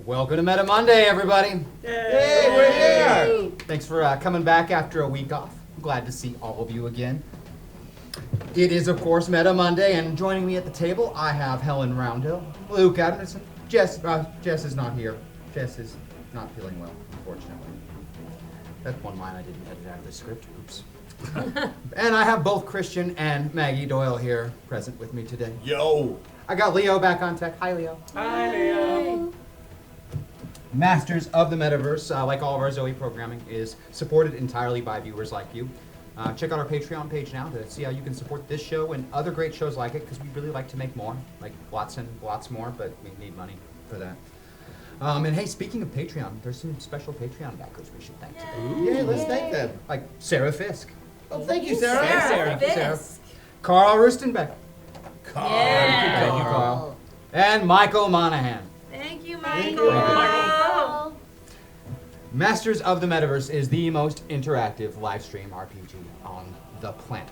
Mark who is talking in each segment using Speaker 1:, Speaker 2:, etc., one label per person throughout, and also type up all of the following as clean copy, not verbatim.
Speaker 1: Welcome to Meta Monday, everybody.
Speaker 2: Yay, we're here.
Speaker 1: Thanks for coming back after a week off. I'm glad to see all of you again. It is, of course, Meta Monday, and joining me at the table, I have Helen Roundhill, Luke Adamson. Jess is not here. Jess is not feeling well, unfortunately. That's one line I didn't edit out of the script. Oops. And I have both Christian and Maggie Doyle here present with me today.
Speaker 2: Yo.
Speaker 1: I got Leo back on tech. Hi, Leo.
Speaker 2: Hi, Leo.
Speaker 1: Masters of the Metaverse, like all of our Zoe programming, is supported entirely by viewers like you. Check out our Patreon page now to see how you can support this show and other great shows like it, because we really like to make more, like lots and lots more, but we need money for that. And hey, speaking of Patreon, there's some special Patreon backers we should thank today.
Speaker 2: Yeah, let's thank them.
Speaker 1: Like Sarah Fisk.
Speaker 2: Oh, thank you, Sarah.
Speaker 1: Sarah. Carl Rustenbeck.
Speaker 2: Carl.
Speaker 1: Thank you, Carl. And Michael Monahan.
Speaker 3: Thank you,
Speaker 2: Thank
Speaker 3: Michael.
Speaker 2: you, Michael.
Speaker 1: Masters of the Metaverse is the most interactive live stream RPG on the planet.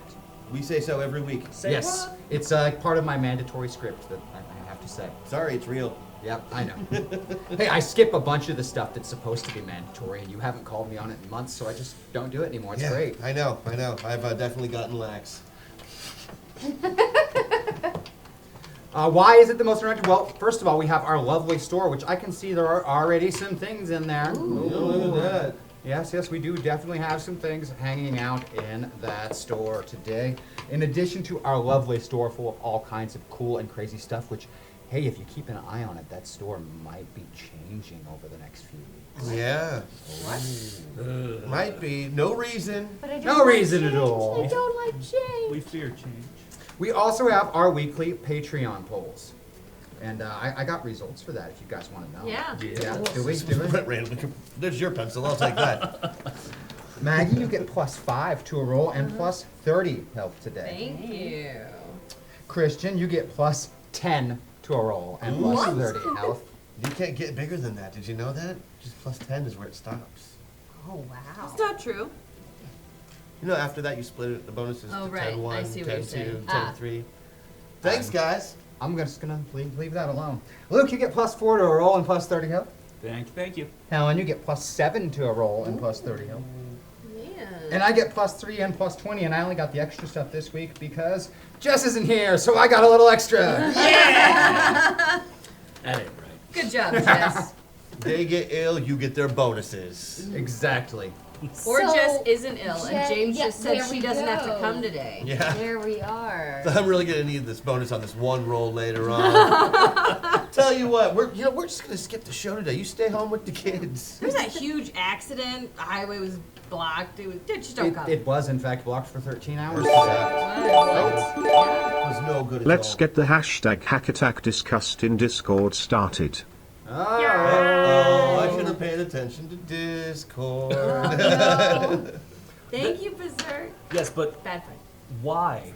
Speaker 2: We say so every week.
Speaker 1: Yes, it's part of my mandatory script that I have to say.
Speaker 2: Sorry, it's real.
Speaker 1: Yep, I know. Hey, I skip a bunch of the stuff that's supposed to be mandatory, and you haven't called me on it in months, so I just don't do it anymore. It's great.
Speaker 2: I know. I've definitely gotten lax.
Speaker 1: Why is it the most interactive? Well, first of all, we have our lovely store, which I can see there are already some things in there.
Speaker 2: Ooh, look at that.
Speaker 1: Yes, we do definitely have some things hanging out in that store today. In addition to our lovely store full of all kinds of cool and crazy stuff, which, hey, if you keep an eye on it, that store might be changing over the next few weeks.
Speaker 2: Yeah.
Speaker 3: What?
Speaker 2: Might be. No reason.
Speaker 3: But I don't
Speaker 1: No
Speaker 3: like
Speaker 1: reason
Speaker 3: change.
Speaker 1: at all.
Speaker 3: I don't like change.
Speaker 4: We fear change.
Speaker 1: We also have our weekly Patreon polls. And I got results for that if you guys want to know.
Speaker 3: Yeah.
Speaker 1: Yeah, do we?
Speaker 2: Random. There's your pencil. I'll take that.
Speaker 1: Maggie, you get +5 to a roll and +30 health today.
Speaker 3: Thank you.
Speaker 1: Christian, you get +10 to a roll and +30 health.
Speaker 2: You can't get bigger than that. Did you know that? Just +10 is where it stops.
Speaker 3: Oh, wow.
Speaker 5: That's not true.
Speaker 2: You know, after that, you split it, the bonuses
Speaker 3: Oh,
Speaker 2: to
Speaker 3: right.
Speaker 2: 10-1,
Speaker 3: I see what you're
Speaker 2: 10-2,
Speaker 3: saying.
Speaker 2: 10-3. Thanks, guys.
Speaker 1: I'm just gonna leave that alone. Luke, you get +4 to a roll and +30 health.
Speaker 4: Thank you.
Speaker 1: Helen, you get +7 to a roll and +30 health.
Speaker 3: Man.
Speaker 1: And I get +3 and +20, and I only got the extra stuff this week because Jess isn't here, so I got a little extra.
Speaker 4: That ain't right.
Speaker 3: Good job, Jess.
Speaker 2: They get ill, you get their bonuses.
Speaker 1: Exactly.
Speaker 3: Or
Speaker 5: So,
Speaker 3: Jess isn't ill, and
Speaker 5: Jess-
Speaker 3: James
Speaker 5: yeah,
Speaker 3: just said
Speaker 5: there
Speaker 3: she
Speaker 5: we
Speaker 3: doesn't have to
Speaker 5: go.
Speaker 3: come today.
Speaker 2: Yeah.
Speaker 5: There we are.
Speaker 2: So I'm really gonna need this bonus on this one roll later on. Tell you what, we're just gonna skip the show today. You stay home with the kids.
Speaker 3: There was that huge accident. The highway was blocked. Dude, just don't come.
Speaker 1: It was, in fact, blocked for 13 hours.
Speaker 2: It was no good at
Speaker 6: Let's
Speaker 2: all.
Speaker 6: get the hashtag HackAttack discussed in Discord started.
Speaker 1: Oh.
Speaker 2: Oh, I should have paid attention to Discord.
Speaker 3: Thank you, Berserk.
Speaker 4: Yes, but
Speaker 3: Bad friend.
Speaker 4: why?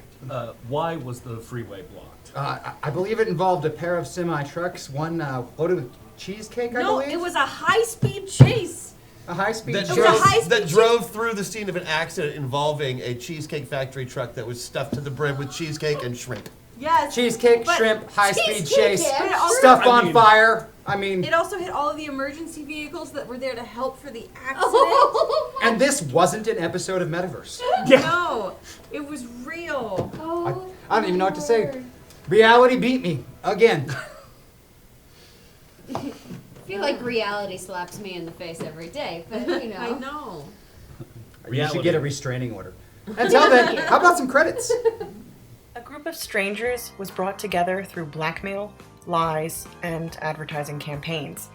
Speaker 4: Why was the freeway blocked?
Speaker 1: I believe it involved a pair of semi-trucks, one loaded with cheesecake, I
Speaker 3: No,
Speaker 1: believe.
Speaker 3: it was a high-speed chase.
Speaker 1: a high-speed
Speaker 2: that
Speaker 3: was a
Speaker 1: chase.
Speaker 3: high-speed
Speaker 2: that
Speaker 3: chase.
Speaker 2: drove through the scene of an accident involving a Cheesecake Factory truck that was stuffed to the brim with cheesecake and shrimp.
Speaker 3: Yes.
Speaker 1: Cheesecake,
Speaker 3: But
Speaker 1: shrimp, high-speed
Speaker 5: cheesecake,
Speaker 1: chase,
Speaker 5: yeah,
Speaker 3: But it also-
Speaker 1: stuff
Speaker 4: I
Speaker 1: on
Speaker 4: mean-
Speaker 1: fire. I mean,
Speaker 3: It also hit all of the emergency vehicles that were there to help for the accident.
Speaker 5: Oh, my
Speaker 1: and this wasn't an episode of Metaverse.
Speaker 3: No, it was real.
Speaker 5: Oh,
Speaker 1: I don't even know what to say.
Speaker 5: Lord.
Speaker 1: Reality beat me again.
Speaker 5: I feel like reality slaps me in the face every day, but you know.
Speaker 3: I know.
Speaker 1: You
Speaker 4: Reality.
Speaker 1: should get a restraining order. Until then, how about some credits?
Speaker 7: A group of strangers was brought together through blackmail, lies, and advertising campaigns.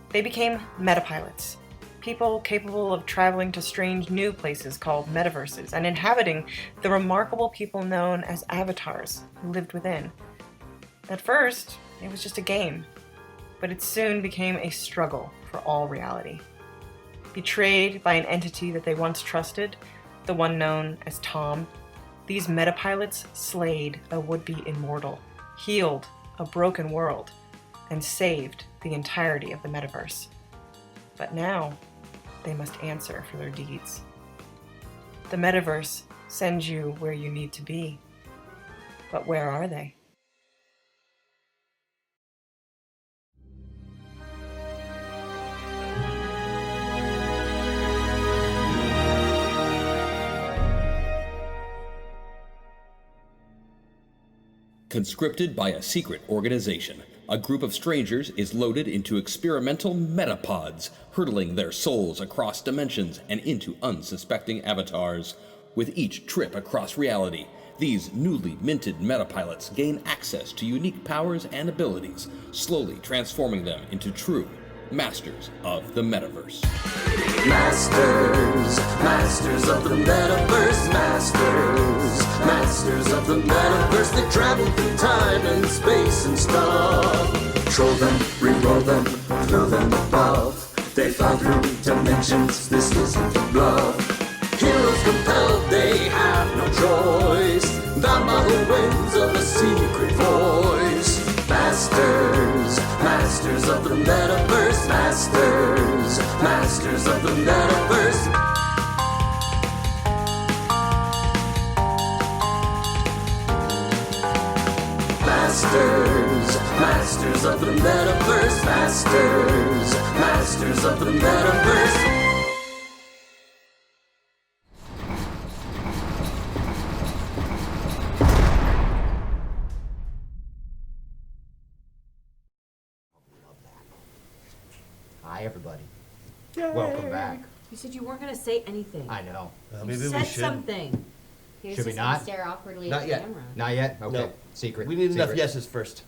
Speaker 7: They became metapilots, people capable of traveling to strange new places called metaverses and inhabiting the remarkable people known as avatars who lived within. At first, it was just a game, but it soon became a struggle for all reality. Betrayed by an entity that they once trusted, the one known as Tom, these metapilots slayed a would-be immortal, healed a broken world, and saved the entirety of the metaverse. But now, they must answer for their deeds. The metaverse sends you where you need to be. But where are they?
Speaker 8: Conscripted by a secret organization, a group of strangers is loaded into experimental metapods, hurtling their souls across dimensions and into unsuspecting avatars. With each trip across reality, these newly minted metapilots gain access to unique powers and abilities, slowly transforming them into true masters of the Metaverse.
Speaker 9: Masters of the Metaverse, masters of the Metaverse. They travel through time and space and stuff. Control them, re-roll them, throw them above. They fly through dimensions, this isn't a bluff. Heroes compelled, they have no choice, bound by the winds of a secret voice. Masters of the Metaverse, masters of the Metaverse. Masters of the Metaverse, masters of the Metaverse.
Speaker 1: Hi, everybody. Welcome back.
Speaker 3: You said you weren't gonna say anything.
Speaker 1: I know.
Speaker 2: Maybe
Speaker 3: You
Speaker 2: we
Speaker 3: said
Speaker 2: should.
Speaker 3: something.
Speaker 5: He was
Speaker 1: Should we
Speaker 5: just gonna
Speaker 1: not?
Speaker 5: stare awkwardly
Speaker 2: Not
Speaker 5: at
Speaker 2: yet.
Speaker 5: the camera.
Speaker 1: Not yet? Okay.
Speaker 2: No.
Speaker 1: Secret.
Speaker 2: We need enough
Speaker 1: Secret.
Speaker 2: yeses first.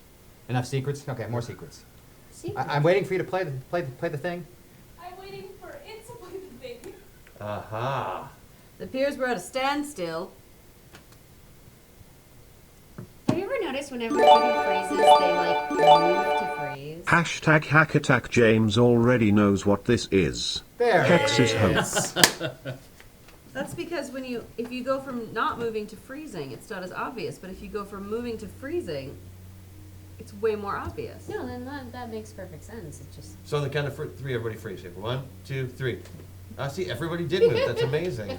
Speaker 1: Enough secrets? Okay, more secrets.
Speaker 5: Secret.
Speaker 1: I'm waiting for you to play the thing.
Speaker 10: I'm waiting for it to play the thing.
Speaker 2: Aha.
Speaker 3: The peers were at a standstill.
Speaker 5: Have you ever noticed whenever you do phrases, they like move to freeze?
Speaker 6: Hashtag hack attack. James already knows what this is.
Speaker 1: There.
Speaker 6: Hex is hope.
Speaker 3: That's because if you go from not moving to freezing, it's not as obvious. But if you go from moving to freezing, it's way more obvious.
Speaker 5: No, then that makes perfect sense. It's just
Speaker 2: So on the count of three, everybody freeze. Here. 1, 2, 3. See, everybody did move. That's amazing.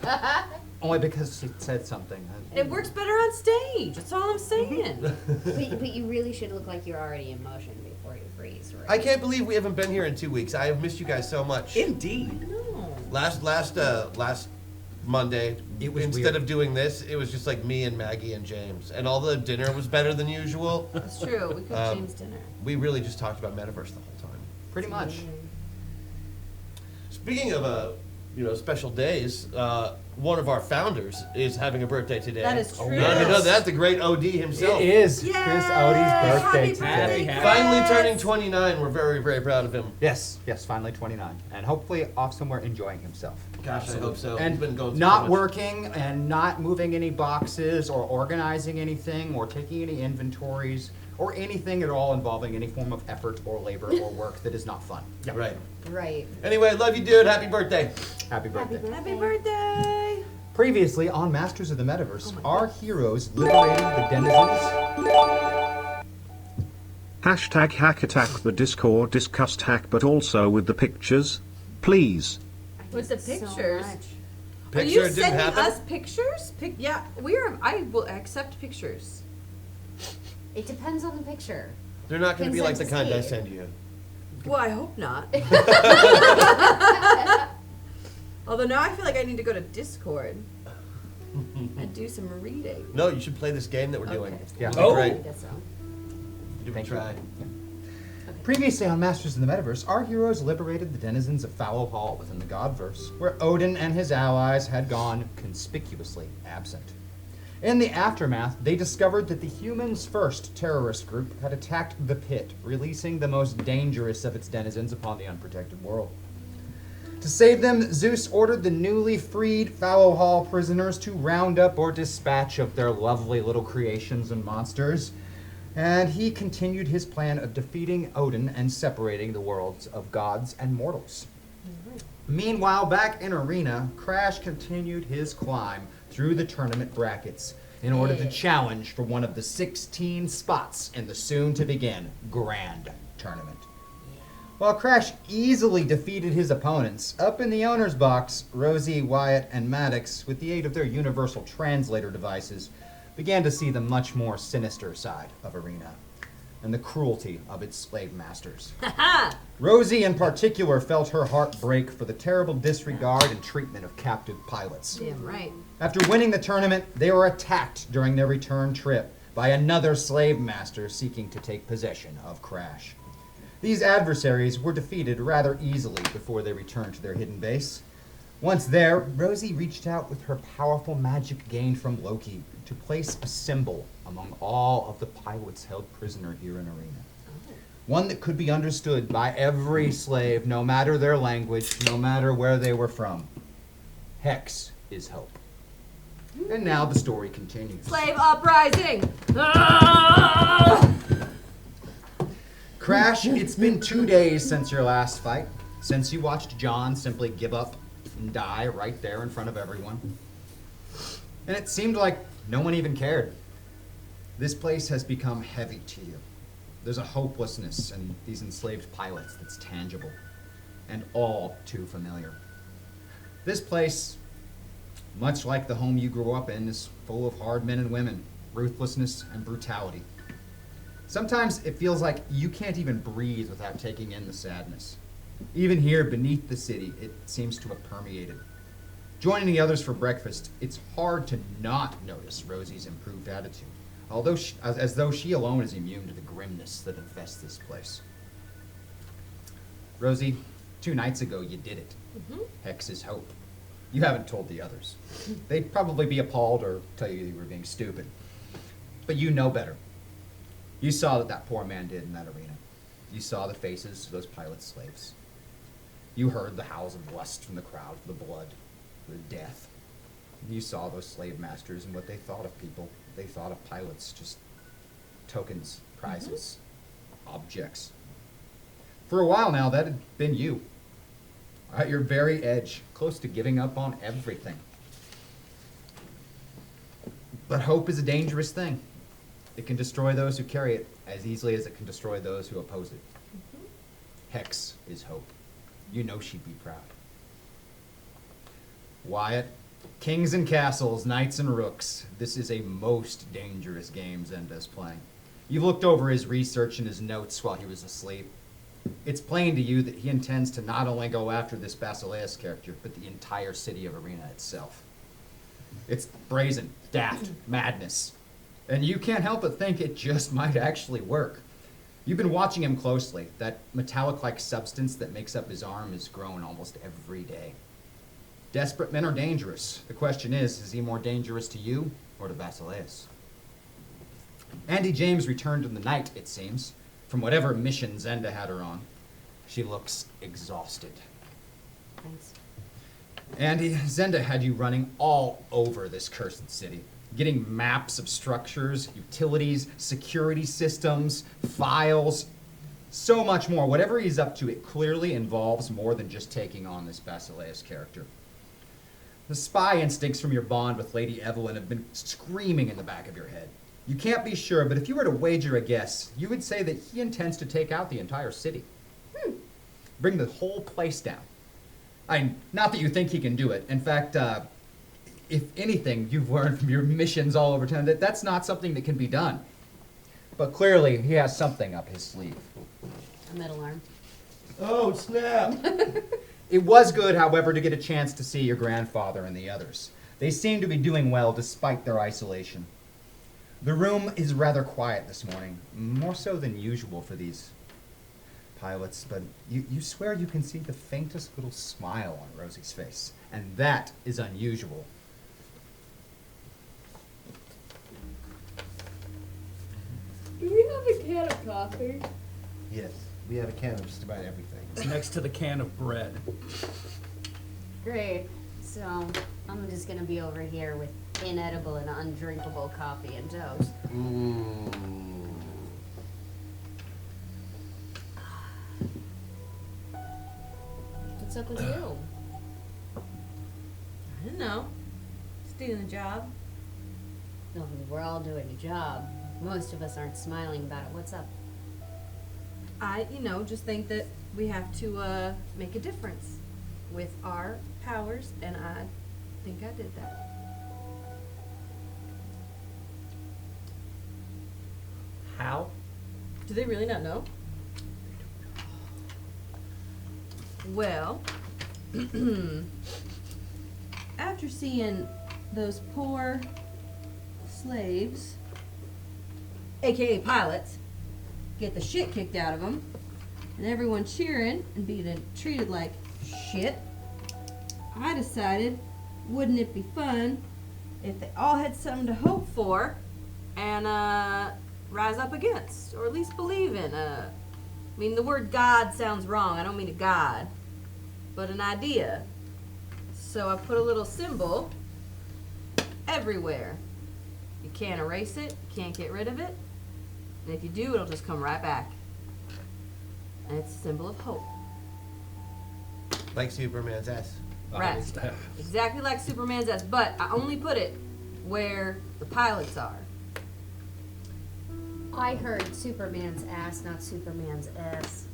Speaker 1: Only because she said something.
Speaker 3: It works better on stage. That's all I'm saying.
Speaker 5: but you really should look like you're already in motion before you freeze, right?
Speaker 2: I can't believe we haven't been here in 2 weeks. I have missed you guys so much.
Speaker 4: Indeed.
Speaker 3: No.
Speaker 2: Last Monday,
Speaker 1: It was
Speaker 2: instead
Speaker 1: weird.
Speaker 2: of doing this, it was just like me and Maggie and James, and all the dinner was better than usual.
Speaker 3: That's true. We cooked James dinner.
Speaker 2: We really just talked about Metaverse the whole time.
Speaker 1: Pretty much.
Speaker 2: Speaking of special days, one of our founders is having a birthday today.
Speaker 3: That is true.
Speaker 2: No, that's the great OD himself.
Speaker 1: It is
Speaker 3: Yay!
Speaker 1: Chris Odie's birthday
Speaker 3: Happy
Speaker 1: today.
Speaker 3: birthday.
Speaker 2: Finally turning 29. We're very, very proud of him.
Speaker 1: Yes, finally 29. And hopefully off somewhere enjoying himself.
Speaker 2: Gosh, I hope so.
Speaker 1: And
Speaker 2: He's been going through
Speaker 1: not
Speaker 2: so much.
Speaker 1: working and not moving any boxes or organizing anything or taking any inventories or anything at all involving any form of effort or labor or work that is not fun. Yeah.
Speaker 2: Right.
Speaker 5: Right.
Speaker 2: Anyway, love you, dude. Happy birthday.
Speaker 1: Happy birthday.
Speaker 3: Happy birthday!
Speaker 1: Previously on Masters of the Metaverse, our heroes liberated the denizens.
Speaker 6: Hashtag hack attack. The Discord discussed hack, but also with the pictures. Please.
Speaker 3: With the
Speaker 5: So
Speaker 3: pictures.
Speaker 5: much.
Speaker 3: Are
Speaker 2: Picture
Speaker 3: you
Speaker 2: didn't
Speaker 3: sending
Speaker 2: happen?
Speaker 3: us pictures? Yeah, I will accept pictures.
Speaker 5: It depends on the picture.
Speaker 2: They're not going to be like the
Speaker 5: Consent
Speaker 2: kind I
Speaker 5: is
Speaker 2: send you.
Speaker 3: Well, I hope not. Although now I feel like I need to go to Discord and do some reading.
Speaker 2: No, you should play this game that we're doing.
Speaker 3: Okay.
Speaker 1: Yeah.
Speaker 2: Oh. Great.
Speaker 5: I guess so.
Speaker 2: Give it a
Speaker 1: Thank you.
Speaker 2: try.
Speaker 1: Previously on Masters of the Metaverse, our heroes liberated the denizens of Fallow Hall within the Godverse, where Odin and his allies had gone conspicuously absent. In the aftermath, they discovered that the humans' first terrorist group had attacked the pit, releasing the most dangerous of its denizens upon the unprotected world. To save them, Zeus ordered the newly freed Fallow Hall prisoners to round up or dispatch of their lovely little creations and monsters, and he continued his plan of defeating Odin and separating the worlds of gods and mortals. Meanwhile, back in Arena, Crash continued his climb through the tournament brackets in order to challenge for one of the 16 spots in the soon-to-begin Grand Tournament. While Crash easily defeated his opponents, up in the owner's box, Rosie, Wyatt, and Maddox, with the aid of their universal translator devices, began to see the much more sinister side of Arena and the cruelty of its slave masters. Rosie in particular felt her heart break for the terrible disregard and treatment of captive pilots.
Speaker 3: Damn right.
Speaker 1: After winning the tournament, they were attacked during their return trip by another slave master seeking to take possession of Crash. These adversaries were defeated rather easily before they returned to their hidden base. Once there, Rosie reached out with her powerful magic gained from Loki to place a symbol among all of the pilots held prisoner here in Arena. One that could be understood by every slave, no matter their language, no matter where they were from. Hex is hope. And now the story continues.
Speaker 3: Slave uprising! Ah!
Speaker 1: Crash, it's been 2 days since your last fight, since you watched John simply give up and die right there in front of everyone. And it seemed like no one even cared. This place has become heavy to you. There's a hopelessness in these enslaved pilots that's tangible and all too familiar. This place, much like the home you grew up in, is full of hard men and women, ruthlessness and brutality. Sometimes it feels like you can't even breathe without taking in the sadness. Even here beneath the city, it seems to have permeated. Joining the others for breakfast, it's hard to not notice Rosie's improved attitude, although as though she alone is immune to the grimness that infests this place. Rosie, 2 nights ago you did it. Hex is hope. You haven't told the others. They'd probably be appalled or tell you were being stupid. But you know better. You saw what that poor man did in that arena. You saw the faces of those pilot slaves. You heard the howls of lust from the crowd for the blood, for the death. You saw those slave masters and what they thought of people. They thought of pilots, just tokens, prizes, objects. For a while now, that had been you. At your very edge, close to giving up on everything. But hope is a dangerous thing. It can destroy those who carry it as easily as it can destroy those who oppose it. Hex is hope. You know she'd be proud. Wyatt, kings and castles, knights and rooks. This is a most dangerous game Zenda's playing. You looked over his research and his notes while he was asleep. It's plain to you that he intends to not only go after this Basileus character, but the entire city of Arena itself. It's brazen, daft, madness. And you can't help but think it just might actually work. You've been watching him closely. That metallic-like substance that makes up his arm is grown almost every day. Desperate men are dangerous. The question is he more dangerous to you or to Basileus? Andy James returned in the night, it seems, from whatever mission Zenda had her on. She looks exhausted.
Speaker 5: Thanks.
Speaker 1: Andy, Zenda had you running all over this cursed city, getting maps of structures, utilities, security systems, files, so much more. Whatever he's up to, it clearly involves more than just taking on this Basileus character. The spy instincts from your bond with Lady Evelyn have been screaming in the back of your head. You can't be sure, but if you were to wager a guess, you would say that he intends to take out the entire city. Bring the whole place down. Not that you think he can do it. In fact, if anything, you've learned from your missions all over town that that's not something that can be done. But clearly, he has something up his sleeve.
Speaker 5: A middle arm.
Speaker 2: Oh, snap!
Speaker 1: It was good, however, to get a chance to see your grandfather and the others. They seem to be doing well despite their isolation. The room is rather quiet this morning, more so than usual for these pilots, but you swear you can see the faintest little smile on Rosie's face, and that is unusual.
Speaker 10: Do we have a can of coffee?
Speaker 2: Yes, we have a can of just about everything.
Speaker 4: It's next to the can of bread.
Speaker 5: Great. So I'm just gonna be over here with inedible and undrinkable coffee and toast. What's up with you?
Speaker 3: I don't know. Just doing the job.
Speaker 5: No, we're all doing a job. Most of us aren't smiling about it. What's up?
Speaker 3: I, just think that we have to make a difference with our powers, and I think I did that.
Speaker 4: How?
Speaker 3: Do they really not know? Well, after seeing those poor slaves aka pilots, get the shit kicked out of them, and everyone cheering and being treated like shit, I decided, wouldn't it be fun if they all had something to hope for and rise up against, or at least believe in? I mean, the word God sounds wrong. I don't mean a God, but an idea. So I put a little symbol everywhere. You can't erase it, you can't get rid of it, and if you do, it'll just come right back. And it's a symbol of hope.
Speaker 2: Like Superman's ass.
Speaker 3: Right. Exactly like Superman's ass, but I only put it where the pilots are.
Speaker 5: I heard Superman's ass, not Superman's S.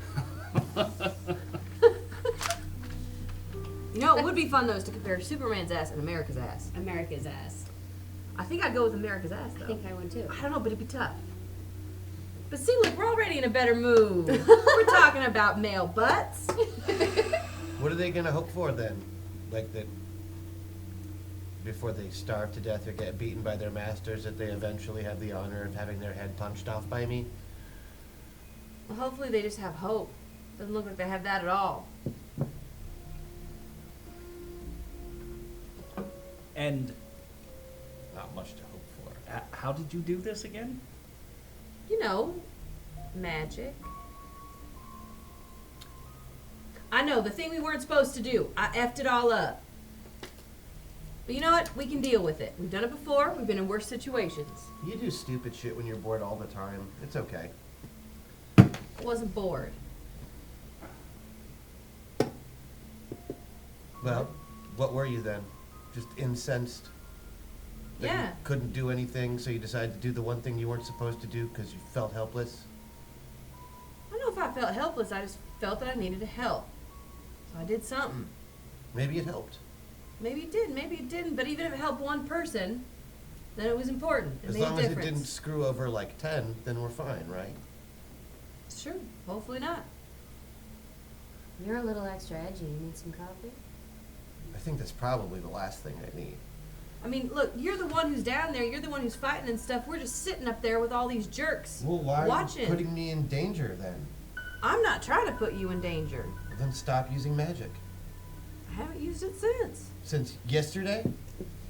Speaker 3: You know, it would be fun though is to compare Superman's ass and America's ass.
Speaker 5: America's ass.
Speaker 3: I think I'd go with America's ass though.
Speaker 5: I think I would too.
Speaker 3: I don't know, but it'd be tough. But see, look, we're already in a better mood. We're talking about male butts.
Speaker 2: What are they gonna hope for then? Like that before they starve to death or get beaten by their masters, that they eventually have the honor of having their head punched off by me?
Speaker 3: Well, hopefully they just have hope. Doesn't look like they have that at all.
Speaker 4: And
Speaker 2: Not much to hope for.
Speaker 4: how did you do this again?
Speaker 3: You know, magic. I know, the thing we weren't supposed to do. I effed it all up. But you know what? We can deal with it. We've done it before. We've been in worse situations.
Speaker 2: You do stupid shit when you're bored all the time. It's okay.
Speaker 3: I wasn't bored.
Speaker 2: Well, what were you then? Just incensed? That you
Speaker 3: Yeah.
Speaker 2: couldn't do anything, so you decided to do the one thing you weren't supposed to do because you felt helpless?
Speaker 3: I don't know if I felt helpless. I just felt that I needed help. So I did something.
Speaker 2: Maybe it helped.
Speaker 3: Maybe it did, maybe it didn't. But even if it helped one person, then it was important. It
Speaker 2: As
Speaker 3: made a
Speaker 2: long as it
Speaker 3: difference.
Speaker 2: didn't screw over like 10, then we're fine, right?
Speaker 3: It's true. Hopefully not.
Speaker 5: You're a little extra edgy. You need some coffee?
Speaker 2: I think that's probably the last thing I need.
Speaker 3: I mean, look, you're the one who's down there. You're the one who's fighting and stuff. We're just sitting up there with all these jerks
Speaker 2: Well, why
Speaker 3: watching.
Speaker 2: are you putting me in danger then?
Speaker 3: I'm not trying to put you in danger.
Speaker 2: Then stop using magic.
Speaker 3: I haven't used it since.
Speaker 2: Since yesterday?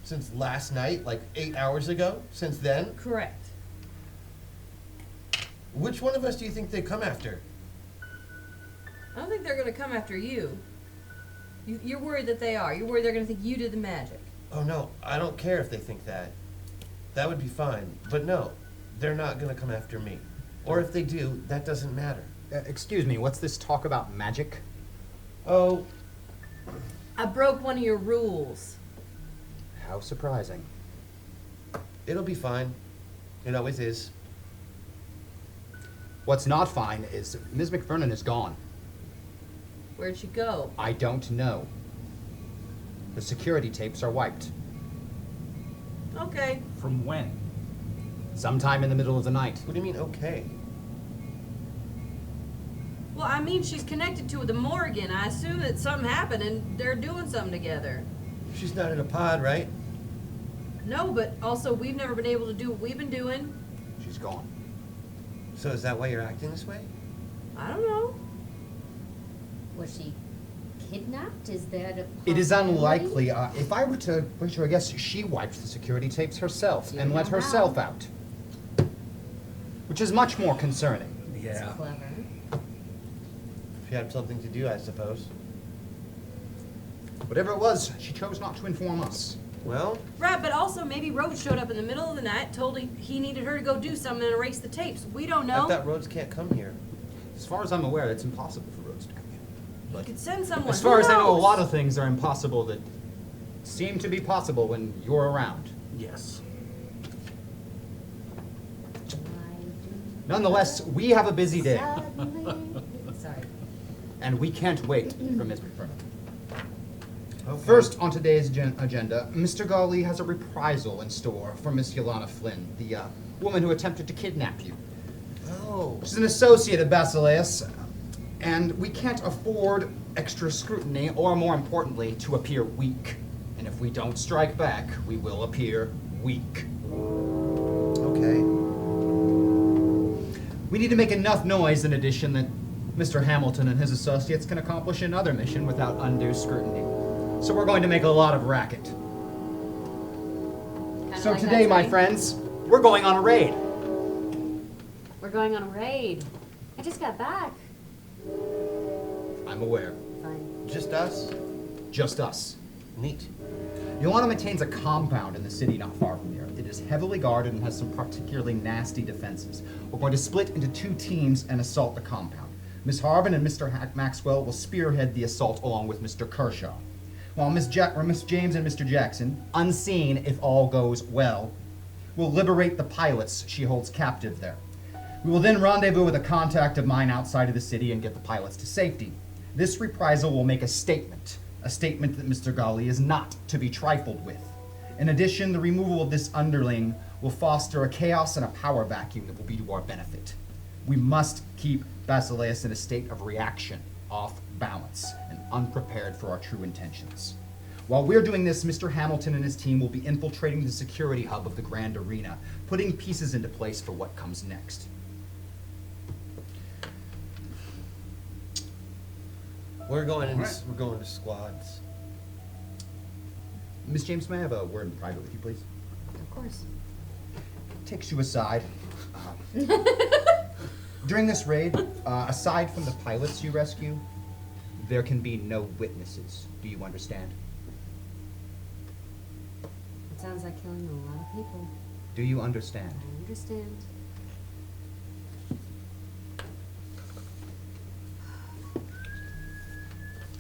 Speaker 2: Since last night, like 8 hours ago? Since then?
Speaker 3: Correct.
Speaker 2: Which one of us do you think they come after?
Speaker 3: I don't think they're going to come after you. You're worried that they are. You're worried they're going to think you did the magic.
Speaker 2: Oh no, I don't care if they think that. That would be fine. But no, they're not gonna come after me. Or if they do, that doesn't matter.
Speaker 1: Excuse me, what's this talk about magic?
Speaker 2: Oh,
Speaker 3: I broke one of your rules.
Speaker 1: How surprising.
Speaker 2: it'll be fine. It always is.
Speaker 1: What's not fine is Ms. McVernon is gone.
Speaker 3: Where'd she go?
Speaker 1: I don't know. The security tapes are wiped.
Speaker 3: Okay.
Speaker 4: From when?
Speaker 1: Sometime in the middle of the night.
Speaker 2: What do you mean, okay?
Speaker 3: Well, I mean, she's connected to the Morgan. I assume that something happened and they're doing something together.
Speaker 2: She's not in a pod, right?
Speaker 3: No, but also we've never been able to do what we've been doing.
Speaker 1: She's gone.
Speaker 2: So is that why you're acting this way?
Speaker 3: I don't know.
Speaker 5: Was she kidnapped? Is that a
Speaker 1: It is
Speaker 5: possibility?
Speaker 1: unlikely. If I were to wager, I guess she wiped the security tapes herself
Speaker 5: You
Speaker 1: and let
Speaker 5: know
Speaker 1: herself
Speaker 5: how.
Speaker 1: out. Which is much more concerning.
Speaker 5: That's clever.
Speaker 2: She had something to do, I suppose.
Speaker 1: Whatever it was, she chose not to inform us.
Speaker 2: Well,
Speaker 3: Right, but also maybe Rhodes showed up in the middle of the night, told he needed her to go do something and erase the tapes. We don't
Speaker 2: I
Speaker 3: know.
Speaker 2: thought Rhodes can't come here.
Speaker 1: As far as I'm aware, it's impossible for Rhodes to come here.
Speaker 3: You could send someone.
Speaker 1: As far
Speaker 3: Who
Speaker 1: as I know, a
Speaker 3: knows?
Speaker 1: lot of things are impossible that seem to be possible when you're around.
Speaker 4: Yes.
Speaker 1: Nonetheless, we have a busy day,
Speaker 5: Sorry.
Speaker 1: and we can't wait for Ms. McFernan.
Speaker 2: Okay.
Speaker 1: First on today's agenda, Mr. Gawley has a reprisal in store for Miss Yolanda Flynn, the woman who attempted to kidnap you.
Speaker 2: Oh.
Speaker 1: She's an associate of Basileus, and we can't afford extra scrutiny, or more importantly, to appear weak. And if we don't strike back, we will appear weak.
Speaker 2: Okay.
Speaker 1: We need to make enough noise, in addition, that Mr. Hamilton and his associates can accomplish another mission without undue scrutiny. So we're going to make a lot of racket. So
Speaker 5: like
Speaker 1: today,
Speaker 5: that
Speaker 1: my
Speaker 5: saying.
Speaker 1: friends, we're going on a raid.
Speaker 5: We're going on a raid. I just got back.
Speaker 1: I'm aware.
Speaker 5: Fine.
Speaker 2: Just us?
Speaker 1: Just us.
Speaker 2: Neat.
Speaker 1: Yolanda maintains a compound in the city not far from here. It is heavily guarded and has some particularly nasty defenses. We're going to split into 2 teams and assault the compound. Miss Harvin and Mr. Maxwell will spearhead the assault along with Mr. Kershaw. While Miss James and Mr. Jackson, unseen if all goes well, will liberate the pilots she holds captive there. We will then rendezvous with a contact of mine outside of the city and get the pilots to safety. This reprisal will make a statement that Mr. Ghali is not to be trifled with. In addition, the removal of this underling will foster a chaos and a power vacuum that will be to our benefit. We must keep Basileus in a state of reaction, off balance, and unprepared for our true intentions. While we're doing this, Mr. Hamilton and his team will be infiltrating the security hub of the Grand Arena, putting pieces into place for what comes next.
Speaker 2: We're going to squads.
Speaker 1: Miss James, may I have a word in private with you, please?
Speaker 5: Of course.
Speaker 1: Takes you aside. During this raid, aside from the pilots you rescue, there can be no witnesses. Do you understand?
Speaker 5: It sounds like killing a lot of people.
Speaker 1: Do you understand?
Speaker 5: I understand.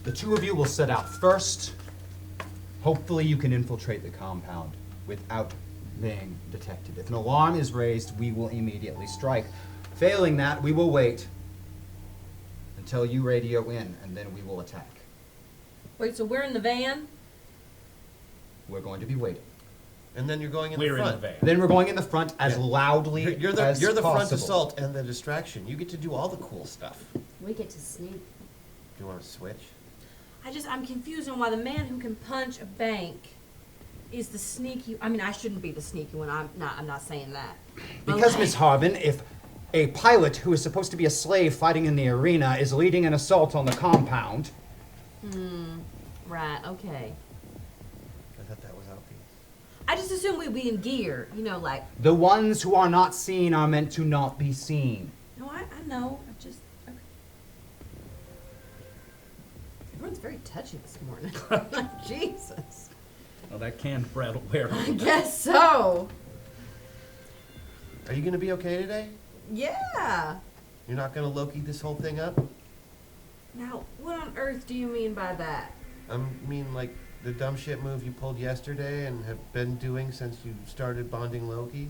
Speaker 1: The 2 of you will set out first. Hopefully you can infiltrate the compound without being detected. If an alarm is raised, we will immediately strike. Failing that, we will wait until you radio in, and then we will attack.
Speaker 3: Wait, so we're in the van?
Speaker 1: We're going to be waiting.
Speaker 2: And then you're going in
Speaker 4: We're
Speaker 2: the
Speaker 4: in
Speaker 2: front.
Speaker 4: the van.
Speaker 1: Then we're going in the front as loudly
Speaker 2: You're
Speaker 1: as
Speaker 2: the front
Speaker 1: possible.
Speaker 2: assault and the distraction. You get to do all the cool stuff. Do
Speaker 5: We get to sneak.
Speaker 2: you want to switch?
Speaker 3: I'm confused on why the man who can punch a bank is the sneaky. I mean, I shouldn't be the sneaky one. I'm not saying that. But
Speaker 1: Because,
Speaker 3: like-
Speaker 1: Miss Harvin, if a pilot who is supposed to be a slave fighting in the arena is leading an assault on the compound,
Speaker 3: Right. Okay.
Speaker 2: I thought that was obvious.
Speaker 3: I just assume we'd be in gear. You know, like.
Speaker 1: the ones who are not seen are meant to not be seen.
Speaker 3: No, I know. I just. Okay. Everyone's very touchy this morning. Like, Jesus.
Speaker 4: Well, that canned bread will wear
Speaker 3: I
Speaker 4: on.
Speaker 3: guess so.
Speaker 2: Are you going to be okay today?
Speaker 3: Yeah.
Speaker 2: You're not going to Loki this whole thing up?
Speaker 3: Now, what on earth do you mean by that?
Speaker 2: I mean, like the dumb shit move you pulled yesterday and have been doing since you started bonding Loki?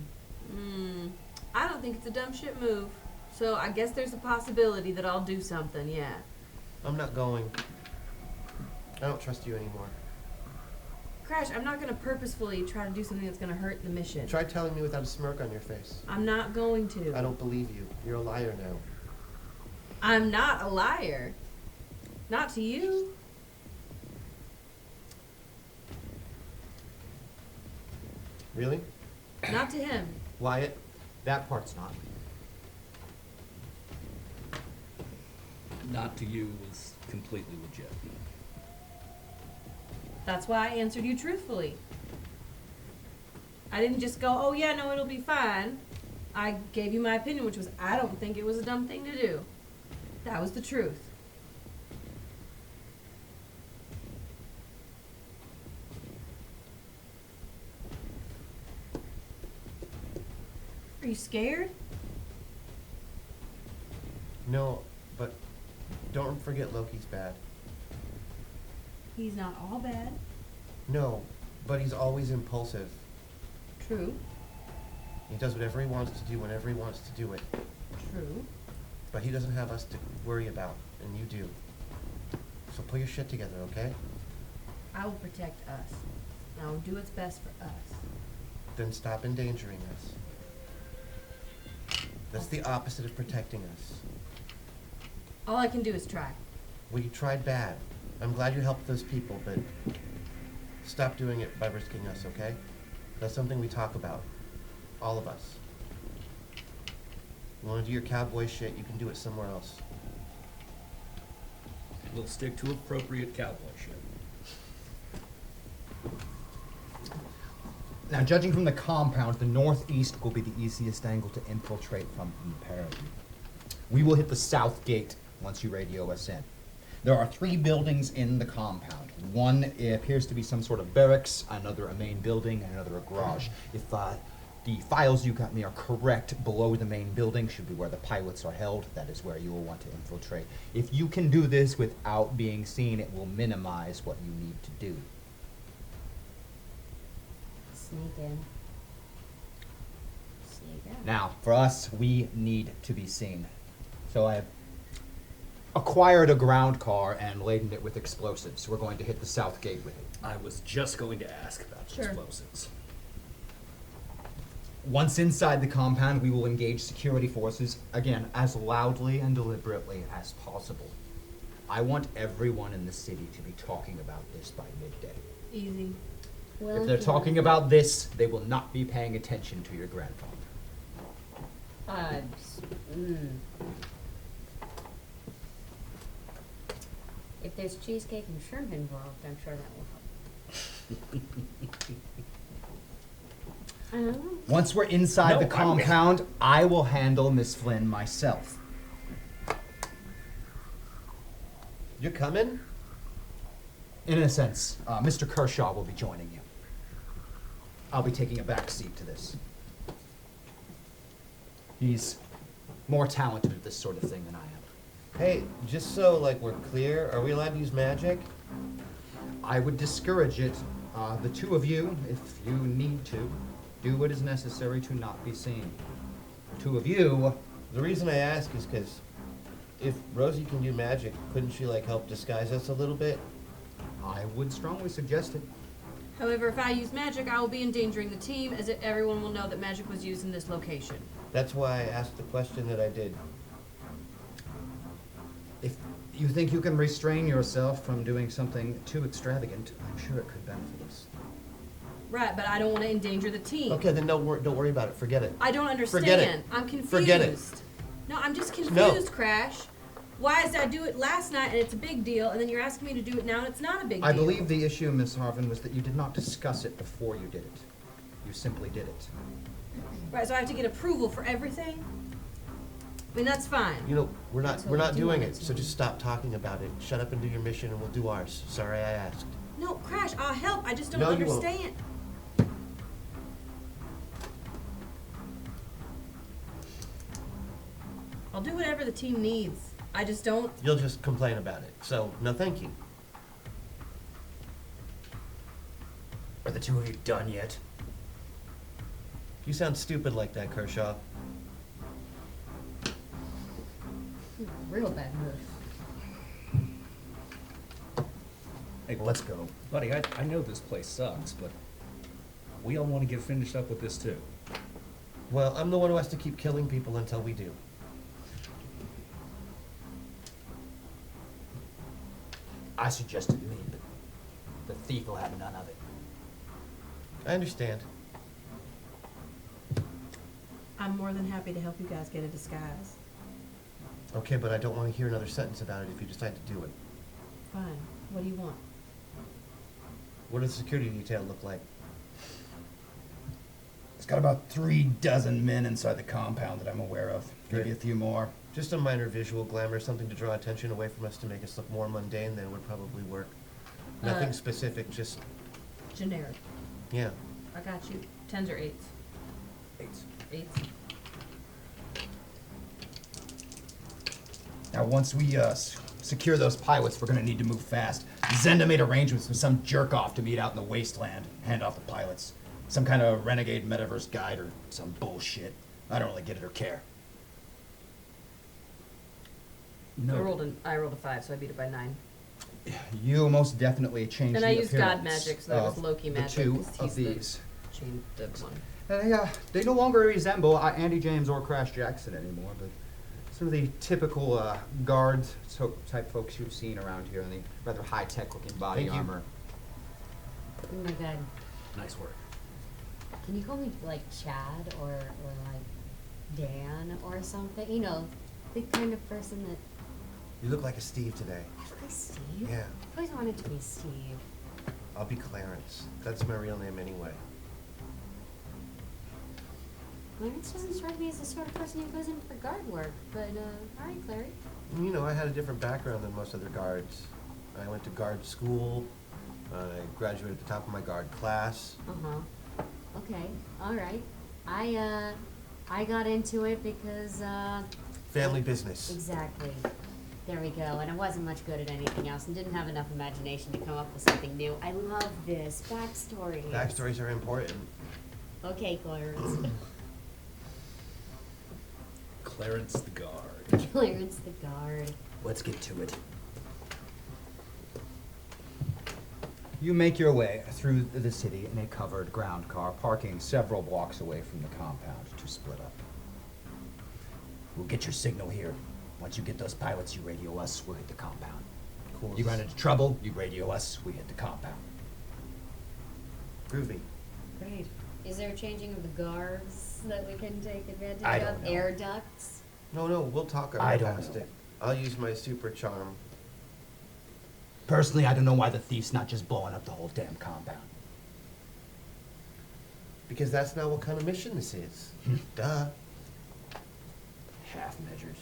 Speaker 3: I don't think it's a dumb shit move. So I guess there's a possibility that I'll do something, yeah.
Speaker 2: I'm not going. I don't trust you anymore.
Speaker 3: Crash, I'm not going to purposefully try to do something that's going to hurt the mission.
Speaker 2: Try telling me without a smirk on your face.
Speaker 3: I'm not going to.
Speaker 2: I don't believe you. You're a liar now.
Speaker 3: I'm not a liar. Not to you.
Speaker 2: Really?
Speaker 3: Not to him.
Speaker 2: Wyatt?
Speaker 1: That part's not.
Speaker 4: Not to you was completely legit.
Speaker 3: That's why I answered you truthfully. I didn't just go, oh yeah, no, it'll be fine. I gave you my opinion, which was I don't think it was a dumb thing to do. That was the truth. Are you scared?
Speaker 2: No, but don't forget Loki's bad.
Speaker 3: He's not all bad.
Speaker 2: No, but he's always impulsive.
Speaker 3: True.
Speaker 2: He does whatever he wants to do whenever he wants to do it.
Speaker 3: True.
Speaker 2: But he doesn't have us to worry about, and you do. So pull your shit together, okay?
Speaker 3: I will protect us. And I will do what's best for us.
Speaker 2: Then stop endangering us. That's the opposite of protecting us.
Speaker 3: All I can do is try.
Speaker 2: Well, you tried bad. I'm glad you helped those people, but stop doing it by risking us, okay? That's something we talk about. All of us. You want to do your cowboy shit, you can do it somewhere else.
Speaker 4: We'll stick to appropriate cowboy shit.
Speaker 1: Now, judging from the compound, the northeast will be the easiest angle to infiltrate from Imperium. We will hit the south gate once you radio us in. There are 3 buildings in the compound. One appears to be some sort of barracks, another a main building, and another a garage. If the files you got me are correct, below the main building should be where the pilots are held. That is where you will want to infiltrate. If you can do this without being seen, it will minimize what you need to do.
Speaker 5: Sneak in. Sneak out.
Speaker 1: Now, for us, we need to be seen. So I have acquired a ground car and laden it with explosives. We're going to hit the south gate with it.
Speaker 4: I was just going to ask about
Speaker 3: Sure.
Speaker 4: explosives.
Speaker 1: Once inside the compound, we will engage security forces, again, as loudly and deliberately as possible. I want everyone in the city to be talking about this by midday.
Speaker 3: Easy.
Speaker 5: Well,
Speaker 1: If they're
Speaker 5: you
Speaker 1: talking
Speaker 5: know,
Speaker 1: about this, they will not be paying attention to your grandfather.
Speaker 5: If there's cheesecake and shrimp involved, I'm sure that will help. I don't know.
Speaker 1: Once we're inside
Speaker 4: No,
Speaker 1: the
Speaker 4: I will.
Speaker 1: compound, I will handle Miss Flynn myself.
Speaker 2: You're coming?
Speaker 1: In a sense, Mr. Kershaw will be joining you. I'll be taking a back seat to this. He's more talented at this sort of thing than I am.
Speaker 2: Hey, just so like we're clear, are we allowed to use magic?
Speaker 1: I would discourage it. The 2 of you, if you need to, do what is necessary to not be seen. The 2 of you,
Speaker 2: The reason I ask is because if Rosie can do magic, couldn't she like help disguise us a little bit?
Speaker 1: I would strongly suggest it.
Speaker 3: However, if I use magic, I will be endangering the team, as everyone will know that magic was used in this location.
Speaker 2: That's why I asked the question that I did.
Speaker 1: If you think you can restrain yourself from doing something too extravagant, I'm sure it could benefit us.
Speaker 3: Right, but I don't want to endanger the team.
Speaker 2: Okay, then don't worry about it. Forget it.
Speaker 3: I don't understand.
Speaker 2: Forget it.
Speaker 3: I'm confused.
Speaker 2: Forget it.
Speaker 3: No, I'm just confused,
Speaker 2: No.
Speaker 3: Crash. Why did I do it last night and it's a big deal, and then you're asking me to do it now and it's not a big
Speaker 1: I
Speaker 3: deal?
Speaker 1: believe the issue, Miss Harvin, was that you did not discuss it before you did it. You simply did it.
Speaker 3: Right, so I have to get approval for everything? I mean, that's fine.
Speaker 2: You know, we're not
Speaker 5: That's what we do
Speaker 2: doing
Speaker 5: on
Speaker 2: it.
Speaker 5: the
Speaker 2: So
Speaker 5: team.
Speaker 2: just stop talking about it. Shut up and do your mission, and we'll do ours. Sorry, I asked.
Speaker 3: No, Crash, I'll help. I just don't
Speaker 2: No, you won't.
Speaker 3: understand. I'll do whatever the team needs. I just don't.
Speaker 2: You'll just complain about it. So no, thank you.
Speaker 1: Are the 2 of you done yet?
Speaker 2: You sound stupid like that, Kershaw.
Speaker 5: Real bad move.
Speaker 4: Hey,
Speaker 1: Let's go.
Speaker 4: buddy, I know this place sucks, but we all want to get finished up with this too.
Speaker 2: Well, I'm the one who has to keep killing people until we do.
Speaker 1: I suggested me, but the thief will have none of it.
Speaker 2: I understand.
Speaker 3: I'm more than happy to help you guys get a disguise.
Speaker 2: Okay, but I don't want to hear another sentence about it if you decide to do it.
Speaker 3: Fine. What do you want?
Speaker 2: What does the security detail look like?
Speaker 1: It's got about 3 dozen men inside the compound that I'm aware of. Maybe
Speaker 2: Good.
Speaker 1: a few more.
Speaker 2: Just a minor visual glamour, something to draw attention away from us to make us look more mundane than would probably work. Nothing specific, just,
Speaker 3: Generic.
Speaker 2: yeah.
Speaker 3: I got you. 10s or 8s?
Speaker 1: 8.
Speaker 3: 8s.
Speaker 1: Now, once we secure those pilots, we're going to need to move fast. Zenda made arrangements with some jerk-off to meet out in the wasteland, hand off the pilots. Some kind of renegade metaverse guide or some bullshit. I don't really get it or care.
Speaker 3: I rolled a 5, so I beat it by 9.
Speaker 1: You most definitely changed
Speaker 3: And
Speaker 1: the
Speaker 3: I used God
Speaker 1: appearance
Speaker 3: magic, so that was
Speaker 1: of
Speaker 3: Loki
Speaker 1: the
Speaker 3: magic.
Speaker 1: 2
Speaker 3: 'cause
Speaker 1: of
Speaker 3: he's the
Speaker 1: these.
Speaker 3: the one.
Speaker 1: They no longer resemble Andy James or Crash Jackson anymore, but some of the typical guard type folks you've seen around here in the rather high-tech looking body
Speaker 2: Thank you.
Speaker 1: armor.
Speaker 5: Oh my god.
Speaker 4: Nice work.
Speaker 5: Can you call me like Chad or like Dan or something. You know, the kind of person that.
Speaker 2: You look like a Steve today.
Speaker 5: Really, Steve?
Speaker 2: Yeah.
Speaker 5: I've always wanted to be Steve.
Speaker 2: I'll be Clarence. That's my real name anyway.
Speaker 5: Clarence doesn't strike me as the sort of person who goes in for guard work, but, alright, Clary.
Speaker 2: You know, I had a different background than most other guards. I went to guard school. I graduated at the top of my guard class.
Speaker 5: Uh-huh. Okay, alright. I got into it because,
Speaker 2: Family business.
Speaker 5: Exactly. There we go. And I wasn't much good at anything else and didn't have enough imagination to come up with something new. I love this. Backstories.
Speaker 2: Backstories are important.
Speaker 5: Okay, Clarence.
Speaker 4: Clarence the guard.
Speaker 5: Clarence the guard.
Speaker 1: Let's get to it. You make your way through the city in a covered ground car, parking several blocks away from the compound to split up. We'll get your signal here. Once you get those pilots, you radio us, we'll hit the compound.
Speaker 2: Cool.
Speaker 1: You run into trouble, you radio us, we hit the compound.
Speaker 2: Groovy.
Speaker 5: Great. Is there a changing of the guards that we can take advantage
Speaker 1: I
Speaker 5: of?
Speaker 1: don't know.
Speaker 5: Air ducts?
Speaker 2: No, we'll talk our
Speaker 1: I
Speaker 2: way
Speaker 1: don't
Speaker 2: past
Speaker 1: know.
Speaker 2: it. I'll use my super charm.
Speaker 1: Personally, I don't know why the thief's not just blowing up the whole damn compound.
Speaker 2: Because that's not what kind of mission this is. Duh.
Speaker 1: Half measures.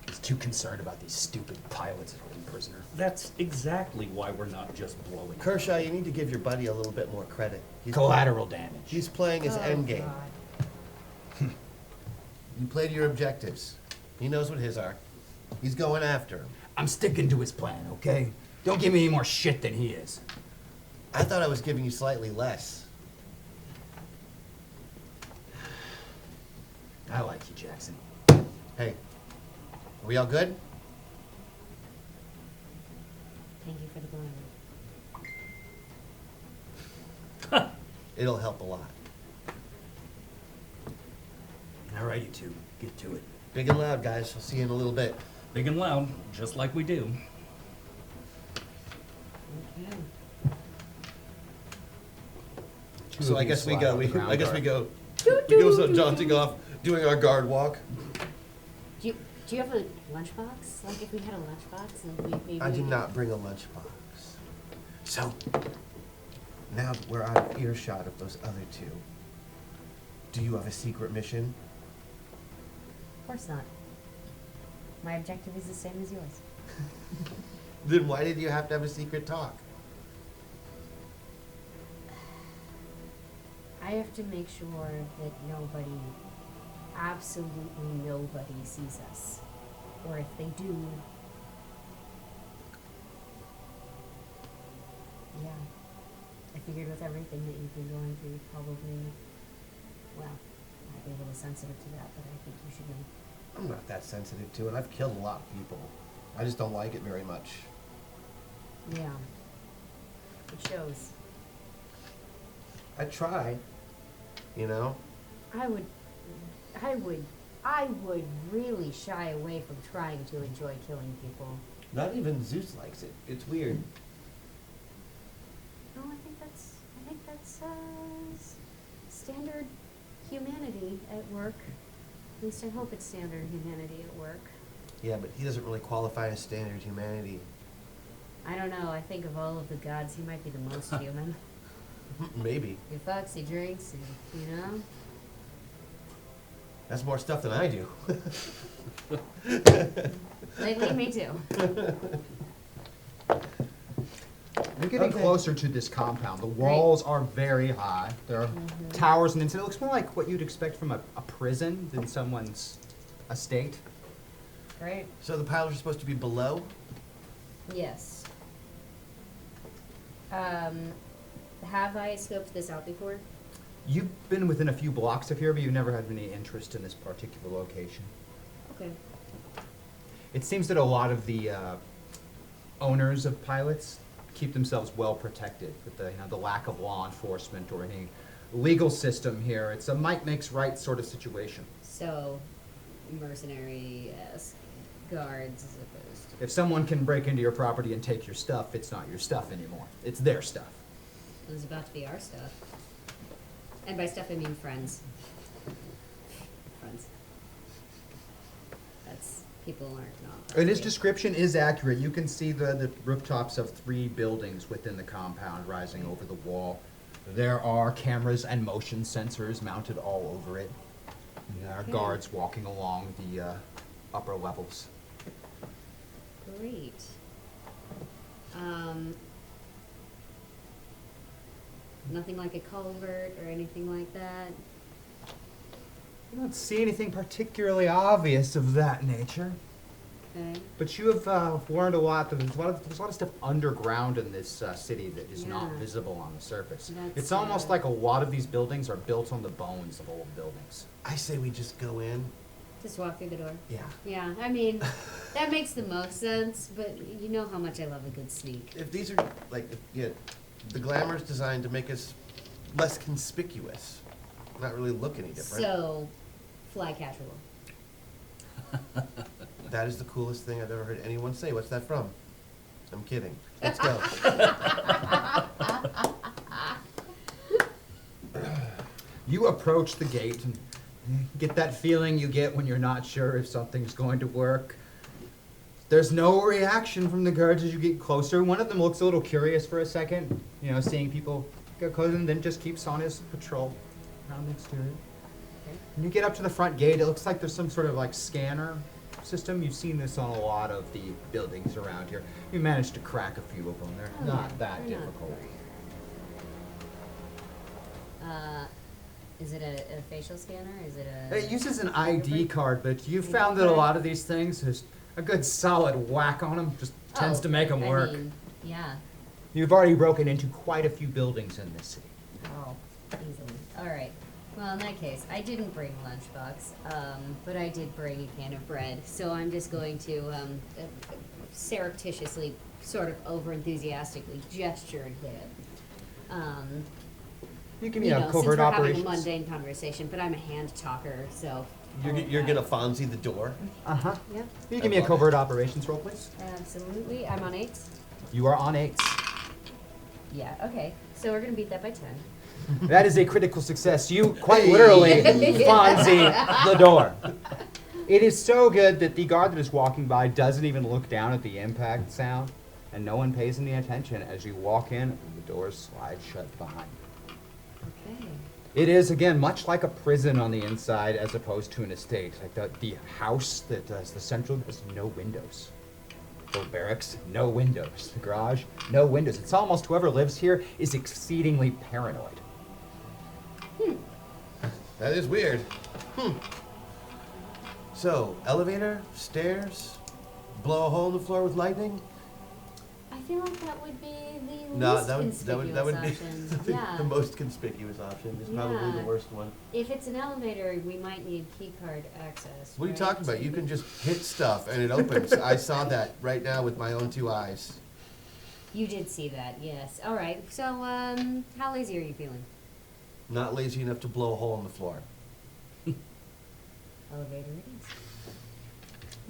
Speaker 1: He's too concerned about these stupid pilots holding prisoner.
Speaker 4: That's exactly why we're not just blowing.
Speaker 2: Kershaw, you need to give your buddy a little bit more credit.
Speaker 1: Collateral damage.
Speaker 2: He's playing his
Speaker 5: Oh,
Speaker 2: endgame.
Speaker 5: God.
Speaker 2: You played your objectives. He knows what his are. He's going after him.
Speaker 1: I'm sticking to his plan, okay? Don't give me any more shit than he is.
Speaker 2: I thought I was giving you slightly less.
Speaker 1: I like you, Jackson.
Speaker 2: Hey, are we all good?
Speaker 5: Thank you for the blame.
Speaker 2: It'll help a lot.
Speaker 1: All right, you two, get to it.
Speaker 2: Big and loud, guys. I'll see you in a little bit.
Speaker 4: Big and loud, just like we do.
Speaker 5: Okay.
Speaker 2: So I guess we go. I guess we go.
Speaker 5: Doo,
Speaker 2: We go
Speaker 5: doo,
Speaker 2: jaunting off, doing our guard walk.
Speaker 5: Do you have a lunchbox? Like if we had a lunchbox and we maybe
Speaker 2: I
Speaker 5: we
Speaker 2: did
Speaker 5: could-
Speaker 2: not bring a lunchbox. So now that we're out of earshot of those other two, do you have a secret mission?
Speaker 5: Of course not. My objective is the same as yours.
Speaker 2: Then why did you have to have a secret talk?
Speaker 5: I have to make sure that nobody, absolutely nobody sees us. Or if they do, yeah. I figured with everything that you've been going through, you'd probably, well, might be a little sensitive to that, but I think you should know.
Speaker 2: I'm not that sensitive to it. I've killed a lot of people. I just don't like it very much.
Speaker 5: Yeah. It shows.
Speaker 2: I try, you know?
Speaker 5: I would really shy away from trying to enjoy killing people.
Speaker 2: Not even Zeus likes it. It's weird.
Speaker 5: No, I think that's standard humanity at work. At least I hope it's standard humanity at work.
Speaker 2: Yeah, but he doesn't really qualify as standard humanity.
Speaker 5: I don't know, I think of all of the gods, he might be the most human.
Speaker 2: Maybe.
Speaker 5: He fucks, he drinks, and, you know?
Speaker 2: That's more stuff than I do.
Speaker 5: Lately, me too.
Speaker 1: You're getting
Speaker 2: Okay.
Speaker 1: closer to this compound. The walls are very high. There are towers, and it looks more like what you'd expect from a prison than someone's estate.
Speaker 5: Great.
Speaker 2: So the pilots are supposed to be below?
Speaker 5: Yes. Have I scoped this out before?
Speaker 1: You've been within a few blocks of here, but you've never had any interest in this particular location.
Speaker 5: Okay.
Speaker 1: It seems that a lot of the owners of pilots keep themselves well protected with the lack of law enforcement or any legal system here. It's a might makes right sort of situation.
Speaker 5: So, mercenary-esque guards as opposed to...
Speaker 1: If someone can break into your property and take your stuff, it's not your stuff anymore. It's their stuff.
Speaker 5: It was about to be our stuff. And by stuff I mean friends. Friends. That's, people aren't not.
Speaker 1: And his description is accurate. You can see the rooftops of 3 buildings within the compound rising over the wall. There are cameras and motion sensors mounted all over it. And there are guards walking along the upper levels.
Speaker 5: Great. Nothing like a culvert or anything like that.
Speaker 1: You don't see anything particularly obvious of that nature.
Speaker 5: Okay.
Speaker 1: But you have learned a lot. There's a lot of stuff underground in this city that is not
Speaker 5: Yeah.
Speaker 1: visible on the surface.
Speaker 5: That's,
Speaker 1: It's almost like a lot of these buildings are built on the bones of old buildings.
Speaker 2: I say we just go in.
Speaker 5: Just walk through the door.
Speaker 2: Yeah.
Speaker 5: Yeah, I mean, that makes the most sense, but you know how much I love a good sneak.
Speaker 2: If these are, like, yeah, the glamour's designed to make us less conspicuous. Not really look any different.
Speaker 5: So, fly casual.
Speaker 2: That is the coolest thing I've ever heard anyone say. What's that from? I'm kidding. Let's go.
Speaker 1: You approach the gate and get that feeling you get when you're not sure if something's going to work. There's no reaction from the guards as you get closer. One of them looks a little curious for a second, you know, seeing people get closer, and then just keeps on his patrol around the exterior. When you get up to the front gate, it looks like there's some sort of like scanner system. You've seen this on a lot of the buildings around here. You managed to crack a few of them. They're not that
Speaker 5: they're not
Speaker 1: difficult.
Speaker 5: Is it a facial scanner? Is it a...
Speaker 1: It uses an ID card, but you found that a lot of these things, there's a good solid whack on them, just tends to make them work.
Speaker 5: I mean, yeah.
Speaker 1: You've already broken into quite a few buildings in this city.
Speaker 5: Oh, easily. All right. Well, in that case, I didn't bring a lunchbox, but I did bring a can of bread. So I'm just going to surreptitiously, sort of over-enthusiastically gesture and hit it.
Speaker 1: You give me
Speaker 5: You
Speaker 1: a
Speaker 5: know, since
Speaker 1: covert
Speaker 5: we're having a
Speaker 1: operations.
Speaker 5: mundane conversation, but I'm a hand talker, so.
Speaker 2: You're gonna Fonzie the door.
Speaker 1: Uh-huh.
Speaker 5: Yeah,
Speaker 1: You give me a covert operations roll, please.
Speaker 5: absolutely. I'm on 8.
Speaker 1: You are on 8.
Speaker 5: Yeah, okay. So we're gonna beat that by 10.
Speaker 1: That is a critical success. You quite literally Fonzie the door. It is so good that the guard that is walking by doesn't even look down at the impact sound, and no one pays any attention as you walk in and the doors slide shut behind you.
Speaker 5: Okay.
Speaker 1: It is, again, much like a prison on the inside as opposed to an estate. Like the house that is the central has no windows. The barracks, no windows. The garage, no windows. It's almost whoever lives here is exceedingly paranoid.
Speaker 2: That is weird. So, elevator, stairs, blow a hole in the floor with lightning?
Speaker 5: I feel like that would be the
Speaker 2: No,
Speaker 5: least
Speaker 2: that would be
Speaker 5: conspicuous option.
Speaker 2: the
Speaker 5: Yeah.
Speaker 2: most conspicuous option. It's probably
Speaker 5: Yeah.
Speaker 2: the worst one.
Speaker 5: If it's an elevator, we might need keycard access.
Speaker 2: What are you
Speaker 5: right?
Speaker 2: talking about? You can just hit stuff and it opens. I saw that right now with my own 2 eyes.
Speaker 5: You did see that, yes. All right. So, how lazy are you feeling?
Speaker 2: Not lazy enough to blow a hole in the floor.
Speaker 5: Elevator it is.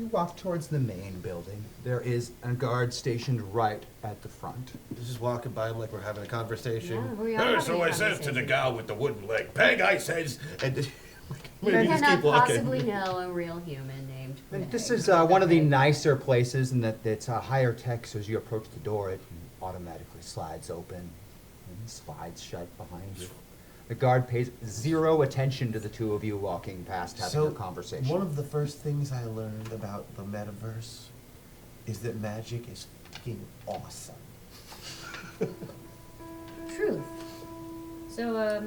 Speaker 1: You walk towards the main building. There is a guard stationed right at the front.
Speaker 2: Just walking by him like we're having a conversation.
Speaker 5: Yeah, we are having
Speaker 11: So
Speaker 5: a
Speaker 11: I says to the
Speaker 5: conversation.
Speaker 11: gal with the wooden leg, Peg, I says,
Speaker 2: And
Speaker 5: You
Speaker 2: maybe just
Speaker 5: cannot
Speaker 2: keep walking.
Speaker 5: possibly know a real human named
Speaker 1: And
Speaker 5: Meg.
Speaker 1: this is one of the nicer places in that it's higher tech, so as you approach the door, it automatically slides open and slides shut behind you. The guard pays zero attention to the two of you walking past having a conversation.
Speaker 2: One of the first things I learned about the metaverse is that magic is fucking awesome.
Speaker 5: Truth. So,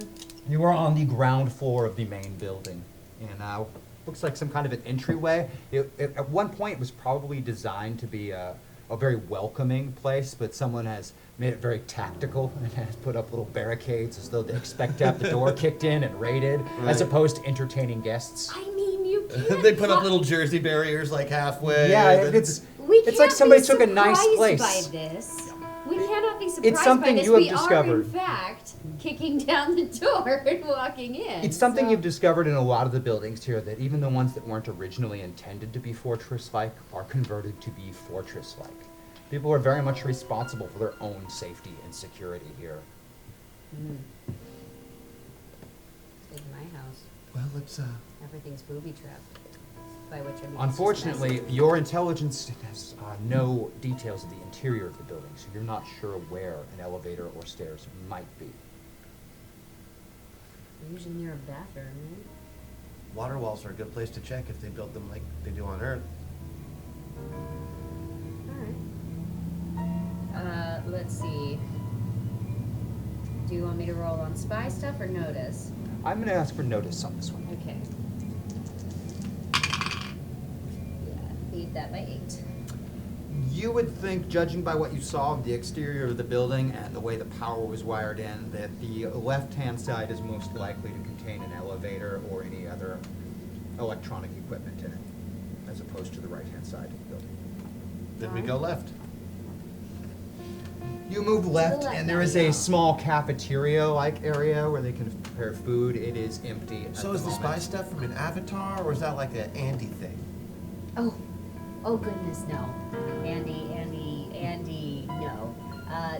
Speaker 1: You are on the ground floor of the main building, and looks like some kind of an entryway. At one point, it was probably designed to be a very welcoming place, but someone has made it very tactical and has put up little barricades as though they expect to have the door kicked in and raided, as
Speaker 2: Right.
Speaker 1: opposed to entertaining guests.
Speaker 5: I mean, you can't.
Speaker 2: They put up little Jersey barriers like halfway.
Speaker 1: Yeah,
Speaker 2: and then-
Speaker 1: it's like somebody took a nice
Speaker 5: surprised
Speaker 1: place.
Speaker 5: By this. We cannot be surprised
Speaker 1: It's something
Speaker 5: by this.
Speaker 1: you have
Speaker 5: We are,
Speaker 1: discovered.
Speaker 5: in fact, kicking down the door and walking in.
Speaker 1: It's something
Speaker 5: so-
Speaker 1: you've discovered in a lot of the buildings here, that even the ones that weren't originally intended to be fortress-like are converted to be fortress-like. People are very much responsible for their own safety and security here.
Speaker 5: in my house.
Speaker 2: Well, let's
Speaker 5: Everything's booby trapped. By which I mean it's just
Speaker 1: Unfortunately,
Speaker 5: messy.
Speaker 1: your intelligence has no details of the interior of the building, so you're not sure where an elevator or stairs might be.
Speaker 5: We're usually near a bathroom, right?
Speaker 2: water walls are a good place to check if they build them like they do on Earth.
Speaker 5: Alright. Let's see. Do you want me to roll on spy stuff or notice?
Speaker 1: I'm going to ask for notice on this one.
Speaker 5: Okay. Yeah, beat that by 8.
Speaker 1: You would think, judging by what you saw of the exterior of the building and the way the power was wired in, that the left-hand side is most likely to contain an elevator or any other electronic equipment in it, as opposed to the right-hand side of the building.
Speaker 2: Then we go left.
Speaker 1: You move left,
Speaker 5: left
Speaker 1: and there
Speaker 5: now,
Speaker 1: is
Speaker 5: yeah.
Speaker 1: a small cafeteria-like area where they can prepare food. It is empty.
Speaker 2: So is the spy stuff from an Avatar, or is that like an Andy thing?
Speaker 5: Oh goodness, no. Andy, no.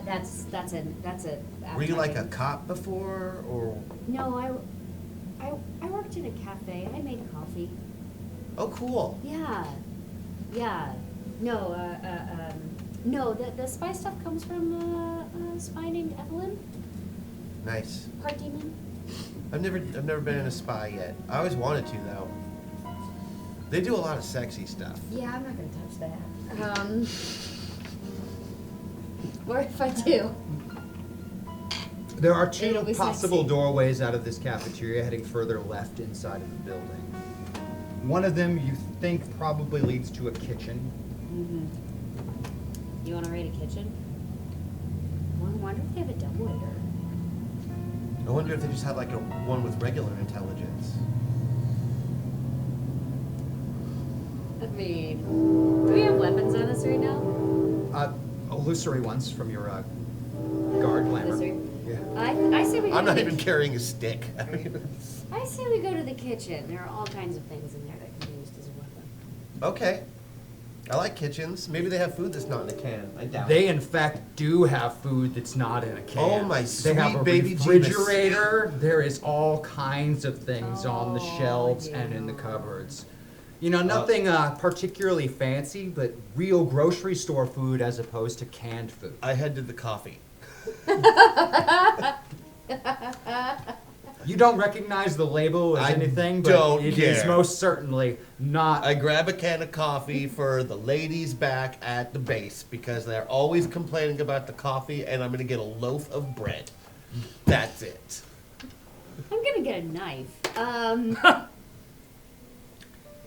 Speaker 5: That's a.
Speaker 2: Were you like a cop before, or?
Speaker 5: No, I worked in a cafe. I made coffee.
Speaker 2: Oh, cool.
Speaker 5: Yeah. No, no, the spy stuff comes from a spy named Evelyn,
Speaker 2: Nice.
Speaker 5: part demon.
Speaker 2: I've never been in a spy yet. I always wanted to though. They do a lot of sexy stuff.
Speaker 5: Yeah, I'm not gonna touch that. Or if I do.
Speaker 1: There are
Speaker 5: It'll
Speaker 1: two
Speaker 5: be
Speaker 1: possible
Speaker 5: sexy.
Speaker 1: doorways out of this cafeteria heading further left inside of the building. One of them you think probably leads to a kitchen.
Speaker 5: Mm-hmm. You wanna raid a kitchen? Well, I wonder if they have a dumbwaiter.
Speaker 2: I wonder if they just have like a one with regular intelligence.
Speaker 5: I mean, do we have weapons on us right now?
Speaker 1: Illusory ones from your guard glamour.
Speaker 5: Illusory?
Speaker 1: Yeah.
Speaker 5: I say we go
Speaker 2: I'm
Speaker 5: to
Speaker 2: not
Speaker 5: the
Speaker 2: even carrying a stick.
Speaker 5: I say we go to the kitchen. There are all kinds of things in there that can be used as a weapon.
Speaker 2: Okay. I like kitchens. Maybe they have food that's not in a can. I doubt
Speaker 1: They
Speaker 2: it.
Speaker 1: in fact do have food that's not in a can.
Speaker 2: Oh, my
Speaker 1: They have a
Speaker 2: sweet baby
Speaker 1: refrigerator. There is all kinds of things on the
Speaker 5: Oh,
Speaker 1: shelves and in the cupboards. You know, nothing particularly fancy, but real grocery store food as opposed to canned food.
Speaker 2: I head to the coffee.
Speaker 1: You don't recognize the label as
Speaker 2: I
Speaker 1: anything, but
Speaker 2: don't
Speaker 1: it is
Speaker 2: care.
Speaker 1: most certainly not.
Speaker 2: I grab a can of coffee for the ladies back at the base because they're always complaining about the coffee, and I'm gonna get a loaf of bread. That's it.
Speaker 5: I'm gonna get a knife.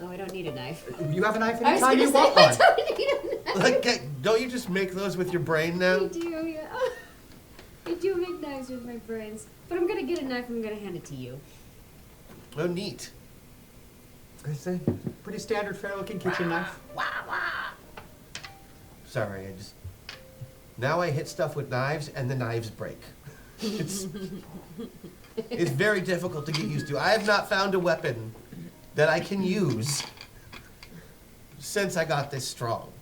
Speaker 5: Oh, I don't need a knife.
Speaker 1: You have a knife
Speaker 5: I was
Speaker 1: anytime
Speaker 5: gonna
Speaker 1: you
Speaker 5: say,
Speaker 1: want
Speaker 5: I
Speaker 1: one.
Speaker 5: don't need a knife.
Speaker 2: Like, don't you just make those with your brain now?
Speaker 5: I do, yeah. I do make knives with my brains. But I'm gonna get a knife and I'm gonna hand it to you.
Speaker 2: Oh, neat.
Speaker 1: It's a pretty standard, fair-looking kitchen knife.
Speaker 2: Sorry, now I hit stuff with knives and the knives break. It's very difficult to get used to. I have not found a weapon that I can use since I got this strong.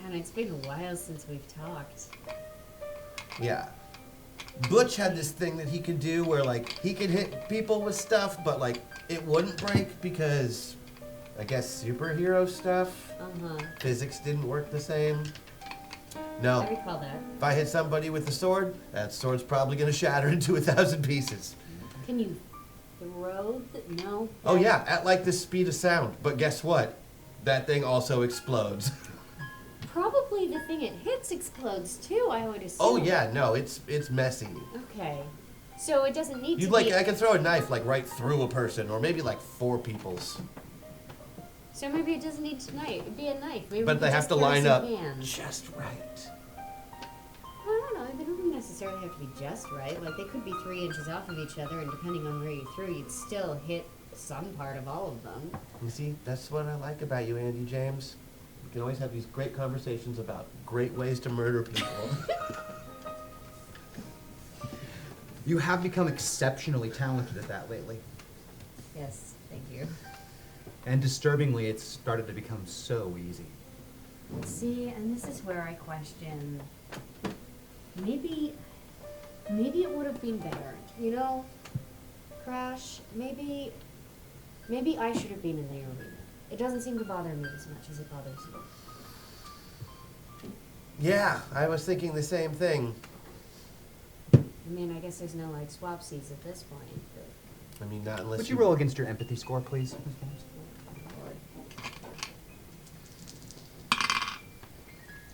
Speaker 5: Man, it's been a while since we've talked.
Speaker 2: Yeah. Butch had this thing that he could do where, like, he could hit people with stuff, but, like, it wouldn't break because, I guess, superhero stuff.
Speaker 5: Uh-huh.
Speaker 2: Physics didn't work the same. No.
Speaker 5: I recall that.
Speaker 2: If I hit somebody with a sword, that sword's probably going to shatter into 1,000 pieces.
Speaker 5: Can you throw no?
Speaker 2: Oh, yeah, at, like, the speed of sound. But guess what? That thing also explodes.
Speaker 5: Probably the thing it hits explodes too, I would assume.
Speaker 2: Oh, yeah, no, it's messy.
Speaker 5: Okay. So it doesn't need
Speaker 2: You'd
Speaker 5: to
Speaker 2: like,
Speaker 5: be...
Speaker 2: I could throw a knife, like, right through a person, or maybe, like, 4 people's.
Speaker 5: So maybe it doesn't need to be a knife. Maybe
Speaker 2: But
Speaker 5: we
Speaker 2: they
Speaker 5: could
Speaker 2: have
Speaker 5: just
Speaker 2: to
Speaker 5: carry
Speaker 2: line
Speaker 5: some
Speaker 2: up
Speaker 5: hands.
Speaker 2: just right.
Speaker 5: I don't know. They don't necessarily have to be just right. Like, they could be 3 inches off of each other, and depending on where you threw, you'd still hit some part of all of them.
Speaker 2: You see, that's what I like about you, Andy James. We can always have these great conversations about great ways to murder people.
Speaker 1: You have become exceptionally talented at that lately.
Speaker 5: Yes, thank you.
Speaker 1: And disturbingly, it's started to become so easy.
Speaker 5: See, and this is where I question, maybe it would have been better, you know? Crash, maybe I should have been in the arena. It doesn't seem to bother me as much as it bothers you.
Speaker 2: Yeah, I was thinking the same thing.
Speaker 5: I mean, I guess there's no like swapsies at this point, but
Speaker 2: I mean, not unless
Speaker 1: Would you roll against your empathy score, please?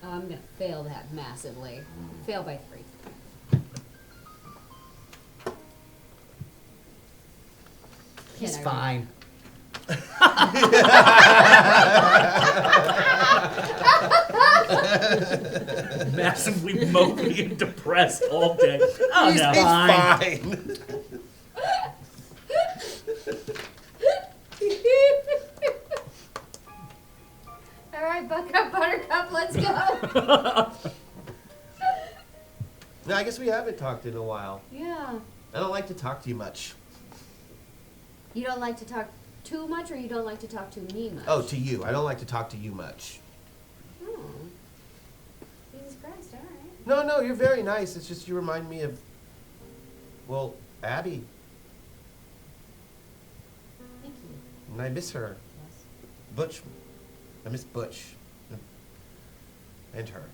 Speaker 5: I'm gonna fail that massively. Fail by 3.
Speaker 1: He's
Speaker 5: Can I
Speaker 1: fine.
Speaker 4: Massively mopey and depressed all day. Oh,
Speaker 2: He's
Speaker 4: no.
Speaker 2: fine.
Speaker 5: All right, buck up, Buttercup, let's go.
Speaker 2: No, I guess we haven't talked in a while.
Speaker 5: Yeah.
Speaker 2: I don't like to talk to you much.
Speaker 5: You don't like to talk too much, or you don't like to talk to me much?
Speaker 2: Oh, to you. I don't like to talk to you much.
Speaker 5: Oh. Jesus Christ, all right.
Speaker 2: No, you're very nice. It's just you remind me of, well, Abby.
Speaker 5: Thank you.
Speaker 2: And I miss her.
Speaker 5: Yes.
Speaker 2: Butch. I miss Butch. And her.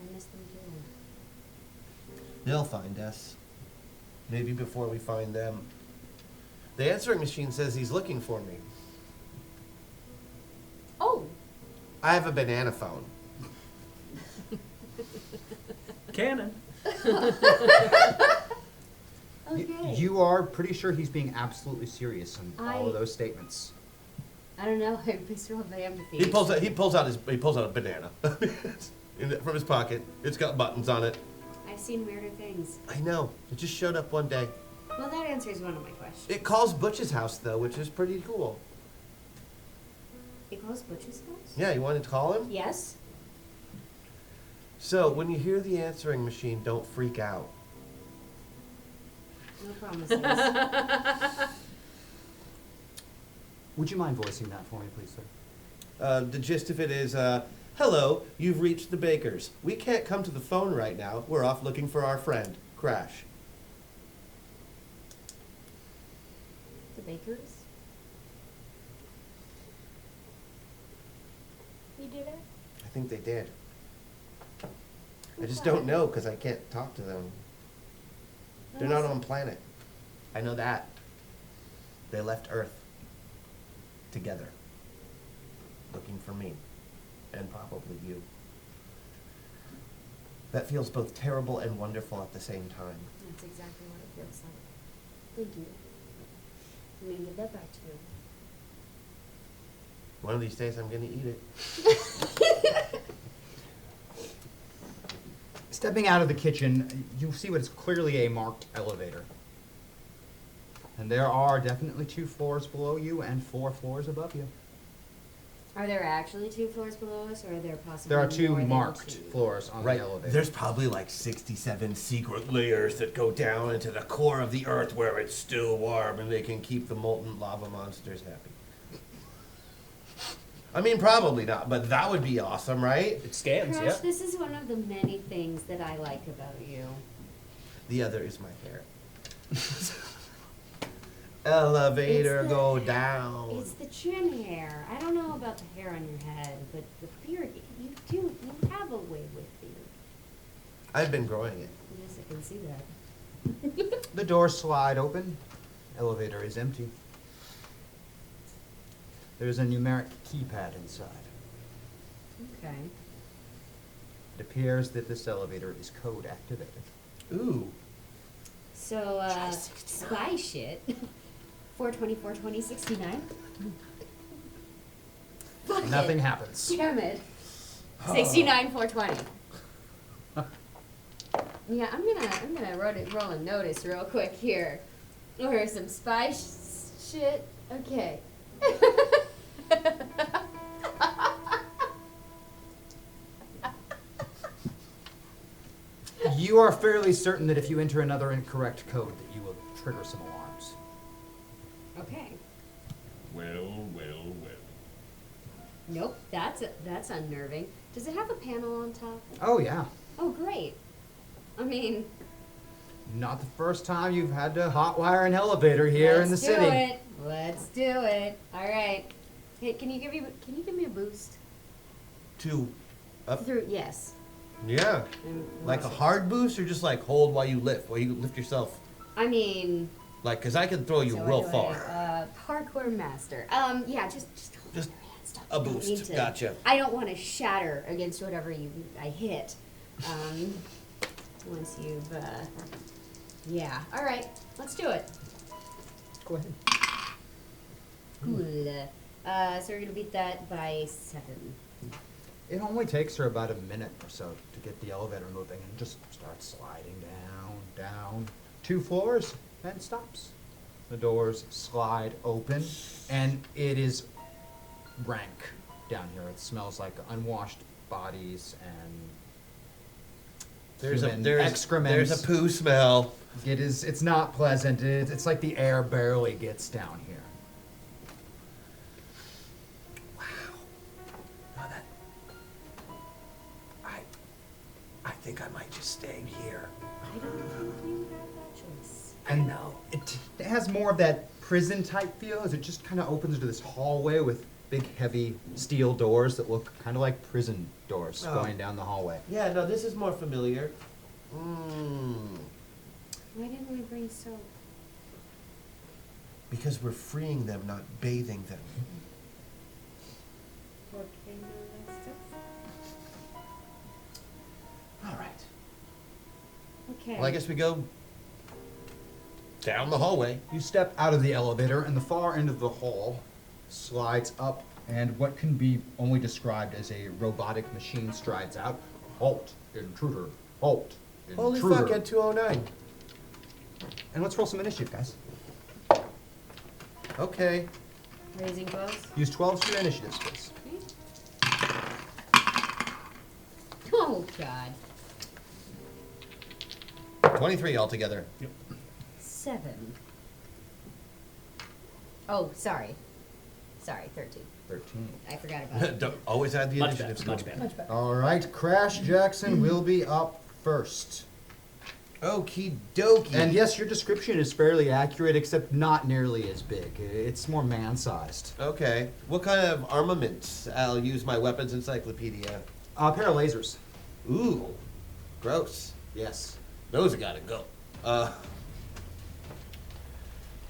Speaker 5: I miss them too.
Speaker 2: They'll find us. Maybe before we find them. The answering machine says he's looking for me.
Speaker 5: Oh.
Speaker 2: I have a banana phone.
Speaker 4: Cannon.
Speaker 5: Okay.
Speaker 1: You are pretty sure he's being absolutely serious in all of those statements.
Speaker 5: I don't know. I mixed up my empathy.
Speaker 2: He pulls out a banana from his pocket. It's got buttons on it.
Speaker 5: I've seen weirder things.
Speaker 2: I know. It just showed up one day.
Speaker 5: Well, that answers one of my questions.
Speaker 2: It calls Butch's house though, which is pretty cool.
Speaker 5: It calls Butch's house?
Speaker 2: Yeah, you want to call him?
Speaker 5: Yes.
Speaker 2: So when you hear the answering machine, don't freak out.
Speaker 5: No promises.
Speaker 1: Would you mind voicing that for me, please, sir?
Speaker 2: The gist of it is, hello, you've reached the Bakers. We can't come to the phone right now. We're off looking for our friend, Crash.
Speaker 5: The Bakers? You did it?
Speaker 2: I think they did. I just don't know because I can't talk to them. They're not on planet. I know that. They left Earth together, looking for me, and probably you. That feels both terrible and wonderful at the same time.
Speaker 5: That's exactly what it feels like. Thank you. I'm gonna give that back to you.
Speaker 2: One of these days I'm gonna eat it.
Speaker 1: Stepping out of the kitchen, you see what is clearly a marked elevator. And there are definitely 2 floors below you and 4 floors above you.
Speaker 5: Are there actually 2 floors below us, or are there possibly
Speaker 1: There are 2
Speaker 5: more than
Speaker 1: marked
Speaker 5: 2?
Speaker 1: floors on
Speaker 2: Right.
Speaker 1: the elevator.
Speaker 2: There's probably like 67 secret layers that go down into the core of the Earth where it's still warm and they can keep the molten lava monsters happy. I mean, probably not, but that would be awesome, right?
Speaker 4: It scans,
Speaker 5: Crash,
Speaker 4: yeah.
Speaker 5: this is one of the many things that I like about you.
Speaker 2: The other is my hair. Elevator
Speaker 5: It's the-
Speaker 2: go down.
Speaker 5: It's the chin hair. I don't know about the hair on your head, but the beard, you have a way with you.
Speaker 2: I've been growing it.
Speaker 5: Yes, I can see that.
Speaker 1: The doors slide open. Elevator is empty. There's a numeric keypad inside.
Speaker 5: Okay.
Speaker 1: It appears that this elevator is code activated.
Speaker 2: Ooh.
Speaker 5: So, spy shit. 420, 69.
Speaker 1: Nothing happens.
Speaker 5: Damn it. 69, 420. Yeah, I'm gonna roll a notice real quick here. Or some spy shit. Okay.
Speaker 1: You are fairly certain that if you enter another incorrect code, that you will trigger some alarms.
Speaker 5: Okay.
Speaker 11: Well.
Speaker 5: Nope, that's unnerving. Does it have a panel on top?
Speaker 1: Oh, yeah.
Speaker 5: Oh, great. I mean,
Speaker 1: Not the first time you've had to hotwire an elevator here in the city.
Speaker 5: Let's do it. All right. Hey, can you give me a boost?
Speaker 2: Two. Up.
Speaker 5: Through yes.
Speaker 2: Yeah.
Speaker 5: And
Speaker 2: Like a
Speaker 5: what's it?
Speaker 2: hard boost or just like hold while you lift yourself?
Speaker 5: I mean.
Speaker 2: Like, cause I can throw you
Speaker 5: so
Speaker 2: real
Speaker 5: what do
Speaker 2: far.
Speaker 5: Parkour master. Yeah, just hold
Speaker 2: Just
Speaker 5: your hands. Don't-
Speaker 2: a
Speaker 5: don't need
Speaker 2: boost.
Speaker 5: to-
Speaker 2: Gotcha.
Speaker 5: I don't want to shatter against whatever I hit. Once you've yeah. All right. Let's do it.
Speaker 1: Go ahead.
Speaker 5: Cool. So we're gonna beat that by 7.
Speaker 1: It only takes her about a minute or so to get the elevator moving and just starts sliding down, 2 floors, and stops. The doors slide open, and it is rank down here. It smells like unwashed bodies and human excrement.
Speaker 2: There's a poo smell.
Speaker 1: It's not pleasant. It's like the air barely gets down here.
Speaker 2: I think I might just stay here.
Speaker 5: I don't think you have that choice.
Speaker 1: And it has more of that prison type feel as it just kind of opens to this hallway with big heavy steel doors that look kind of like prison doors
Speaker 2: Oh.
Speaker 1: going down the hallway.
Speaker 2: Yeah, no, this is more familiar.
Speaker 5: Why didn't we bring soap?
Speaker 2: Because we're freeing them, not bathing them.
Speaker 1: All right.
Speaker 5: Okay.
Speaker 2: Well, I guess we go down the hallway.
Speaker 1: You step out of the elevator and the far end of the hall slides up and what can be only described as a robotic machine strides out. Halt, intruder. Halt, intruder.
Speaker 2: Holy fuck, at 209.
Speaker 1: And let's roll some initiative, guys.
Speaker 2: Okay.
Speaker 5: Raising 12s?
Speaker 1: Use 12 for your initiative space.
Speaker 5: Oh, God.
Speaker 2: 23 altogether.
Speaker 5: 7. Oh, sorry. Sorry, 13.
Speaker 1: 13.
Speaker 5: I forgot about it.
Speaker 2: Don't always add the
Speaker 4: Much
Speaker 2: initiative.
Speaker 4: better, much better.
Speaker 5: Much better.
Speaker 1: All right, Crash Jackson will be up first.
Speaker 2: Okie dokie.
Speaker 1: And yes, your description is fairly accurate, except not nearly as big. It's more man-sized.
Speaker 2: Okay. What kind of armaments? I'll use my weapons encyclopedia.
Speaker 1: A pair of lasers.
Speaker 2: Ooh. Gross.
Speaker 1: Yes.
Speaker 2: Those have gotta go.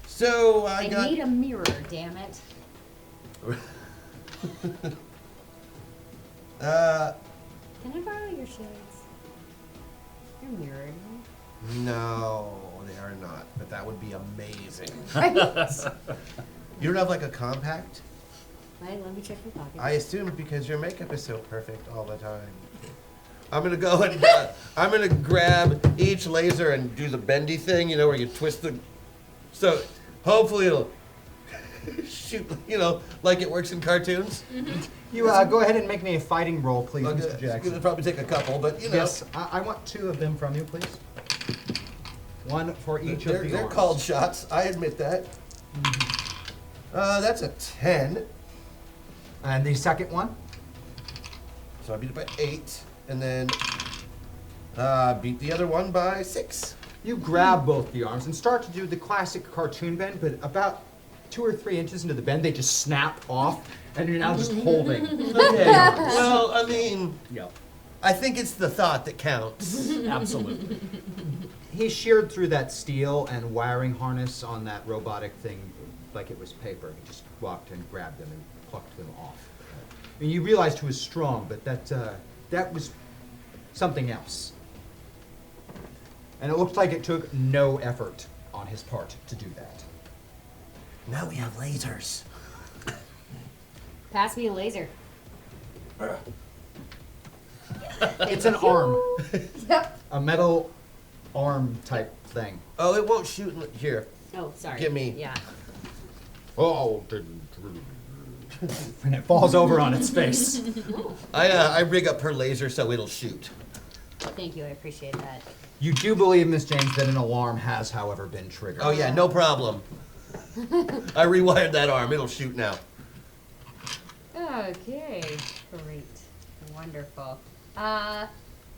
Speaker 2: So I got...
Speaker 5: need a mirror, damn it. Can I borrow your shades? They're mirrored.
Speaker 2: No, they are not. But that would be amazing.
Speaker 5: Right?
Speaker 2: You don't have like a compact?
Speaker 5: Wait, let me check your pocket.
Speaker 2: I assume because your makeup is so perfect all the time. I'm gonna go and I'm gonna grab each laser and do the bendy thing, you know, where you twist the. So hopefully it'll shoot, you know, like it works in cartoons.
Speaker 1: You go ahead and make me a fighting roll, please,
Speaker 2: Okay,
Speaker 1: Mr.
Speaker 2: it's
Speaker 1: Jackson.
Speaker 2: gonna probably take a couple, but you know.
Speaker 1: Yes, I want 2 of them from you, please. 1 for each of the
Speaker 2: They're
Speaker 1: arms.
Speaker 2: called shots. I admit that. That's a 10.
Speaker 1: And the second one?
Speaker 2: So I beat it by 8, and then beat the other one by 6.
Speaker 1: You grab both the arms and start to do the classic cartoon bend, but about 2 or 3 inches into the bend, they just snap off, and you're now just holding.
Speaker 2: Okay. Well, I mean,
Speaker 4: Yeah,
Speaker 2: I think it's the thought that counts.
Speaker 4: absolutely.
Speaker 1: He sheared through that steel and wiring harness on that robotic thing like it was paper. He just walked and grabbed them and plucked them off. And you realized he was strong, but that was something else. And it looked like it took no effort on his part to do that.
Speaker 2: Now we have lasers.
Speaker 5: Pass me a laser.
Speaker 1: It's an arm.
Speaker 5: Yep.
Speaker 1: A metal arm type thing.
Speaker 2: Oh, it won't shoot here.
Speaker 5: Oh, sorry.
Speaker 2: Give me.
Speaker 5: Yeah.
Speaker 1: Oh, and it falls over on its face.
Speaker 2: I rig up her laser so it'll shoot.
Speaker 5: Thank you. I appreciate that.
Speaker 1: You do believe, Miss James, that an alarm has, however, been triggered.
Speaker 2: Oh yeah, no problem. I rewired that arm. It'll shoot now.
Speaker 5: Okay. Great. Wonderful.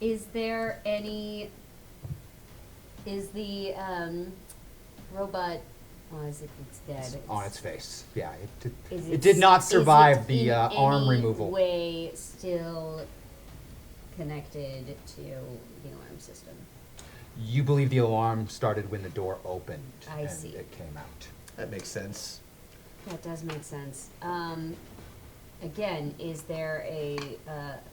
Speaker 5: Is there any Is the robot? Oh, is it? It's dead.
Speaker 1: It's on its face. Yeah,
Speaker 5: Is
Speaker 1: it did not survive
Speaker 5: is it
Speaker 1: the
Speaker 5: in
Speaker 1: arm
Speaker 5: any
Speaker 1: removal.
Speaker 5: Way still connected to the alarm system.
Speaker 1: You believe the alarm started when the door opened.
Speaker 5: I
Speaker 1: and
Speaker 5: see.
Speaker 1: It came out.
Speaker 2: That makes sense.
Speaker 5: That does make sense. Again, is there a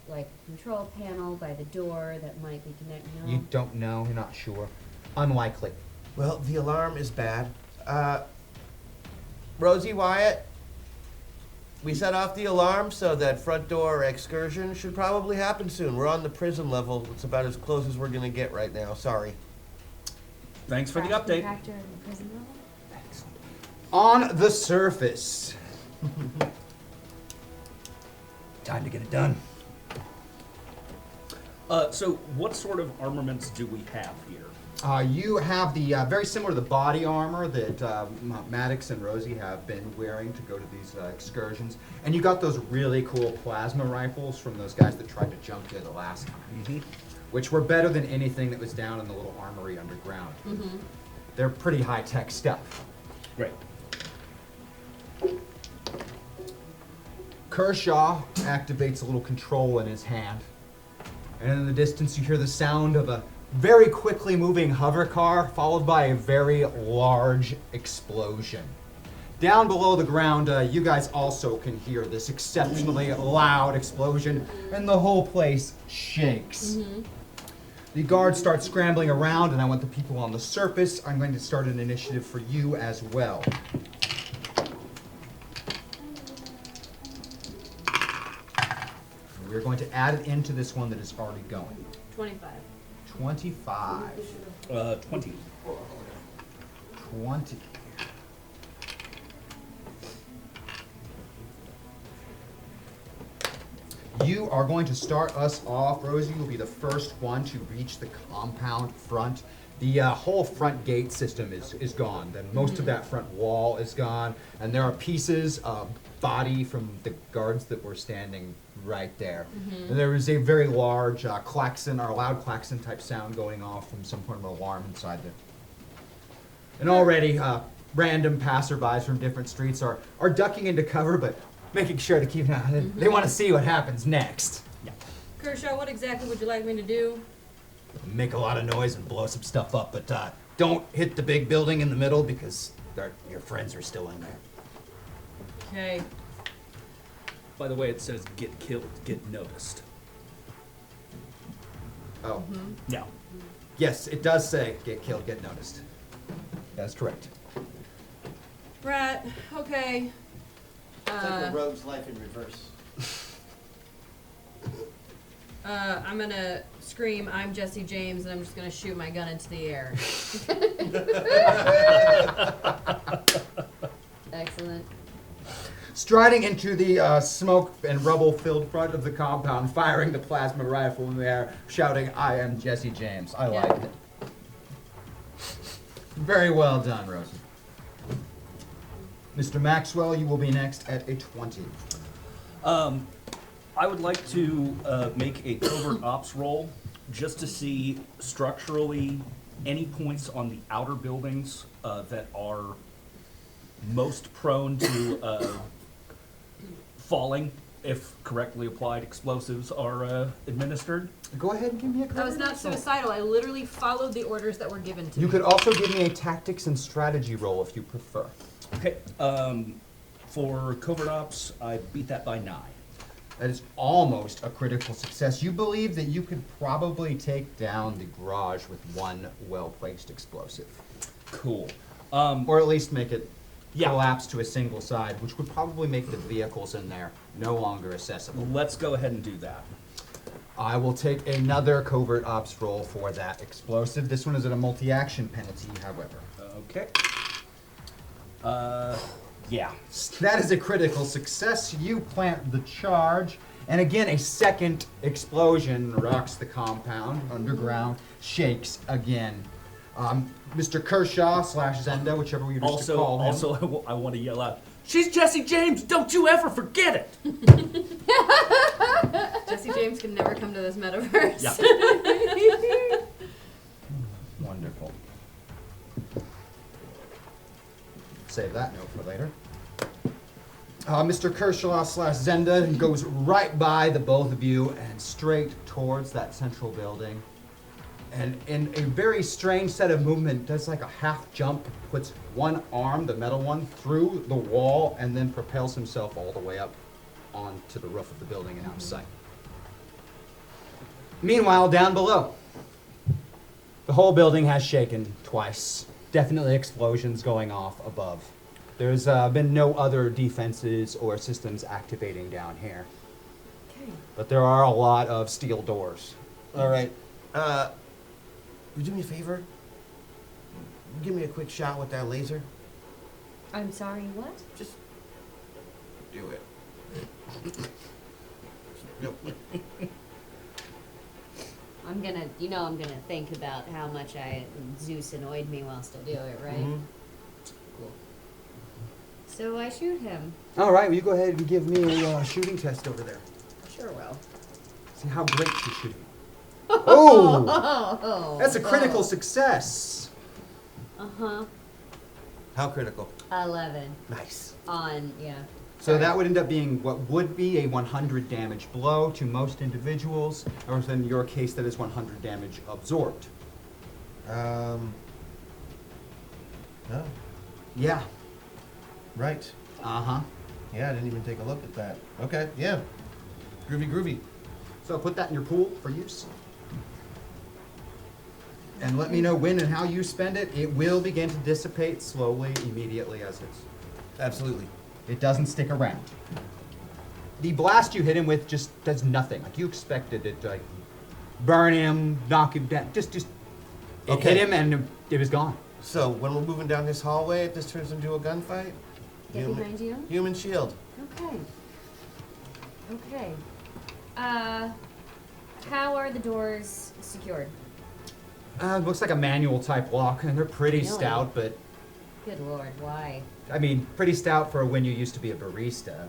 Speaker 5: like control panel by the door that might be connected? No.
Speaker 1: You don't know. You're not sure. Unlikely.
Speaker 2: Well, the alarm is bad. Rosie, Wyatt, we set off the alarm, so that front door excursion should probably happen soon. We're on the prison level. It's about as close as we're gonna get right now. Sorry.
Speaker 4: Thanks for the
Speaker 5: Crash
Speaker 4: update.
Speaker 5: compactor in the prison level?
Speaker 1: Excellent. On the surface. Time to get it done.
Speaker 4: So what sort of armaments do we have here?
Speaker 1: You have the very similar to the body armor that Maddox and Rosie have been wearing to go to these excursions, and you got those really cool plasma rifles from those guys that tried to jump you the last time, which were better than anything that was down in the little armory underground. They're pretty high-tech stuff.
Speaker 4: Great.
Speaker 1: Kershaw activates a little control in his hand, and in the distance you hear the sound of a very quickly moving hover car followed by a very large explosion. Down below the ground, you guys also can hear this exceptionally loud explosion, and the whole place shakes. The guards start scrambling around, and I want the people on the surface. I'm going to start an initiative for you as well. We're going to add it into this one that is already going.
Speaker 10: 25.
Speaker 1: 25.
Speaker 4: 20.
Speaker 1: 20. You are going to start us off. Rosie will be the first one to reach the compound front. The whole front gate system is gone. Then most of that front wall is gone. And there are pieces of body from the guards that were standing right there. And there is a very large klaxon or loud klaxon type sound going off from some form of alarm inside there. And already random passerbys from different streets are ducking into cover, but making sure to keep an eye. They want to see what happens next.
Speaker 10: Kershaw, what exactly would you like me to do?
Speaker 1: Make a lot of noise and blow some stuff up, but don't hit the big building in the middle because your friends are still in there.
Speaker 10: Okay.
Speaker 4: By the way, it says get killed, get noticed.
Speaker 1: Oh,
Speaker 4: Yeah.
Speaker 1: yes, it does say get killed, get noticed. That's correct.
Speaker 10: Right, okay.
Speaker 2: It's like a rogue's life in reverse.
Speaker 10: I'm gonna scream, I'm Jesse James, and I'm just gonna shoot my gun into the air.
Speaker 5: Excellent.
Speaker 1: Striding into the smoke and rubble-filled front of the compound, firing the plasma rifle in the air, shouting, I am Jesse James. I
Speaker 10: Yeah.
Speaker 1: like it. Very well done, Rosie. Mr. Maxwell, you will be next at a 20.
Speaker 4: I would like to make a covert ops roll just to see structurally any points on the outer buildings that are most prone to falling if correctly applied explosives are administered.
Speaker 1: Go ahead and give me a
Speaker 10: I was not
Speaker 1: cover.
Speaker 10: suicidal. I literally followed the orders that were given to
Speaker 1: You
Speaker 10: me.
Speaker 1: could also give me a tactics and strategy roll if you prefer.
Speaker 4: Okay. For covert ops, I beat that by 9.
Speaker 1: That is almost a critical success. You believe that you could probably take down the garage with one well-placed explosive.
Speaker 4: Cool.
Speaker 1: Or at least make it
Speaker 4: Yeah.
Speaker 1: collapse to a single side, which would probably make the vehicles in there no longer accessible.
Speaker 4: Let's go ahead and do that.
Speaker 1: I will take another covert ops roll for that explosive. This one is at a multi-action penalty, however.
Speaker 4: Okay. Yeah.
Speaker 1: That is a critical success. You plant the charge, and again, a second explosion rocks the compound underground, shakes again. Mr. Kershaw / Zenda, whichever you wish to call him.
Speaker 4: Also, I want to yell out, "She's Jesse James! Don't you ever forget it!"
Speaker 10: Jesse James can never come to this metaverse.
Speaker 4: Yeah.
Speaker 1: Wonderful. save that note for later. Mr. Kershaw/Zenda goes right by the both of you and straight towards that central building. And in a very strange set of movement, does like a half jump, puts one arm, the metal one, through the wall, and then propels himself all the way up onto the roof of the building and out of sight. Meanwhile, down below, the whole building has shaken twice. Definitely explosions going off above. There's been no other defenses or systems activating down here.
Speaker 10: Okay.
Speaker 1: But there are a lot of steel doors.
Speaker 2: All right. You do me a favor? Give me a quick shot with that laser.
Speaker 5: I'm sorry, what?
Speaker 2: Just do it.
Speaker 5: I'm gonna think about how much Zeus annoyed me while still doing it, right?
Speaker 2: Mhm.
Speaker 5: Cool. So I shoot him.
Speaker 1: All right, well, you go ahead and give me a shooting test over there.
Speaker 5: Sure will.
Speaker 1: See how great she's shooting. Oh!
Speaker 5: Oh,
Speaker 1: That's a critical success.
Speaker 5: Uh-huh.
Speaker 2: How critical?
Speaker 5: 11
Speaker 2: Nice.
Speaker 5: on, yeah.
Speaker 1: So that would end up being what would be a 100 damage blow to most individuals, or in your case, that is 100 damage absorbed.
Speaker 2: Oh.
Speaker 1: Yeah.
Speaker 2: Right.
Speaker 1: Uh-huh.
Speaker 2: Yeah, I didn't even take a look at that. Okay, yeah. Groovy, groovy.
Speaker 1: So put that in your pool for use. And let me know when and how you spend it. It will begin to dissipate slowly, immediately as it's...
Speaker 2: Absolutely.
Speaker 1: It doesn't stick around. The blast you hit him with just does nothing. Like you expected it to like burn him, knock him down. Just it
Speaker 2: Okay.
Speaker 1: hit him and it was gone.
Speaker 2: So when we're moving down this hallway, this turns into a gunfight?
Speaker 5: Get behind you?
Speaker 2: Human shield.
Speaker 5: Okay. Okay. How are the doors secured?
Speaker 1: Looks like a manual type lock, and they're pretty
Speaker 5: Really?
Speaker 1: stout, but
Speaker 5: Good lord, why?
Speaker 1: I mean, pretty stout for when you used to be a barista.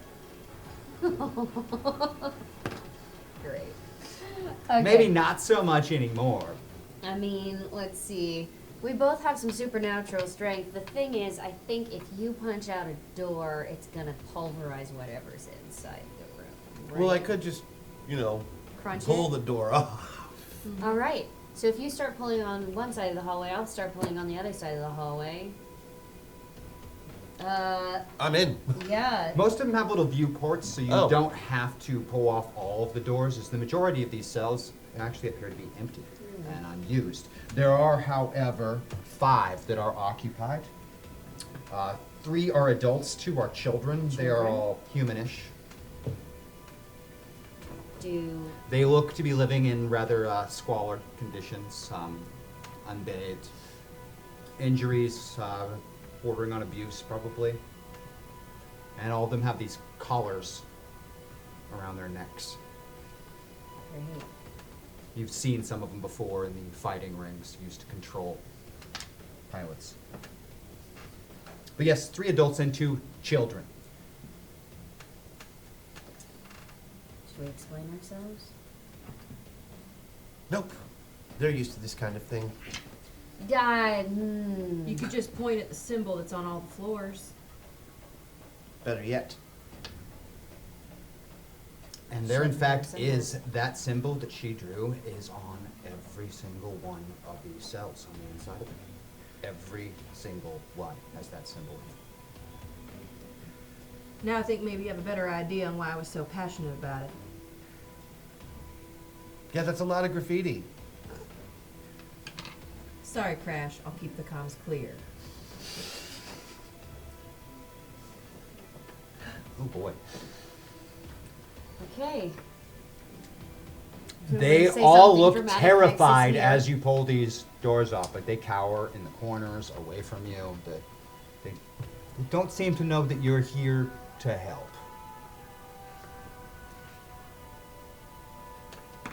Speaker 5: Great. Okay.
Speaker 1: Maybe not so much anymore.
Speaker 5: I mean, let's see. We both have some supernatural strength. The thing is, I think if you punch out a door, it's gonna pulverize whatever's inside the room. Right?
Speaker 2: Well, I could just,
Speaker 5: Crunch
Speaker 2: pull
Speaker 5: it?
Speaker 2: the door off.
Speaker 5: All right. So if you start pulling on one side of the hallway, I'll start pulling on the other side of the hallway.
Speaker 2: I'm in.
Speaker 5: Yeah.
Speaker 1: Most of them have little viewports, so you
Speaker 2: Oh.
Speaker 1: don't have to pull off all of the doors, as the majority of these cells actually appear to be empty and unused. There are, however, 5 that are occupied. 3 are adults, 2 are children. They are all humanish. They look to be living in rather squalid conditions, unbathed. Injuries, bordering on abuse, probably. And all of them have these collars around their necks.
Speaker 5: Great.
Speaker 1: You've seen some of them before in the fighting rings used to control pilots. But yes, 3 adults and 2 children.
Speaker 5: Should we explain ourselves?
Speaker 2: Nope. They're used to this kind of thing.
Speaker 10: You could just point at the symbol that's on all the floors.
Speaker 2: Better yet.
Speaker 1: And there, in
Speaker 5: Symbol,
Speaker 1: fact,
Speaker 5: symbol.
Speaker 1: is that symbol that she drew is on every single one of these cells on the inside of it. Every single one has that symbol in it.
Speaker 10: Now I think maybe you have a better idea on why I was so passionate about it.
Speaker 2: Yeah, that's a lot of graffiti.
Speaker 10: Sorry, Crash. I'll keep the comms clear.
Speaker 1: Oh boy.
Speaker 5: Okay.
Speaker 1: They
Speaker 5: Say
Speaker 1: all
Speaker 5: something
Speaker 1: look
Speaker 5: dramatic,
Speaker 1: terrified
Speaker 5: Nexus here.
Speaker 1: as you pull these doors off. Like they cower in the corners away from you. They don't seem to know that you're here to help.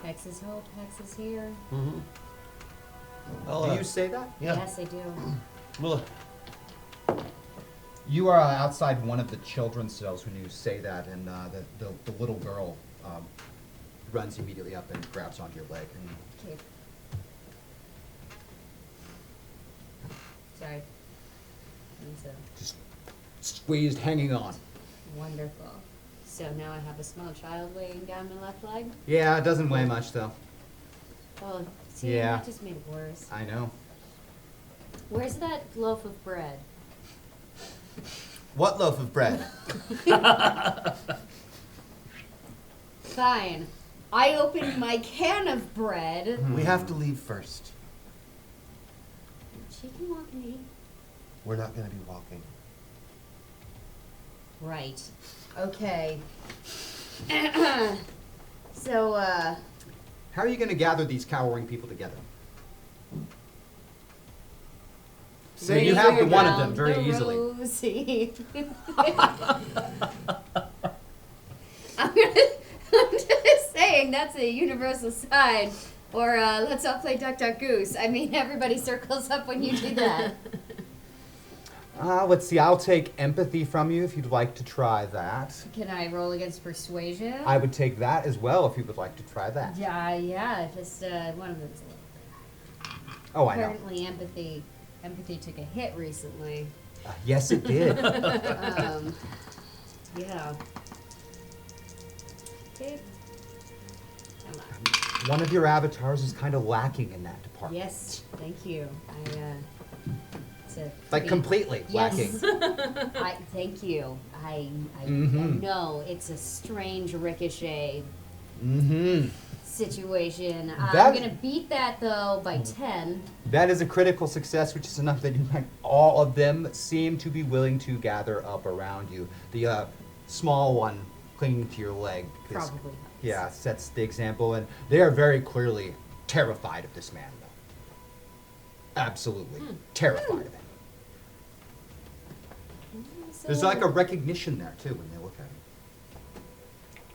Speaker 5: Hex is hope, Hex is here.
Speaker 2: Mm-hmm.
Speaker 1: Do you say that?
Speaker 2: Yeah.
Speaker 5: Yes, I do.
Speaker 2: Well,
Speaker 1: You are outside one of the children's cells when you say that, and the little girl runs immediately up and grabs onto your leg.
Speaker 5: Okay. Sorry.
Speaker 1: Just squeezed, hanging on.
Speaker 5: Wonderful. So now I have a small child weighing down my left leg?
Speaker 1: Yeah, it doesn't weigh much though.
Speaker 5: Oh, see,
Speaker 1: Yeah.
Speaker 5: that just made it worse.
Speaker 1: I know.
Speaker 5: Where's that loaf of bread?
Speaker 2: What loaf of bread?
Speaker 5: Fine. I opened my can of bread.
Speaker 2: We have to leave first.
Speaker 5: She can walk and eat.
Speaker 2: We're not going to be walking.
Speaker 5: Right. Okay. So,
Speaker 1: How are you going to gather these cowering people together? So you have the one of them very easily.
Speaker 5: Rosie. I'm just saying that's a universal sign. Or let's all play Duck Duck Goose. I mean, everybody circles up when you do that.
Speaker 1: Let's see, I'll take empathy from you if you'd like to try that.
Speaker 5: Can I roll against persuasion?
Speaker 1: I would take that as well if you would like to try that.
Speaker 5: Yeah. Just one of them's a little.
Speaker 1: Oh, I know.
Speaker 5: Apparently, empathy took a hit recently.
Speaker 1: Yes, it did.
Speaker 5: Yeah. Okay. Come on.
Speaker 1: One of your avatars is kind of lacking in that department.
Speaker 5: Yes, thank you. It's a
Speaker 1: Like
Speaker 5: pretty-
Speaker 1: completely lacking.
Speaker 5: Yes. Thank you. I know it's a strange ricochet
Speaker 1: Mm-hmm.
Speaker 5: situation.
Speaker 1: That-
Speaker 5: I'm gonna beat that though by 10.
Speaker 1: That is a critical success, which is enough that in fact all of them seem to be willing to gather up around you. The small one clinging to your leg. is-
Speaker 5: Probably helps.
Speaker 1: Yeah, sets the example, and they are very clearly terrified of this man, though. Absolutely terrified of him. There's
Speaker 5: So-
Speaker 1: like a recognition there too when they look at him.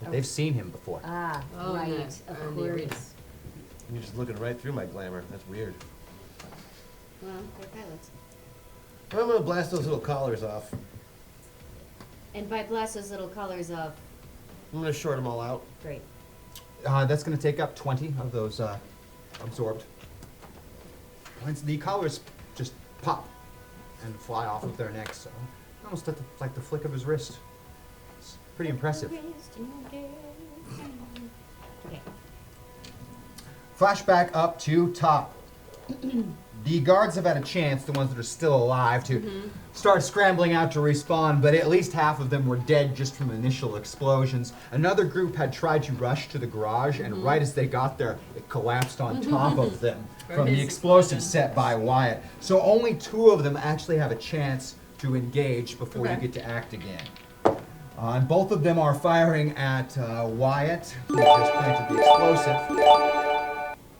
Speaker 1: That they've seen him before.
Speaker 5: Ah,
Speaker 10: Oh,
Speaker 5: right.
Speaker 10: nice.
Speaker 5: Of
Speaker 10: On the arena.
Speaker 5: course.
Speaker 2: You're just looking right through my glamour. That's weird.
Speaker 5: Well, they're pilots.
Speaker 2: I'm going to blast those little collars off.
Speaker 5: And by blast those little collars off,
Speaker 2: I'm going to short them all out.
Speaker 5: great.
Speaker 1: That's going to take up 20 of those absorbed. Once the collars just pop and fly off of their necks, so almost at like the flick of his wrist. It's pretty impressive.
Speaker 5: Okay.
Speaker 1: Flashback up to top. The guards have had a chance, the ones that are still alive, to start scrambling out to respawn, but at least half of them were dead just from initial explosions. Another group had tried to rush to the garage, and right as they got there, it collapsed on top of them from the
Speaker 10: his
Speaker 1: explosive
Speaker 10: explosion.
Speaker 1: set by Wyatt. So only 2 of them actually have a chance to engage before you
Speaker 10: Okay.
Speaker 1: get to act again. And both of them are firing at Wyatt, who just planted the explosive.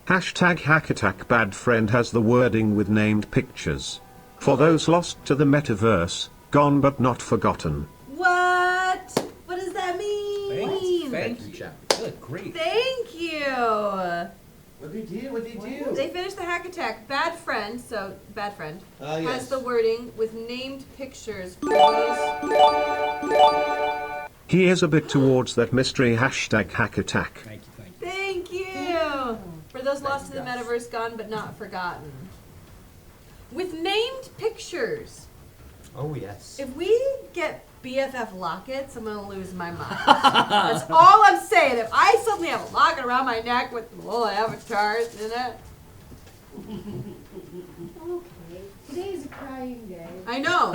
Speaker 6: Hashtag HackAttack Bad Friend has the wording with named pictures. For those lost to the metaverse, gone but not forgotten.
Speaker 10: What? What does that mean?
Speaker 4: Thank you.
Speaker 1: Chat.
Speaker 4: Good, great.
Speaker 10: Thank you.
Speaker 2: What did he do? What did he do?
Speaker 10: They finished the hack attack. Bad friend, so bad friend,
Speaker 2: Oh, yes.
Speaker 10: has the wording with named pictures for those.
Speaker 6: He is a bit towards that mystery hashtag HackAttack.
Speaker 4: Thank you, thank you.
Speaker 10: Thank you. For those lost to the metaverse, gone but not forgotten. With named pictures.
Speaker 1: Oh, yes.
Speaker 10: If we get BFF lockets, I'm gonna lose my mind. That's all I'm saying. If I suddenly have a locket around my neck with little avatars in it,
Speaker 5: Okay. Today is a crying day.
Speaker 10: I know.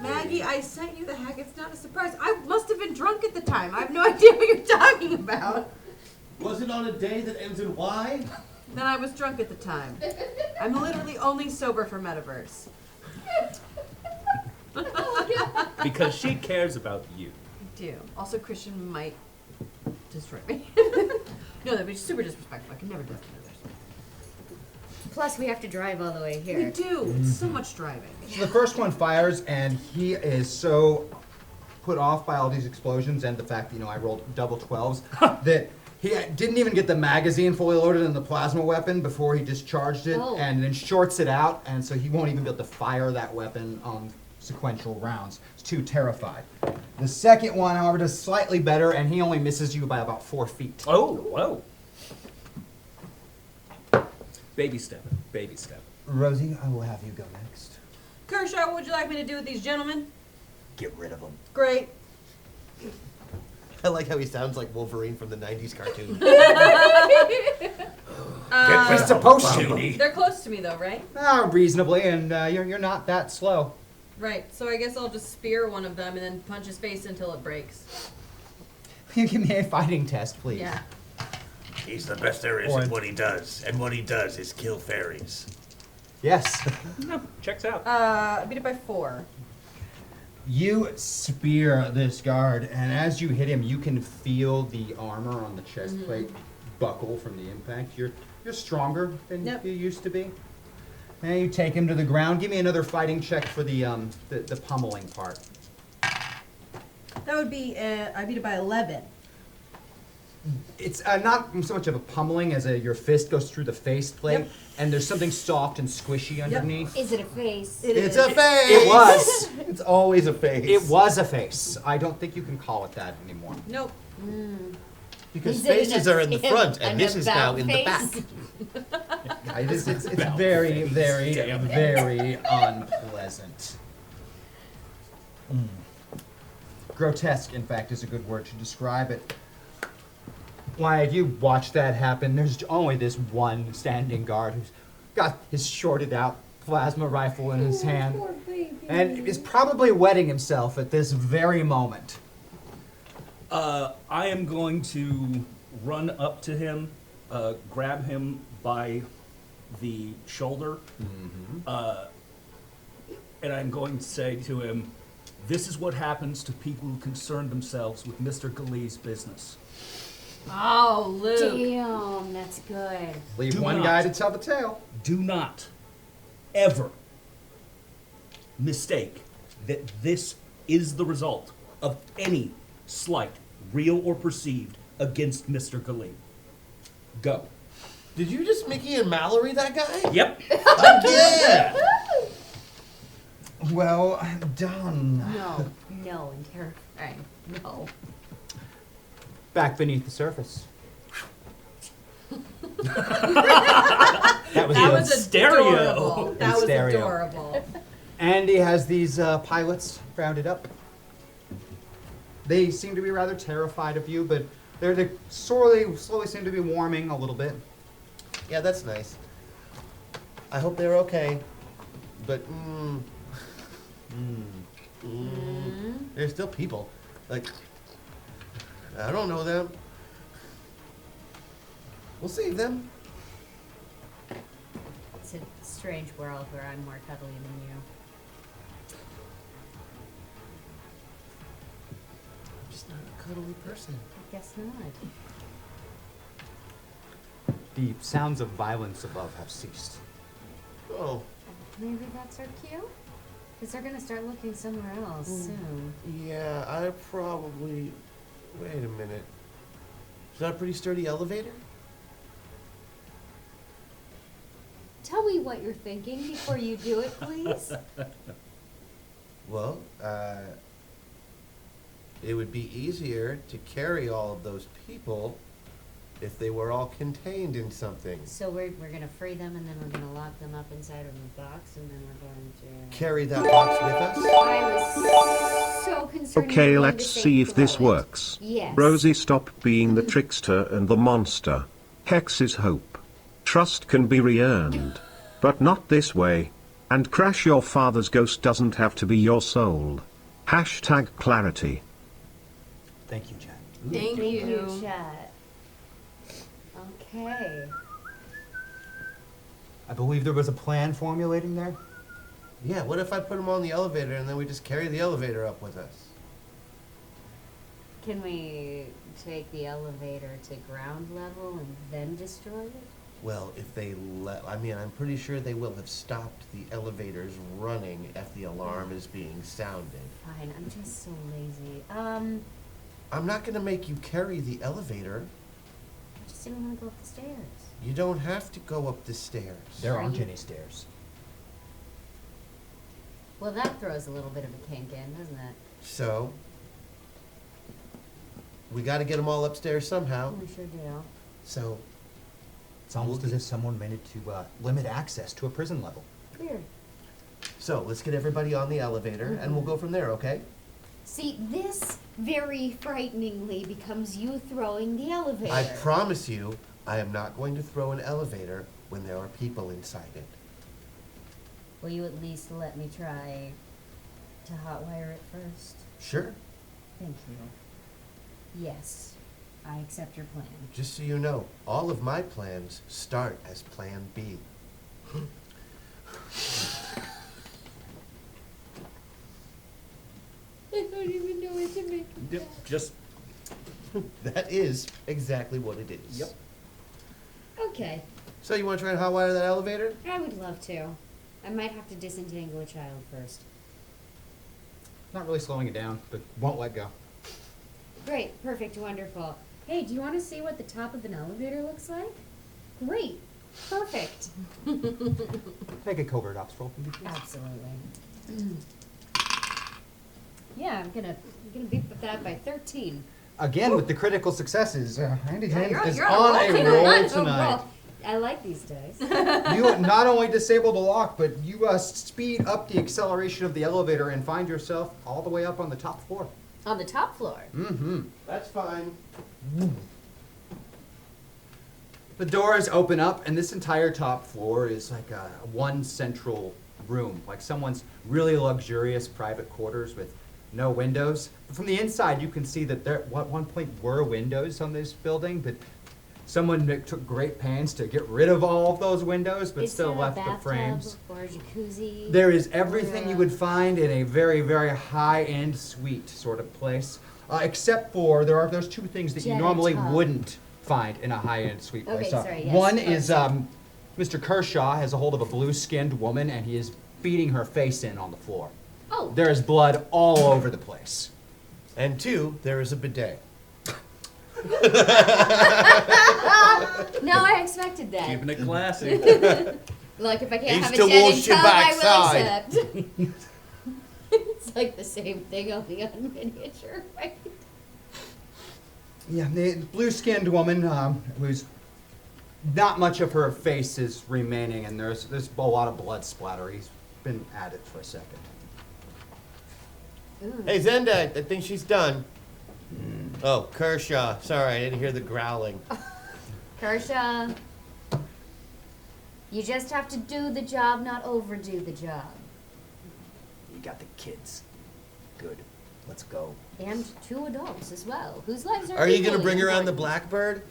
Speaker 10: Maggie, I sent you the hack. It's not a surprise. I must have been drunk at the time. I have no idea what you're talking about.
Speaker 2: Was it on a day that ends in Y?
Speaker 10: Then I was drunk at the time. I'm literally only sober for Metaverse.
Speaker 4: Because she cares about you.
Speaker 10: I do. Also, Christian might destroy me. No, that'd be super disrespectful. I could never do that to Metaverse.
Speaker 5: Plus, we have to drive all the way here.
Speaker 10: We do. It's so much driving.
Speaker 1: So the first one fires, and he is so put off by all these explosions and the fact that, I rolled double 12s, that he didn't even get the magazine fully loaded in the plasma weapon before he discharged it,
Speaker 5: Oh.
Speaker 1: and then shorts it out, and so he won't even be able to fire that weapon on sequential rounds. He's too terrified. The second one, however, does slightly better, and he only misses you by about 4 feet.
Speaker 4: Oh, whoa. Baby step, baby step.
Speaker 1: Rosie, I will have you go next.
Speaker 10: Kershaw, what would you like me to do with these gentlemen?
Speaker 1: get rid of them.
Speaker 10: Great.
Speaker 2: I like how he sounds like Wolverine from the 90s cartoon.
Speaker 1: He's supposed to.
Speaker 10: They're close to me though, right?
Speaker 1: Reasonably, and you're not that slow.
Speaker 10: Right. So I guess I'll just spear one of them and then punch his face until it breaks.
Speaker 1: Give me a fighting test, please.
Speaker 10: Yeah.
Speaker 12: He's the best there is at what he does, and what he does is kill fairies.
Speaker 1: Yes.
Speaker 4: No, checks out.
Speaker 10: I beat it by 4.
Speaker 1: You spear this guard, and as you hit him, you can feel the armor on the chest plate buckle from the impact. You're stronger than you used to be. And you take him to the ground. Give me another fighting check for the pummeling part.
Speaker 10: That would be, I beat it by 11.
Speaker 1: It's not so much of a pummeling as your fist goes through the faceplate, and there's something soft and squishy underneath.
Speaker 5: Is it a face?
Speaker 2: It's a face!
Speaker 1: It was.
Speaker 2: It's always a face.
Speaker 1: It was a face. I don't think you can call it that anymore.
Speaker 10: Nope.
Speaker 2: Because
Speaker 5: Is it
Speaker 2: faces
Speaker 5: an-
Speaker 2: are in the front, and
Speaker 5: an
Speaker 2: this is now
Speaker 5: about
Speaker 2: in the
Speaker 5: face?
Speaker 2: back.
Speaker 1: It's very, very, very unpleasant. Grotesque, in fact, is a good word to describe it. Why, if you watch that happen, there's only this one standing guard who's got his shorted out plasma rifle in his hand and is probably wetting himself at this very moment.
Speaker 4: I am going to run up to him, grab him by the shoulder, and I'm going to say to him, "This is what happens to people who concern themselves with Mr. Galee's business."
Speaker 10: Oh, Luke.
Speaker 5: Damn, that's good.
Speaker 1: Leave
Speaker 4: Do
Speaker 1: one
Speaker 4: not.
Speaker 1: guy to tell the tale.
Speaker 4: Do not ever mistake that this is the result of any slight, real or perceived, against Mr. Galee. Go.
Speaker 2: Did you just Mickey and Mallory that guy?
Speaker 4: Yep.
Speaker 2: Yeah!
Speaker 1: Well done.
Speaker 5: No, and terrifying. No.
Speaker 1: Back beneath the surface. That was
Speaker 10: That
Speaker 1: good.
Speaker 10: was
Speaker 4: stereo.
Speaker 10: adorable. That was
Speaker 1: stereo.
Speaker 10: adorable.
Speaker 1: Andy has these pilots rounded up. They seem to be rather terrified of you, but they're slowly seem to be warming a little bit.
Speaker 2: Yeah, that's nice. I hope they're okay. But, they're still people. Like, I don't know them. We'll save them.
Speaker 5: It's a strange world where I'm more cuddly than you.
Speaker 2: I'm just not a cuddly person.
Speaker 5: I guess not.
Speaker 1: The sounds of violence above have ceased.
Speaker 2: Oh.
Speaker 5: Maybe that's our cue? Because they're going to start looking somewhere else soon.
Speaker 2: Yeah, I probably... Wait a minute. Is that a pretty sturdy elevator?
Speaker 5: Tell me what you're thinking before you do it, please.
Speaker 2: Well, it would be easier to carry all of those people if they were all contained in something.
Speaker 5: So we're going to free them, and then we're going to lock them up inside of a box, and then we're going to...
Speaker 2: Carry that box with us?
Speaker 5: I was so concerned.
Speaker 6: Okay,
Speaker 5: you were going
Speaker 6: let's
Speaker 5: to say
Speaker 6: see if this
Speaker 5: throw it.
Speaker 6: works.
Speaker 5: Yes.
Speaker 6: Rosie, stop being the trickster and the monster. Hex is hope. Trust can be re-earned. But not this way. And Crash, your father's ghost doesn't have to be your soul. Hashtag clarity.
Speaker 1: Thank you, Jen.
Speaker 10: Thank you.
Speaker 5: Chat. Okay.
Speaker 1: I believe there was a plan formulating there.
Speaker 2: Yeah, what if I put them on the elevator and then we just carry the elevator up with us?
Speaker 5: Can we take the elevator to ground level and then destroy it?
Speaker 2: Well, if they I'm pretty sure they will have stopped the elevators running if the alarm is being sounded.
Speaker 5: Fine, I'm just so lazy.
Speaker 2: I'm not going to make you carry the elevator.
Speaker 5: I just didn't want to go up the stairs.
Speaker 2: You don't have to go up the stairs.
Speaker 1: There
Speaker 5: Are
Speaker 1: aren't
Speaker 5: you-
Speaker 1: any stairs.
Speaker 5: Well, that throws a little bit of a kink in, doesn't it?
Speaker 2: So, we got to get them all upstairs somehow.
Speaker 5: We sure do.
Speaker 2: So,
Speaker 1: It's almost as if someone meant it to limit access to a prison level.
Speaker 5: Weird.
Speaker 2: let's get everybody on the elevator and we'll go from there, okay?
Speaker 5: See, this very frighteningly becomes you throwing the elevator.
Speaker 2: I promise you, I am not going to throw an elevator when there are people inside it.
Speaker 5: Will you at least let me try to hotwire it first?
Speaker 2: Sure.
Speaker 5: Thank you. Yes, I accept your plan.
Speaker 2: Just so you know, all of my plans start as Plan B.
Speaker 5: I don't even know what to make.
Speaker 4: Yep, just
Speaker 2: That is exactly what it is.
Speaker 4: Yep.
Speaker 5: Okay,
Speaker 2: So you want to try and hotwire that elevator?
Speaker 5: I would love to. I might have to disentangle a child first.
Speaker 1: Not really slowing it down, but won't let go.
Speaker 5: Great, perfect, wonderful. Hey, do you want to see what the top of an elevator looks like? Great, perfect.
Speaker 1: Make a covert ops roll, can you please?
Speaker 5: Absolutely. Yeah, I'm gonna beat that by 13.
Speaker 1: Again, with the critical successes, Andy James is
Speaker 10: you're
Speaker 1: on a
Speaker 10: on
Speaker 1: roll tonight.
Speaker 5: I like these dice.
Speaker 1: You not only disable the lock, but you speed up the acceleration of the elevator and find yourself all the way up on the top floor.
Speaker 5: On the top floor.
Speaker 1: Mm-hmm.
Speaker 2: That's fine.
Speaker 1: The doors open up, and this entire top floor is like a one central room, like someone's really luxurious private quarters with no windows. But from the inside, you can see that there at one point were windows on this building, but someone took great pains to get rid of all of those windows, but
Speaker 5: Is
Speaker 1: still
Speaker 5: there
Speaker 1: left
Speaker 5: a
Speaker 1: the
Speaker 5: bathtub
Speaker 1: frames.
Speaker 5: or a jacuzzi?
Speaker 1: There is everything you would find in a very, very high-end suite sort of place, except for there's two things that you
Speaker 5: Jet
Speaker 1: normally
Speaker 5: tub.
Speaker 1: wouldn't find in a high-end suite
Speaker 5: Okay,
Speaker 1: place.
Speaker 5: sorry, yes,
Speaker 1: One
Speaker 5: yes.
Speaker 1: is Mr. Kershaw has a hold of a blue-skinned woman, and he is beating her face in on the floor.
Speaker 5: Oh.
Speaker 1: There is blood all over the place.
Speaker 2: And 2, there is a bidet.
Speaker 5: No, I expected that.
Speaker 4: keeping it classy.
Speaker 5: Like if I can't
Speaker 2: He's
Speaker 5: have a
Speaker 2: to
Speaker 5: dead
Speaker 2: wash
Speaker 5: in
Speaker 2: your
Speaker 5: tub, I will
Speaker 2: backside.
Speaker 5: accept. It's like the same thing, only on miniature, right?
Speaker 1: Yeah, the blue-skinned woman, who's not much of her face is remaining, and there's a lot of blood splatter. He's been at it for a second.
Speaker 2: Hey, Zenda, I think she's done. Oh, Kershaw. Sorry, I didn't hear the growling.
Speaker 5: Kershaw, you just have to do the job, not overdo the job.
Speaker 1: You got the kids. Good. Let's go.
Speaker 5: And 2 adults as well, whose lives
Speaker 2: Are you going to
Speaker 5: equally
Speaker 2: bring around the
Speaker 5: important.
Speaker 2: Blackbird?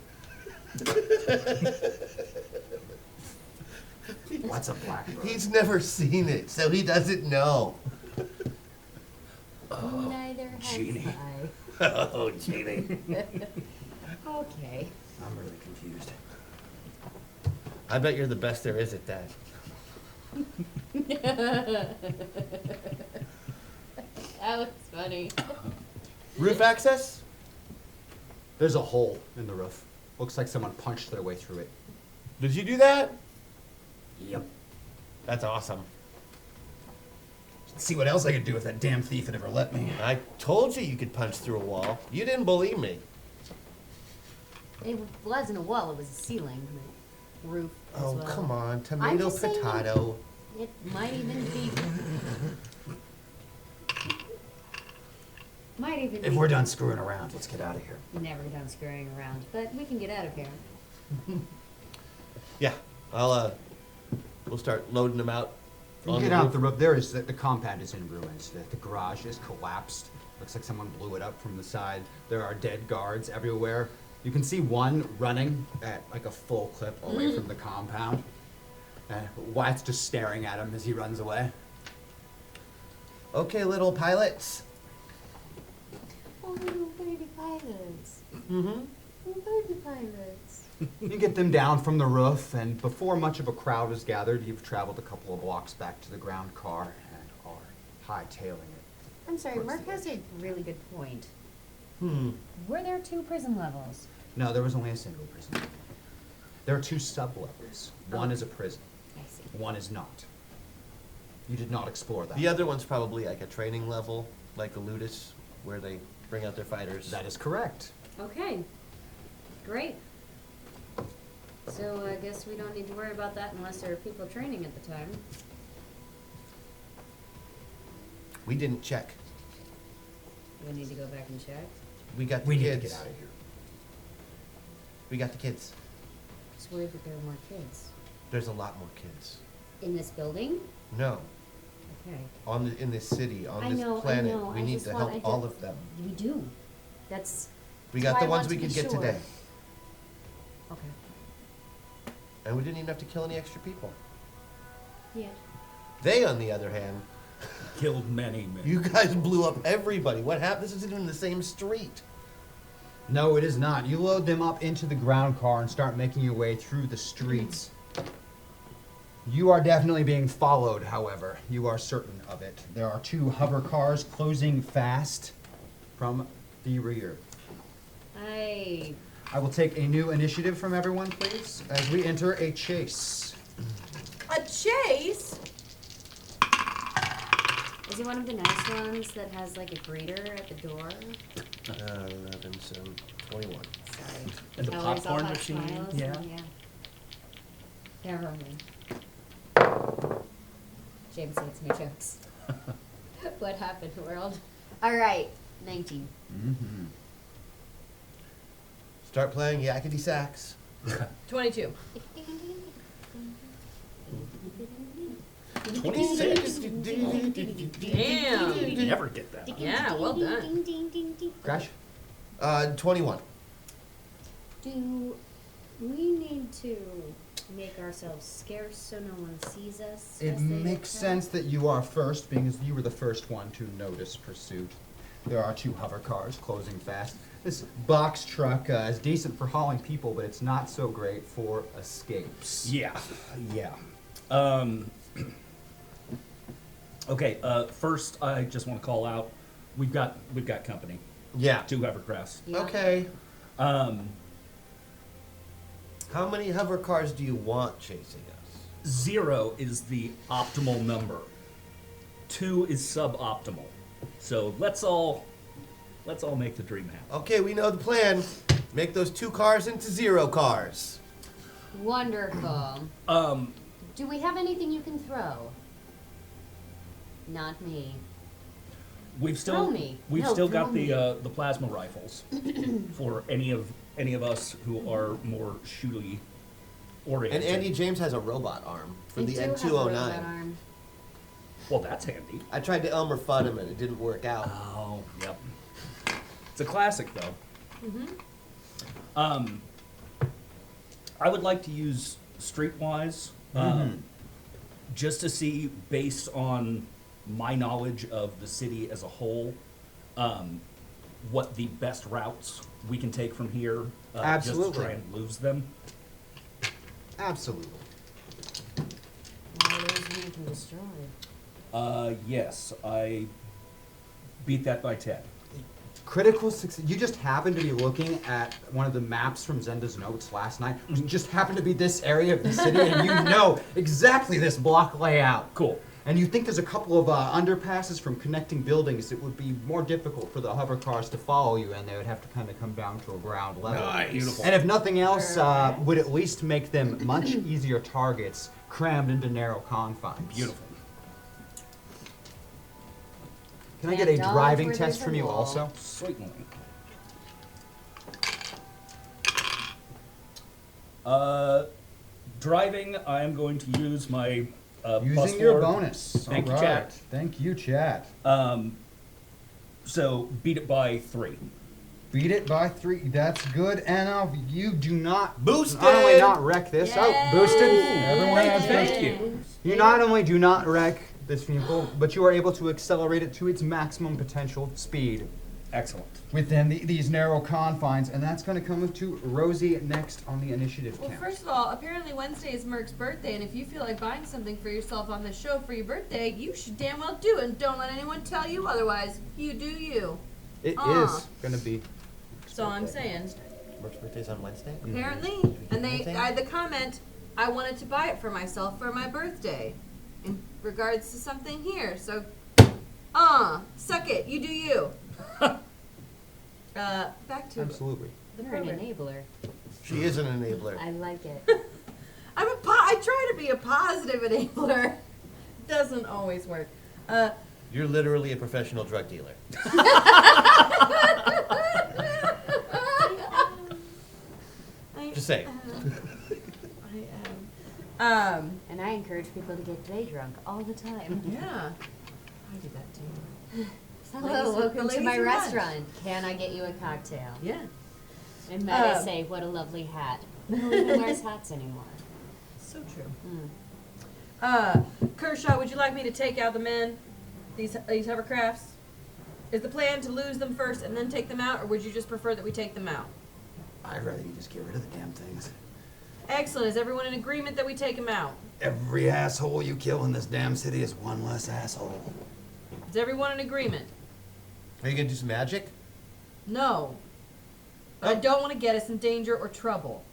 Speaker 1: What's a blackbird?
Speaker 2: He's never seen it, so he doesn't know.
Speaker 5: Neither has
Speaker 1: Genie.
Speaker 5: I.
Speaker 12: Oh, Genie.
Speaker 5: Okay.
Speaker 1: I'm really confused.
Speaker 2: I bet you're the best there is at that.
Speaker 5: That was funny.
Speaker 2: Roof access?
Speaker 1: There's a hole in the roof. Looks like someone punched their way through it.
Speaker 2: Did you do that?
Speaker 1: Yep.
Speaker 2: That's awesome.
Speaker 1: Let's see what else I could do if that damn thief had ever let me.
Speaker 2: I told you could punch through a wall. You didn't believe me.
Speaker 5: It wasn't a wall, it was a ceiling. The roof as
Speaker 2: Oh,
Speaker 5: well.
Speaker 2: come on.
Speaker 5: I'm
Speaker 2: Tomato,
Speaker 5: just saying-
Speaker 2: potato.
Speaker 5: It might even be. Might even
Speaker 1: If
Speaker 5: be.
Speaker 1: we're done screwing around, let's get out of here.
Speaker 5: Never done scurrying around, but we can get out of here.
Speaker 2: Yeah, we'll start loading them out.
Speaker 1: You
Speaker 2: on
Speaker 1: get
Speaker 2: the
Speaker 1: out
Speaker 2: roof.
Speaker 1: the roof. There is the compound is in ruins. The garage is collapsed. Looks like someone blew it up from the side. There are dead guards everywhere. You can see one running at like a full clip away from the compound. Wyatt's just staring at him as he runs away.
Speaker 2: Okay, little pilots.
Speaker 5: Oh, little baby pilots.
Speaker 2: Mm-hmm.
Speaker 5: Little baby pilots.
Speaker 1: You get them down from the roof, and before much of a crowd is gathered, you've traveled a couple of blocks back to the ground car and are hightailing it.
Speaker 5: I'm sorry,
Speaker 1: Towards
Speaker 5: Mark
Speaker 1: the
Speaker 5: has a really good point.
Speaker 2: Hmm.
Speaker 5: Were there 2 prison levels?
Speaker 1: No, there was only a single prison. There are 2 sub-levels. One is a prison.
Speaker 5: I see.
Speaker 1: One is not. You did not explore that.
Speaker 2: The other one's probably like a training level, like a Ludus, where they bring out their fighters.
Speaker 1: That is correct.
Speaker 5: Okay. Great. So I guess we don't need to worry about that unless there are people training at the time.
Speaker 2: We didn't check.
Speaker 5: We need to go back and check.
Speaker 2: We got the
Speaker 1: We need
Speaker 2: kids.
Speaker 1: to get out of here.
Speaker 2: We got the kids.
Speaker 5: Just worried that there are more kids.
Speaker 2: There's a lot more kids.
Speaker 5: In this building?
Speaker 2: No,
Speaker 5: Okay.
Speaker 2: in this city, on
Speaker 5: I
Speaker 2: this
Speaker 5: know, I
Speaker 2: planet,
Speaker 5: know.
Speaker 2: we
Speaker 5: I
Speaker 2: need
Speaker 5: just
Speaker 2: to
Speaker 5: want-
Speaker 2: help
Speaker 5: I
Speaker 2: all
Speaker 5: get-
Speaker 2: of them.
Speaker 5: We do. That's
Speaker 2: We got
Speaker 5: why
Speaker 2: the
Speaker 5: I
Speaker 2: ones
Speaker 5: want
Speaker 2: we
Speaker 5: to
Speaker 2: could
Speaker 5: be
Speaker 2: get
Speaker 5: sure.
Speaker 2: today,
Speaker 5: okay.
Speaker 2: and we didn't even have to kill any extra people.
Speaker 5: Yeah.
Speaker 2: They, on the other hand,
Speaker 4: Killed many men.
Speaker 2: you guys blew up everybody. What happened? This isn't even the same street.
Speaker 1: No, it is not. You load them up into the ground car and start making your way through the streets. You are definitely being followed, however. You are certain of it. There are 2 hover cars closing fast from the rear.
Speaker 5: I
Speaker 1: I will take a new initiative from everyone, please, as we enter a chase.
Speaker 10: A chase?
Speaker 5: Is it one of the nice ones that has like a greeter at the door?
Speaker 2: 11, so 21.
Speaker 5: Sorry.
Speaker 4: And the
Speaker 5: Always all
Speaker 4: popcorn
Speaker 5: hot
Speaker 4: machine,
Speaker 5: smiles?
Speaker 4: yeah.
Speaker 5: Yeah. Never mind. James hates my jokes. What happened, world? Alright, 19.
Speaker 1: Mm-hmm.
Speaker 2: Start playing yakety sax.
Speaker 10: 22.
Speaker 4: 26.
Speaker 10: Damn.
Speaker 4: You never get that.
Speaker 10: Yeah, well done.
Speaker 5: Ding, ding, ding, ding.
Speaker 1: Crash?
Speaker 2: 21.
Speaker 5: Do we need to make ourselves scarce so no one sees us?
Speaker 1: It
Speaker 5: as they
Speaker 1: makes
Speaker 5: attack?
Speaker 1: sense that you are first, because you were the first one to notice pursuit. There are 2 hover cars closing fast. This box truck is decent for hauling people, but it's not so great for escapes.
Speaker 4: Yeah, yeah. Okay. First, I just want to call out. We've got company.
Speaker 2: Yeah.
Speaker 4: 2 hovercrafts.
Speaker 5: Yeah.
Speaker 2: Okay.
Speaker 4: Um,
Speaker 2: How many hover cars do you want chasing us?
Speaker 4: 0 is the optimal number. 2 is suboptimal. So let's all make the dream happen.
Speaker 2: Okay, we know the plan. Make those 2 cars into 0 cars.
Speaker 5: Wonderful.
Speaker 4: Um,
Speaker 5: Do we have anything you can throw? Not me.
Speaker 4: we've still
Speaker 5: Throw me.
Speaker 4: we've
Speaker 5: No,
Speaker 4: still
Speaker 5: throw
Speaker 4: got
Speaker 5: me.
Speaker 4: the plasma rifles for any of us who are more shootily
Speaker 2: And
Speaker 4: oriented.
Speaker 2: Andy James has a robot arm for
Speaker 5: We
Speaker 2: the
Speaker 5: do have a
Speaker 2: N209.
Speaker 5: robot arm.
Speaker 4: Well, that's handy.
Speaker 2: I tried to Elmer Fudd him and it didn't work out.
Speaker 4: Oh, yep. It's a classic, though. I would like to use Streetwise, just to see, based on my knowledge of the city as a whole, what the best routes we can take from here. Just
Speaker 1: Absolutely.
Speaker 4: to try and lose them.
Speaker 1: Absolutely.
Speaker 5: All those we can destroy.
Speaker 4: Yes, I beat that by 10.
Speaker 1: Critical success. You just happened to be looking at one of the maps from Zenda's notes last night. It just happened to be this area of the city, and you know exactly this block layout.
Speaker 4: Cool.
Speaker 1: And you think there's a couple of underpasses from connecting buildings. It would be more difficult for the hover cars to follow you, and they would have to kind of come down to a ground level.
Speaker 12: Nice.
Speaker 4: Beautiful.
Speaker 1: And if nothing else, would at least make them much easier targets, crammed into narrow confines.
Speaker 4: Beautiful.
Speaker 1: Can I get a
Speaker 5: Can't dodge
Speaker 1: driving
Speaker 5: where
Speaker 1: test
Speaker 5: there's a
Speaker 1: from you
Speaker 5: wall.
Speaker 1: also?
Speaker 4: Certainly. Driving, I am going to use my plus
Speaker 1: Using your
Speaker 4: 4.
Speaker 1: bonus.
Speaker 4: Thank you,
Speaker 1: All
Speaker 4: chat.
Speaker 1: right. Thank you, chat.
Speaker 4: So beat it by 3.
Speaker 1: Beat it by 3. That's good. And you do not
Speaker 2: Boosted!
Speaker 1: Not only not wreck this. Oh, boosted.
Speaker 10: Yay!
Speaker 1: Everyone has
Speaker 4: Thank
Speaker 1: boosted.
Speaker 4: you.
Speaker 1: You not only do not wreck this vehicle, but you are able to accelerate it to its maximum potential speed
Speaker 4: Excellent.
Speaker 1: within these narrow confines, and that's going to come to Rosie next on the initiative
Speaker 10: Well,
Speaker 1: count.
Speaker 10: first of all, apparently Wednesday is Merc's birthday, and if you feel like buying something for yourself on the show for your birthday, you should damn well do it, and don't let anyone tell you otherwise. You do you.
Speaker 1: It is going to be.
Speaker 10: So I'm saying.
Speaker 2: Merc's birthday's on Wednesday?
Speaker 10: Apparently. And the comment, I wanted to buy it for myself for my birthday. In regards to something here. So, suck it. You do you. Back to
Speaker 1: Absolutely.
Speaker 5: You're an enabler.
Speaker 2: She is an enabler.
Speaker 5: I like it.
Speaker 10: I try to be a positive enabler. Doesn't always work.
Speaker 2: You're literally a professional drug dealer. Just saying.
Speaker 5: And I encourage people to get day drunk all the time.
Speaker 10: Yeah. I do that too.
Speaker 5: Hello, welcome to my
Speaker 10: ladies'
Speaker 5: restaurant. Can I get you a cocktail?
Speaker 10: Yeah.
Speaker 5: And might I say, what a lovely hat. Who even wears hats anymore?
Speaker 10: So true.
Speaker 5: Mm.
Speaker 10: Kershaw, would you like me to take out the men? These hovercrafts? Is the plan to lose them first and then take them out, or would you just prefer that we take them out?
Speaker 1: I'd rather you just get rid of the damn things.
Speaker 10: Excellent. Is everyone in agreement that we take them out?
Speaker 1: Every asshole you kill in this damn city is one less asshole.
Speaker 10: Is everyone in agreement?
Speaker 2: Are you gonna do some magic?
Speaker 10: No. But I don't want to get us in danger or trouble.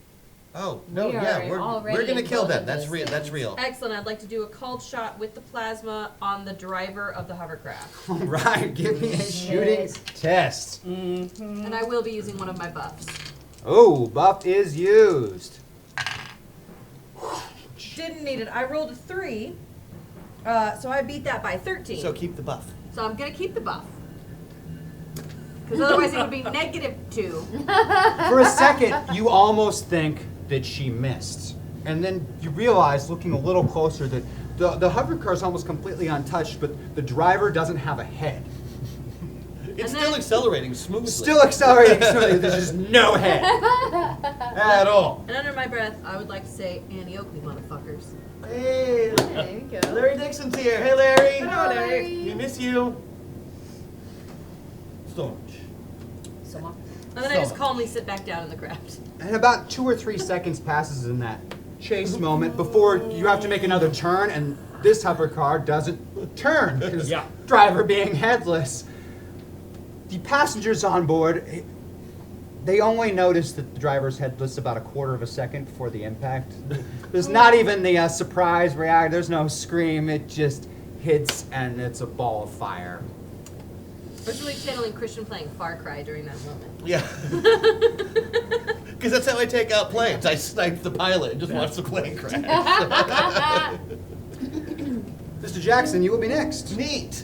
Speaker 2: Oh no,
Speaker 5: We
Speaker 2: yeah,
Speaker 5: are already
Speaker 2: we're gonna
Speaker 5: in
Speaker 2: kill
Speaker 5: both
Speaker 2: them.
Speaker 5: of
Speaker 2: That's
Speaker 5: those
Speaker 2: real. That's
Speaker 5: things.
Speaker 2: real.
Speaker 10: Excellent. I'd like to do a called shot with the plasma on the driver of the hovercraft.
Speaker 1: All right, give me a shooting test.
Speaker 10: And I will be using one of my buffs.
Speaker 1: Oh, buff is used.
Speaker 10: Didn't need it. I rolled a 3. So I beat that by 13.
Speaker 2: So keep the buff.
Speaker 10: So I'm going to keep the buff. Because otherwise it would be -2.
Speaker 1: For a second, you almost think that she missed. And then you realize, looking a little closer, that the hover car is almost completely untouched, but the driver doesn't have a head.
Speaker 2: It's
Speaker 10: And
Speaker 2: still
Speaker 10: then-
Speaker 2: accelerating smoothly.
Speaker 1: Still accelerating smoothly, there's just no head at all.
Speaker 10: And under my breath, I would like to say, Annie Oakley, motherfuckers.
Speaker 2: Hey,
Speaker 5: There you go.
Speaker 2: Larry Dixon's here. Hey, Larry.
Speaker 5: Hello, Larry.
Speaker 2: We miss you. Storm.
Speaker 10: And then I just calmly sit back down in the craft.
Speaker 1: And about 2 or 3 seconds passes in that chase moment before you have to make another turn, and this hover car doesn't turn because
Speaker 4: Yeah.
Speaker 1: driver being headless. The passengers on board, they only notice that the driver's headless about a quarter of a second before the impact. There's not even the surprise reaction. There's no scream. It just hits, and it's a ball of fire.
Speaker 10: I was really channeling Christian playing Far Cry during that moment.
Speaker 2: Yeah. Because that's how I take out planes. I snipe the pilot and just watch the plane crash.
Speaker 1: Mr. Jackson, you will be next.
Speaker 2: Neat.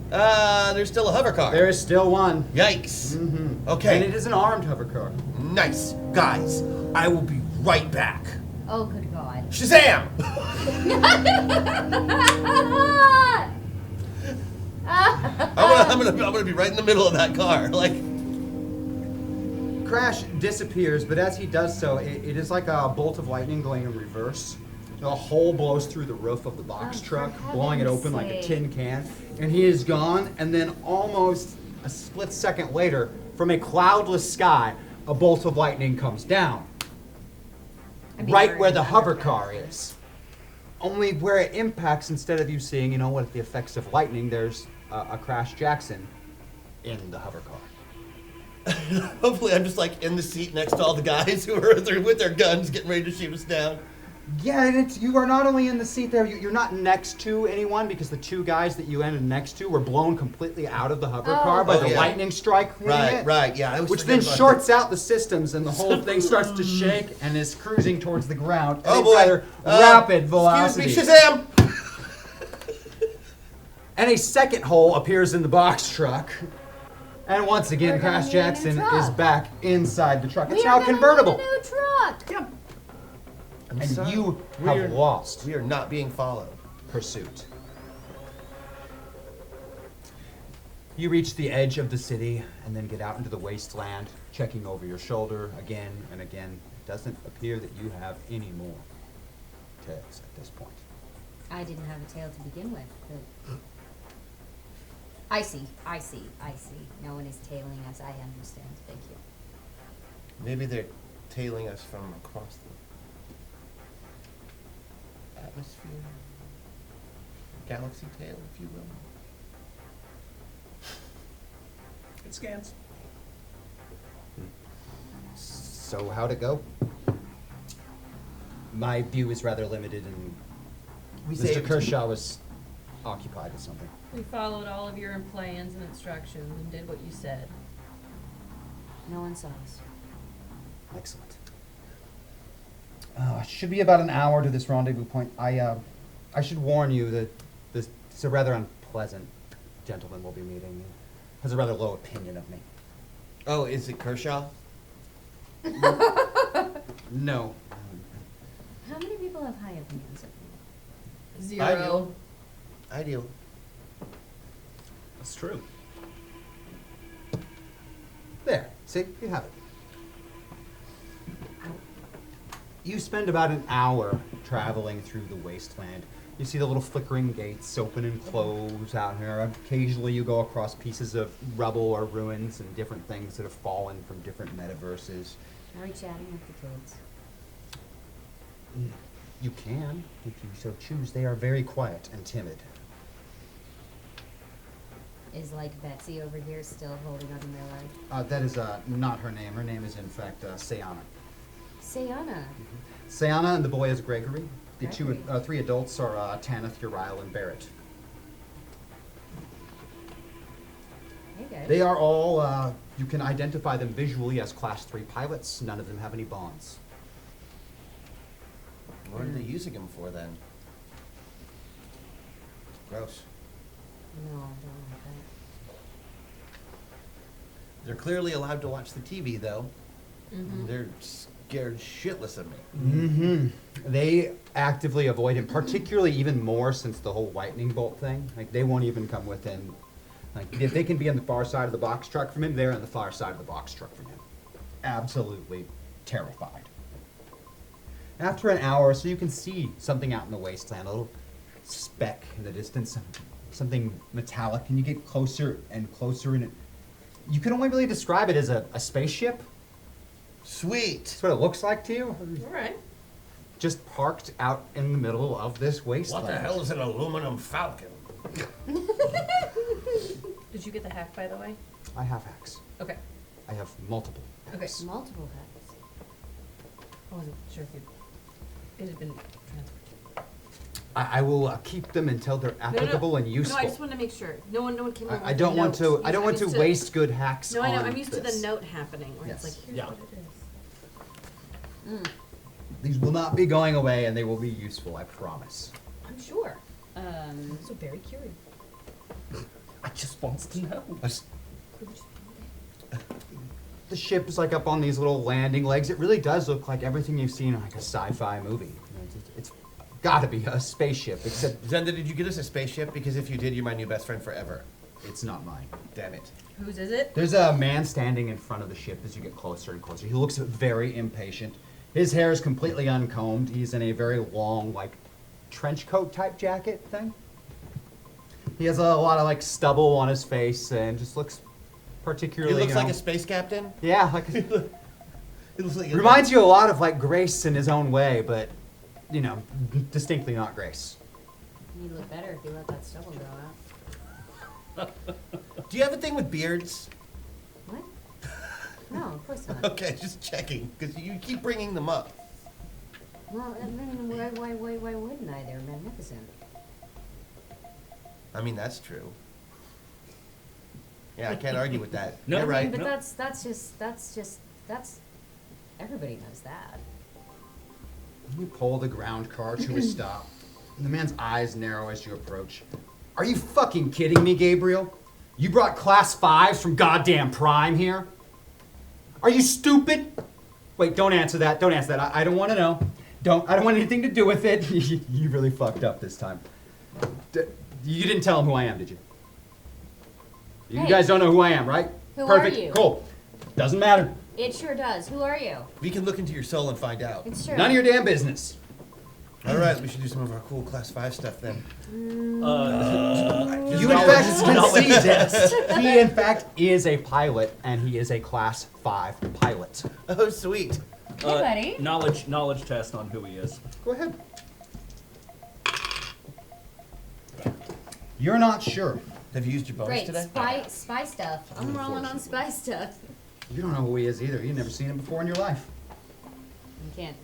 Speaker 2: There's still a hover car.
Speaker 1: There is still one.
Speaker 2: Yikes.
Speaker 1: Mm-hmm.
Speaker 2: Okay.
Speaker 1: And it is an armed hover car.
Speaker 2: Nice. Guys, I will be right back.
Speaker 5: Oh, good God.
Speaker 2: Shazam! I'm gonna be right in the middle of that car. Like,
Speaker 1: Crash disappears, but as he does so, it is like a bolt of lightning going in reverse. A hole blows through the roof of the box
Speaker 5: Oh,
Speaker 1: truck,
Speaker 5: for
Speaker 1: blowing it
Speaker 5: heaven's
Speaker 1: open like a
Speaker 5: sake.
Speaker 1: tin can, and he is gone. And then almost a split second later, from a cloudless sky, a bolt of lightning comes down. Right where the hover car is. Only where it impacts, instead of you seeing, what the effects of lightning, there's a Crash Jackson in the hover car.
Speaker 2: hopefully I'm just like in the seat next to all the guys who are with their guns getting ready to shoot us down.
Speaker 1: Yeah, and you are not only in the seat there, you're not next to anyone because the 2 guys that you ended next to were blown completely out of the hover car by the
Speaker 2: yeah.
Speaker 1: lightning strike hitting it.
Speaker 2: Right, yeah. I was
Speaker 1: Which
Speaker 2: forgetting
Speaker 1: then
Speaker 2: about
Speaker 1: shorts out the systems and the whole thing starts to shake and is cruising towards the ground at
Speaker 2: Oh
Speaker 1: a
Speaker 2: boy.
Speaker 1: rather rapid velocity.
Speaker 2: Excuse me, Shazam!
Speaker 1: And a second hole appears in the box truck. And once again,
Speaker 5: We're gonna
Speaker 1: Crash
Speaker 5: need a new
Speaker 1: Jackson
Speaker 5: truck.
Speaker 1: is back inside the truck. It's
Speaker 5: We are
Speaker 1: now
Speaker 5: gonna
Speaker 1: convertible.
Speaker 5: need a new truck.
Speaker 2: I'm
Speaker 1: And
Speaker 2: sorry.
Speaker 1: you
Speaker 2: We
Speaker 1: have
Speaker 2: are-
Speaker 1: lost
Speaker 2: We are not being followed.
Speaker 1: pursuit. You reach the edge of the city and then get out into the wasteland, checking over your shoulder again and again. It doesn't appear that you have any more tails at this point.
Speaker 5: I didn't have a tail to begin with. But I see. No one is tailing us. I understand. Thank you.
Speaker 2: Maybe they're tailing us from across the atmosphere. Galaxy tail, if you will.
Speaker 4: It scans.
Speaker 1: So how'd it go? My view is rather limited and
Speaker 2: We
Speaker 1: Mr.
Speaker 2: saved-
Speaker 1: Kershaw was occupied with something.
Speaker 10: We followed all of your plans and instructions and did what you said.
Speaker 5: No one saw us.
Speaker 1: Excellent. It should be about an hour to this rendezvous point. I should warn you that this is a rather unpleasant gentleman we'll be meeting. He has a rather low opinion of me.
Speaker 2: Oh, is it Kershaw?
Speaker 1: No.
Speaker 5: How many people have high opinions of me?
Speaker 10: 0.
Speaker 2: I do.
Speaker 4: That's true.
Speaker 1: There. See? You have it. You spend about an hour traveling through the wasteland. You see the little flickering gates open and close out here. Occasionally you go across pieces of rubble or ruins and different things that have fallen from different metaverses.
Speaker 5: Are we chatting with the kids?
Speaker 1: You can, if you so choose. They are very quiet and timid.
Speaker 5: Is like Betsy over here still holding onto my leg?
Speaker 1: That is not her name. Her name is in fact Sayana.
Speaker 5: Sayana.
Speaker 1: Sayana and the boy is Gregory. The
Speaker 5: Gregory.
Speaker 1: three adults are Tanith, Uriel, and Barrett.
Speaker 5: Hey guys.
Speaker 1: They are all, you can identify them visually as Class 3 pilots. None of them have any bonds.
Speaker 2: What are they using him for then? Gross.
Speaker 5: No, I don't like that.
Speaker 2: They're clearly allowed to watch the TV though. They're scared shitless of me.
Speaker 1: Mm-hmm. They actively avoid him, particularly even more since the whole lightning bolt thing. Like, they won't even come within. Like, if they can be on the far side of the box truck from him, they're on the far side of the box truck from him. Absolutely terrified. After an hour, so you can see something out in the wasteland, a little speck in the distance, something metallic, and you get closer and closer, and you can only really describe it as a spaceship.
Speaker 2: Sweet.
Speaker 1: That's what it looks like to you.
Speaker 10: All right.
Speaker 1: Just parked out in the middle of this wasteland.
Speaker 12: What the hell is an aluminum falcon?
Speaker 10: Did you get the hack, by the way?
Speaker 1: I have hacks.
Speaker 10: Okay.
Speaker 1: I have multiple
Speaker 10: Okay.
Speaker 1: hacks.
Speaker 5: Multiple hacks.
Speaker 10: I wasn't sure if it had been transferred.
Speaker 1: I will keep them until they're applicable and useful.
Speaker 10: No, I just wanted to make sure. No one came over.
Speaker 1: I don't want to. I don't want to waste good hacks.
Speaker 10: No, I know.
Speaker 1: on
Speaker 10: I'm used to
Speaker 1: this.
Speaker 10: the note happening where
Speaker 1: Yes.
Speaker 10: it's like, here's
Speaker 4: Yeah.
Speaker 10: what it is.
Speaker 1: These will not be going away, and they will be useful. I promise.
Speaker 10: I'm sure.
Speaker 5: Um,
Speaker 10: So very curious.
Speaker 4: I just wants to know.
Speaker 1: The ship is like up on these little landing legs. It really does look like everything you've seen in like a sci-fi movie. You know, it's got to be a spaceship, except
Speaker 2: Zenda, did you get us a spaceship? Because if you did, you're my new best friend forever.
Speaker 1: it's not mine.
Speaker 2: Damn it.
Speaker 10: Whose is it?
Speaker 1: There's a man standing in front of the ship as you get closer and closer. He looks very impatient. His hair is completely uncombed. He's in a very long, like, trench coat type jacket thing. He has a lot of, like, stubble on his face and just looks particularly,
Speaker 2: He looks
Speaker 1: you
Speaker 2: like
Speaker 1: know-
Speaker 2: a space captain.
Speaker 1: Yeah, like,
Speaker 2: He looks like
Speaker 1: reminds you a lot of, like, Grace in his own way, but, you know, distinctly not Grace.
Speaker 5: you'd look better if you let that stubble grow out.
Speaker 2: Do you have a thing with beards?
Speaker 5: What? No, of course not.
Speaker 2: Okay, just checking, because you keep bringing them up.
Speaker 5: Well, I mean, why wouldn't I? They're magnificent.
Speaker 2: I mean, that's true. Yeah, I can't argue with that.
Speaker 4: No,
Speaker 2: You're
Speaker 5: I mean,
Speaker 2: right.
Speaker 5: but that's everybody knows that.
Speaker 1: You pull the ground car to a stop, and the man's eyes narrow as you approach. Are you fucking kidding me, Gabriel? You brought Class 5s from goddamn Prime here? Are you stupid? Wait, don't answer that. Don't answer that. I don't want to know. I don't want anything to do with it. You really fucked up this time. You didn't tell him who I am, did you? You
Speaker 5: Hey.
Speaker 1: guys don't know who I am, right?
Speaker 5: Who are
Speaker 1: Perfect.
Speaker 5: you?
Speaker 1: Cool. Doesn't matter.
Speaker 5: It sure does. Who are you?
Speaker 2: We can look into your soul and find out.
Speaker 5: It's true.
Speaker 1: None of your damn business.
Speaker 2: All right, we should do some of our cool Class 5 stuff then.
Speaker 1: You in fact can see this. He in fact is a pilot, and he is a Class 5 pilot.
Speaker 2: Oh, sweet.
Speaker 5: Hey, buddy.
Speaker 4: Knowledge test on who he is.
Speaker 1: Go ahead. You're not sure.
Speaker 2: Have you used your bonus
Speaker 5: Great.
Speaker 2: today?
Speaker 5: Spy stuff. I'm rolling on spy stuff.
Speaker 1: You don't know who he is either. You've never seen him before in your life.
Speaker 5: You can't.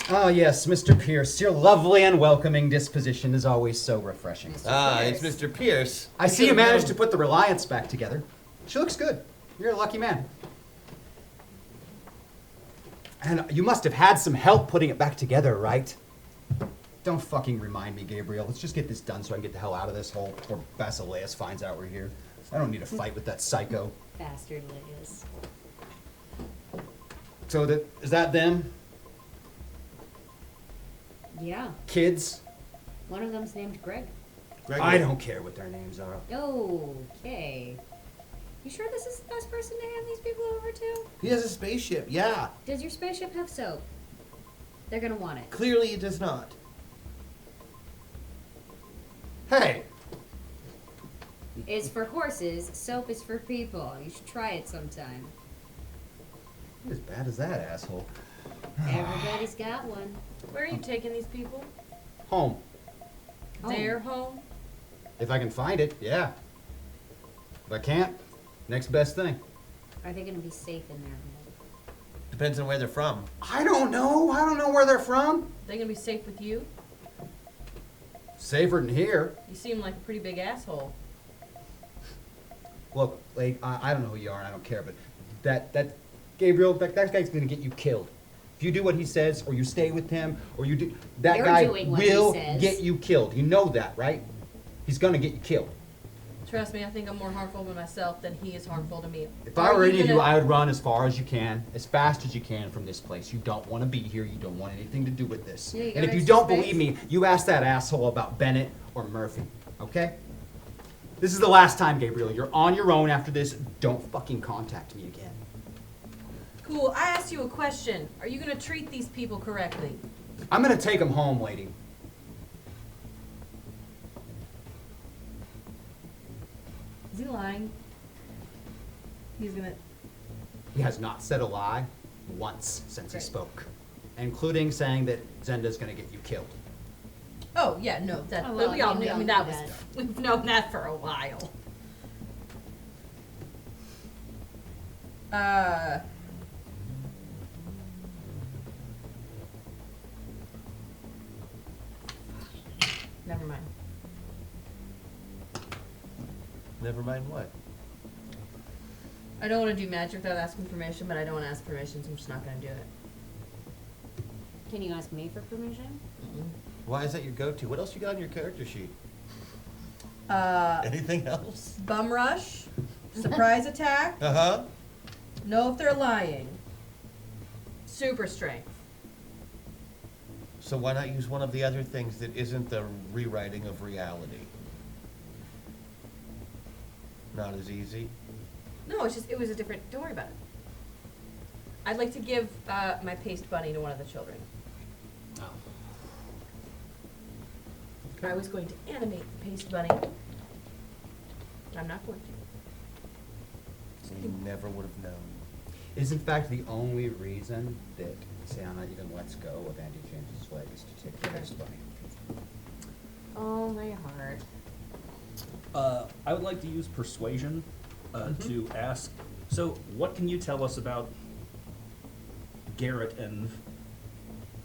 Speaker 1: Oh yes, Mr. Pierce. Your lovely and welcoming disposition is always so refreshing.
Speaker 2: Ah,
Speaker 5: Pierce.
Speaker 2: it's Mr. Pierce.
Speaker 1: I see you managed to put the Reliance back together. She looks good. You're a lucky man. And you must have had some help putting it back together, right? Don't fucking remind me, Gabriel. Let's just get this done so I can get the hell out of this hole before Basileus finds out we're here. I don't need a fight with that psycho.
Speaker 5: Bastard Liz.
Speaker 1: So is that them?
Speaker 5: Yeah.
Speaker 1: Kids?
Speaker 5: One of them's named Greg.
Speaker 1: I don't care what their names are.
Speaker 5: Okay. You sure this is the best person to hand these people over to?
Speaker 2: He has a spaceship, yeah.
Speaker 5: Does your spaceship have soap? They're gonna want it.
Speaker 2: Clearly it does not.
Speaker 1: Hey!
Speaker 5: It's for horses. Soap is for people. You should try it sometime.
Speaker 1: Not as bad as that, asshole.
Speaker 5: Everybody's got one.
Speaker 10: Where are you taking these people?
Speaker 1: Home.
Speaker 10: Their home?
Speaker 1: If I can find it, yeah. If I can't, next best thing.
Speaker 5: Are they gonna be safe in their home?
Speaker 2: Depends on where they're from.
Speaker 1: I don't know. I don't know where they're from.
Speaker 10: They gonna be safe with you?
Speaker 1: Safer than here.
Speaker 10: You seem like a pretty big asshole.
Speaker 1: Look, like, I don't know who you are and I don't care, but that Gabriel, that guy's gonna get you killed. If you do what he says, or you stay with him, or you do, that
Speaker 5: You're
Speaker 1: guy
Speaker 5: doing what he
Speaker 1: will
Speaker 5: says.
Speaker 1: get you killed. You know that, right? He's gonna get you killed.
Speaker 10: Trust me, I think I'm more harmful to myself than he is harmful to me.
Speaker 1: If I were any of you, I would run as far as you can, as fast as you can from this place. You don't want to be here. You don't want anything to do with this.
Speaker 5: Yeah, you
Speaker 1: And
Speaker 5: got
Speaker 1: if you
Speaker 5: extra
Speaker 1: don't
Speaker 5: space?
Speaker 1: believe me, you ask that asshole about Bennett or Murphy, okay? This is the last time, Gabriel. You're on your own after this. Don't fucking contact me again.
Speaker 10: Cool, I asked you a question. Are you gonna treat these people correctly?
Speaker 1: I'm gonna take him home, lady.
Speaker 10: Is he lying? He's gonna...
Speaker 1: He has not said a lie once since he
Speaker 10: Great.
Speaker 1: spoke, including saying that Zenda's gonna get you killed.
Speaker 10: Oh, yeah, no, that,
Speaker 5: Oh, well,
Speaker 10: we all
Speaker 5: we
Speaker 10: knew, I
Speaker 5: know
Speaker 10: mean, that
Speaker 5: that.
Speaker 10: was, we've known that for a while. Never mind.
Speaker 2: Never mind what.
Speaker 10: I don't want to do magic without asking permission, but I don't want to ask permission, so I'm just not going to do it.
Speaker 5: Can you ask me for permission?
Speaker 2: Why is that your go-to? What else you got on your character sheet?
Speaker 10: Uh,
Speaker 2: Anything else?
Speaker 10: bum rush, surprise attack,
Speaker 2: Uh-huh.
Speaker 10: know if they're lying, super strength.
Speaker 2: So why not use one of the other things that isn't the rewriting of reality? Not as easy.
Speaker 10: No, it's just, it was a different, don't worry about it. I'd like to give my paste bunny to one of the children.
Speaker 1: Oh.
Speaker 10: I was going to animate the paste bunny. But I'm not going to.
Speaker 2: You never would have known.
Speaker 1: It is in fact the only reason that Sienna even lets go of Andy James's leg is to take the first bunny.
Speaker 5: Oh, my heart.
Speaker 4: I would like to use persuasion to ask. So, what can you tell us about Garrett and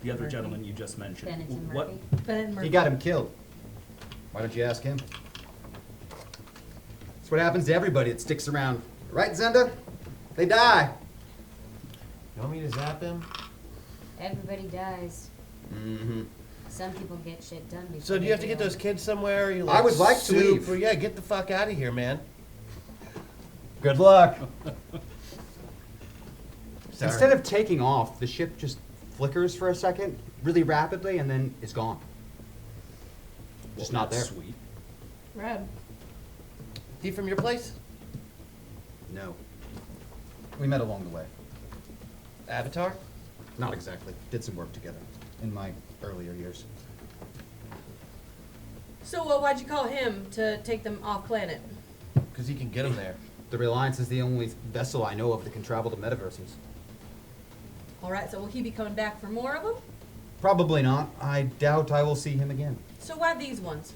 Speaker 4: the other
Speaker 10: Murphy.
Speaker 4: gentleman you just mentioned?
Speaker 5: Bennett and
Speaker 4: What?
Speaker 5: Murphy.
Speaker 10: Bennett and Murphy.
Speaker 1: He got him killed. Why don't you ask him? That's what happens to everybody that sticks around. Right, Zenda? They die.
Speaker 2: You want me to zap him?
Speaker 5: Everybody dies.
Speaker 1: Mm-hmm.
Speaker 5: Some people get shit done before
Speaker 2: So do you have to
Speaker 5: they
Speaker 2: get those kids somewhere? Or you
Speaker 1: I would like to
Speaker 2: super-
Speaker 1: leave.
Speaker 2: Yeah, get the fuck out of here, man.
Speaker 1: Good luck.
Speaker 2: Sorry.
Speaker 1: Instead of taking off, the ship just flickers for a second, really rapidly, and then it's gone. Just not there.
Speaker 4: Sweet.
Speaker 10: Rad.
Speaker 2: He from your place?
Speaker 1: No. We met along the way.
Speaker 2: Avatar?
Speaker 1: Not exactly. Did some work together in my earlier years.
Speaker 10: So, why'd you call him to take them off planet?
Speaker 2: Because he can get him there.
Speaker 1: The Reliance is the only vessel I know of that can travel to metaverses.
Speaker 10: Alright, so will he be coming back for more of them?
Speaker 1: Probably not. I doubt I will see him again.
Speaker 10: So why these ones?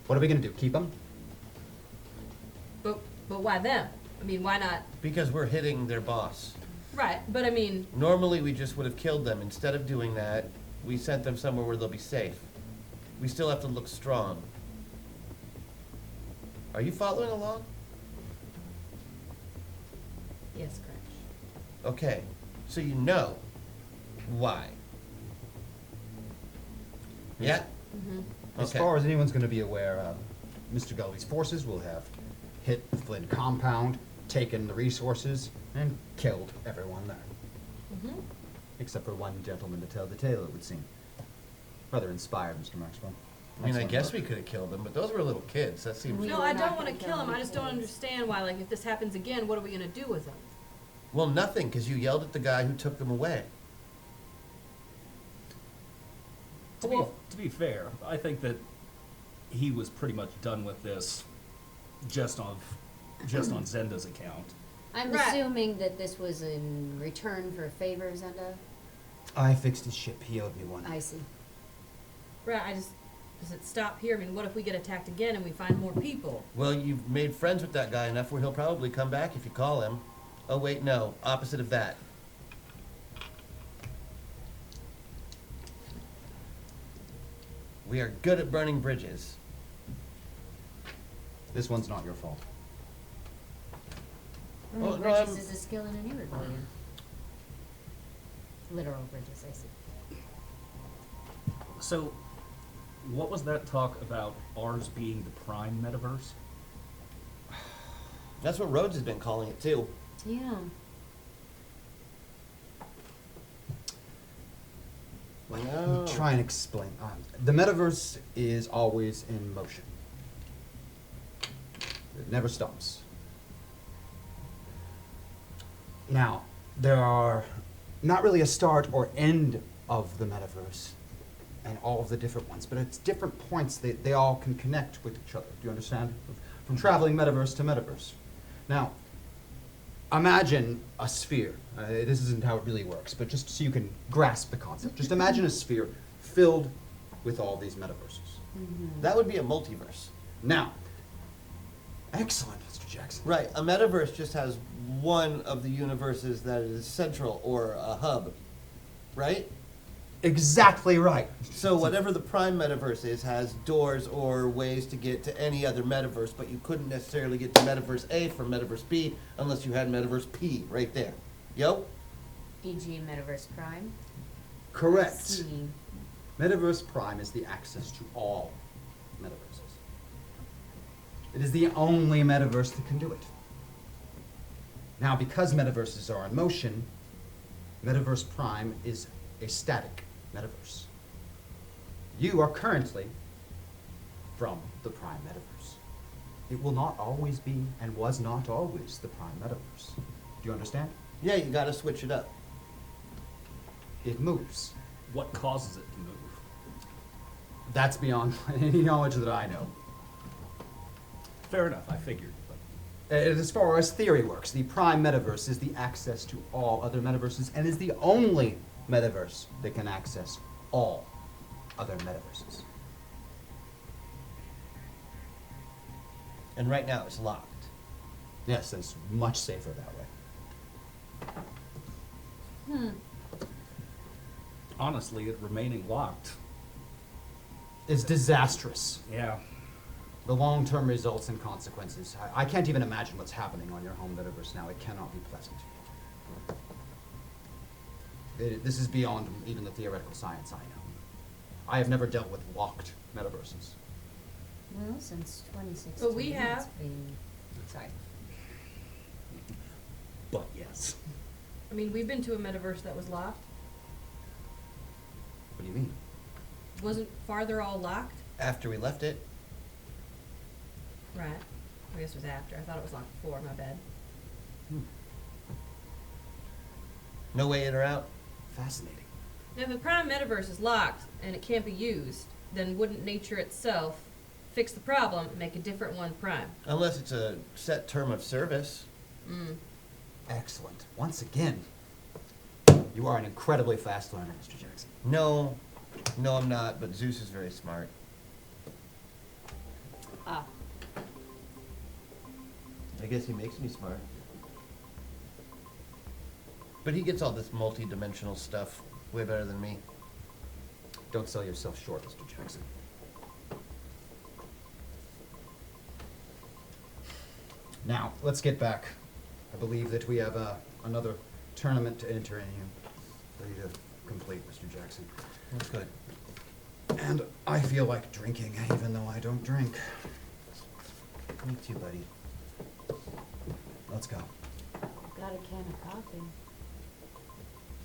Speaker 1: What are we gonna do? Keep him?
Speaker 10: But why them? I mean, why not?
Speaker 2: Because we're hitting their boss.
Speaker 10: Right, but I mean,
Speaker 2: Normally we just would have killed them. Instead of doing that, we sent them somewhere where they'll be safe. We still have to look strong. Are you following along?
Speaker 10: yes, Crash.
Speaker 2: Okay, so you know why. Yeah?
Speaker 1: As far as anyone's gonna be aware, Mr. Gully's forces will have hit the Flynn compound, taken the resources, and killed everyone there.
Speaker 10: Mm-hmm.
Speaker 1: Except for one gentleman to tell the tale, it would seem. Rather inspired, Mr. Maxwell.
Speaker 2: I mean, I guess we could have killed them, but those were little kids. That seems...
Speaker 5: We
Speaker 10: No,
Speaker 5: were
Speaker 10: I
Speaker 5: not
Speaker 10: don't
Speaker 5: gonna
Speaker 10: want to
Speaker 5: kill
Speaker 10: kill him.
Speaker 5: any
Speaker 10: I just don't
Speaker 5: kids.
Speaker 10: understand why, like, if this happens again, what are we going to do with him?
Speaker 2: Well, nothing, because you yelled at the guy who took them away.
Speaker 4: To be fair, I think that he was pretty much done with this just on Zenda's account.
Speaker 5: I'm
Speaker 10: Right.
Speaker 5: assuming that this was in return for a favor, Zenda.
Speaker 1: I fixed his ship. He owed me one.
Speaker 5: I see.
Speaker 10: Right, does it stop here? I mean, what if we get attacked again and we find more people?
Speaker 2: Well, you've made friends with that guy enough where he'll probably come back if you call him. Oh, wait, no. Opposite of that. We are good at burning bridges.
Speaker 1: This one's not your fault.
Speaker 5: Burning
Speaker 2: Oh, no,
Speaker 5: bridges
Speaker 2: I'm-
Speaker 5: is a skill in any rebellion. Literal bridges, I see.
Speaker 4: So, what was that talk about ours being the prime metaverse?
Speaker 2: That's what Rhodes has been calling it, too.
Speaker 5: Yeah.
Speaker 1: Try and explain. The metaverse is always in motion. It never stops. Now, there are not really a start or end of the metaverse and all of the different ones, but it's different points that they all can connect with each other. Do you understand? From traveling metaverse to metaverse. Now, imagine a sphere. This isn't how it really works, but just so you can grasp the concept. Just imagine a sphere filled with all these metaverses.
Speaker 2: That would be a multiverse.
Speaker 1: Now, excellent, Mr. Jackson.
Speaker 2: Right, a metaverse just has one of the universes that is central or a hub, right?
Speaker 1: Exactly right.
Speaker 2: So whatever the prime metaverse is has doors or ways to get to any other metaverse, but you couldn't necessarily get to metaverse A from metaverse B unless you had metaverse P right there. Yo?
Speaker 5: E.g. Metaverse Prime.
Speaker 1: Correct.
Speaker 5: See.
Speaker 1: Metaverse Prime is the access to all metaverses. It is the only metaverse that can do it. Now, because metaverses are in motion, Metaverse Prime is a static metaverse. You are currently from the Prime Metaverse. It will not always be and was not always the Prime Metaverse. Do you understand?
Speaker 2: Yeah, you gotta switch it up.
Speaker 1: It moves.
Speaker 4: What causes it to move?
Speaker 1: That's beyond any knowledge that I know.
Speaker 4: Fair enough, I figured. But
Speaker 1: As far as theory works, the Prime Metaverse is the access to all other metaverses and is the only metaverse that can access all other metaverses.
Speaker 2: And right now it's locked.
Speaker 1: Yes, it's much safer that way.
Speaker 4: honestly, it remaining locked.
Speaker 1: It's disastrous.
Speaker 4: Yeah.
Speaker 1: The long-term results and consequences. I can't even imagine what's happening on your home metaverse now. It cannot be pleasant. This is beyond even the theoretical science I know. I have never dealt with locked metaverses.
Speaker 5: Well, since 2016.
Speaker 10: But we
Speaker 5: it's
Speaker 10: have.
Speaker 5: been- Sorry.
Speaker 4: But yes.
Speaker 10: I mean, we've been to a metaverse that was locked.
Speaker 1: What do you mean?
Speaker 10: Wasn't farther all locked?
Speaker 2: After we left it,
Speaker 10: Right. I guess it was after. I thought it was locked before. My bad.
Speaker 2: no way in or out.
Speaker 1: Fascinating.
Speaker 10: Now, if the prime metaverse is locked and it can't be used, then wouldn't nature itself fix the problem and make a different one prime?
Speaker 2: Unless it's a set term of service.
Speaker 1: Excellent. Once again, you are an incredibly fast learner, Mr. Jackson.
Speaker 2: No, I'm not, but Zeus is very smart.
Speaker 5: Ah.
Speaker 2: I guess he makes me smart. But he gets all this multi-dimensional stuff way better than me.
Speaker 1: Don't sell yourself short, Mr. Jackson. Now, let's get back. I believe that we have another tournament to enter in here. Ready to complete, Mr. Jackson.
Speaker 2: That's good.
Speaker 1: And I feel like drinking, even though I don't drink.
Speaker 2: Me too, buddy.
Speaker 1: Let's go.
Speaker 5: Go. got a can of coffee.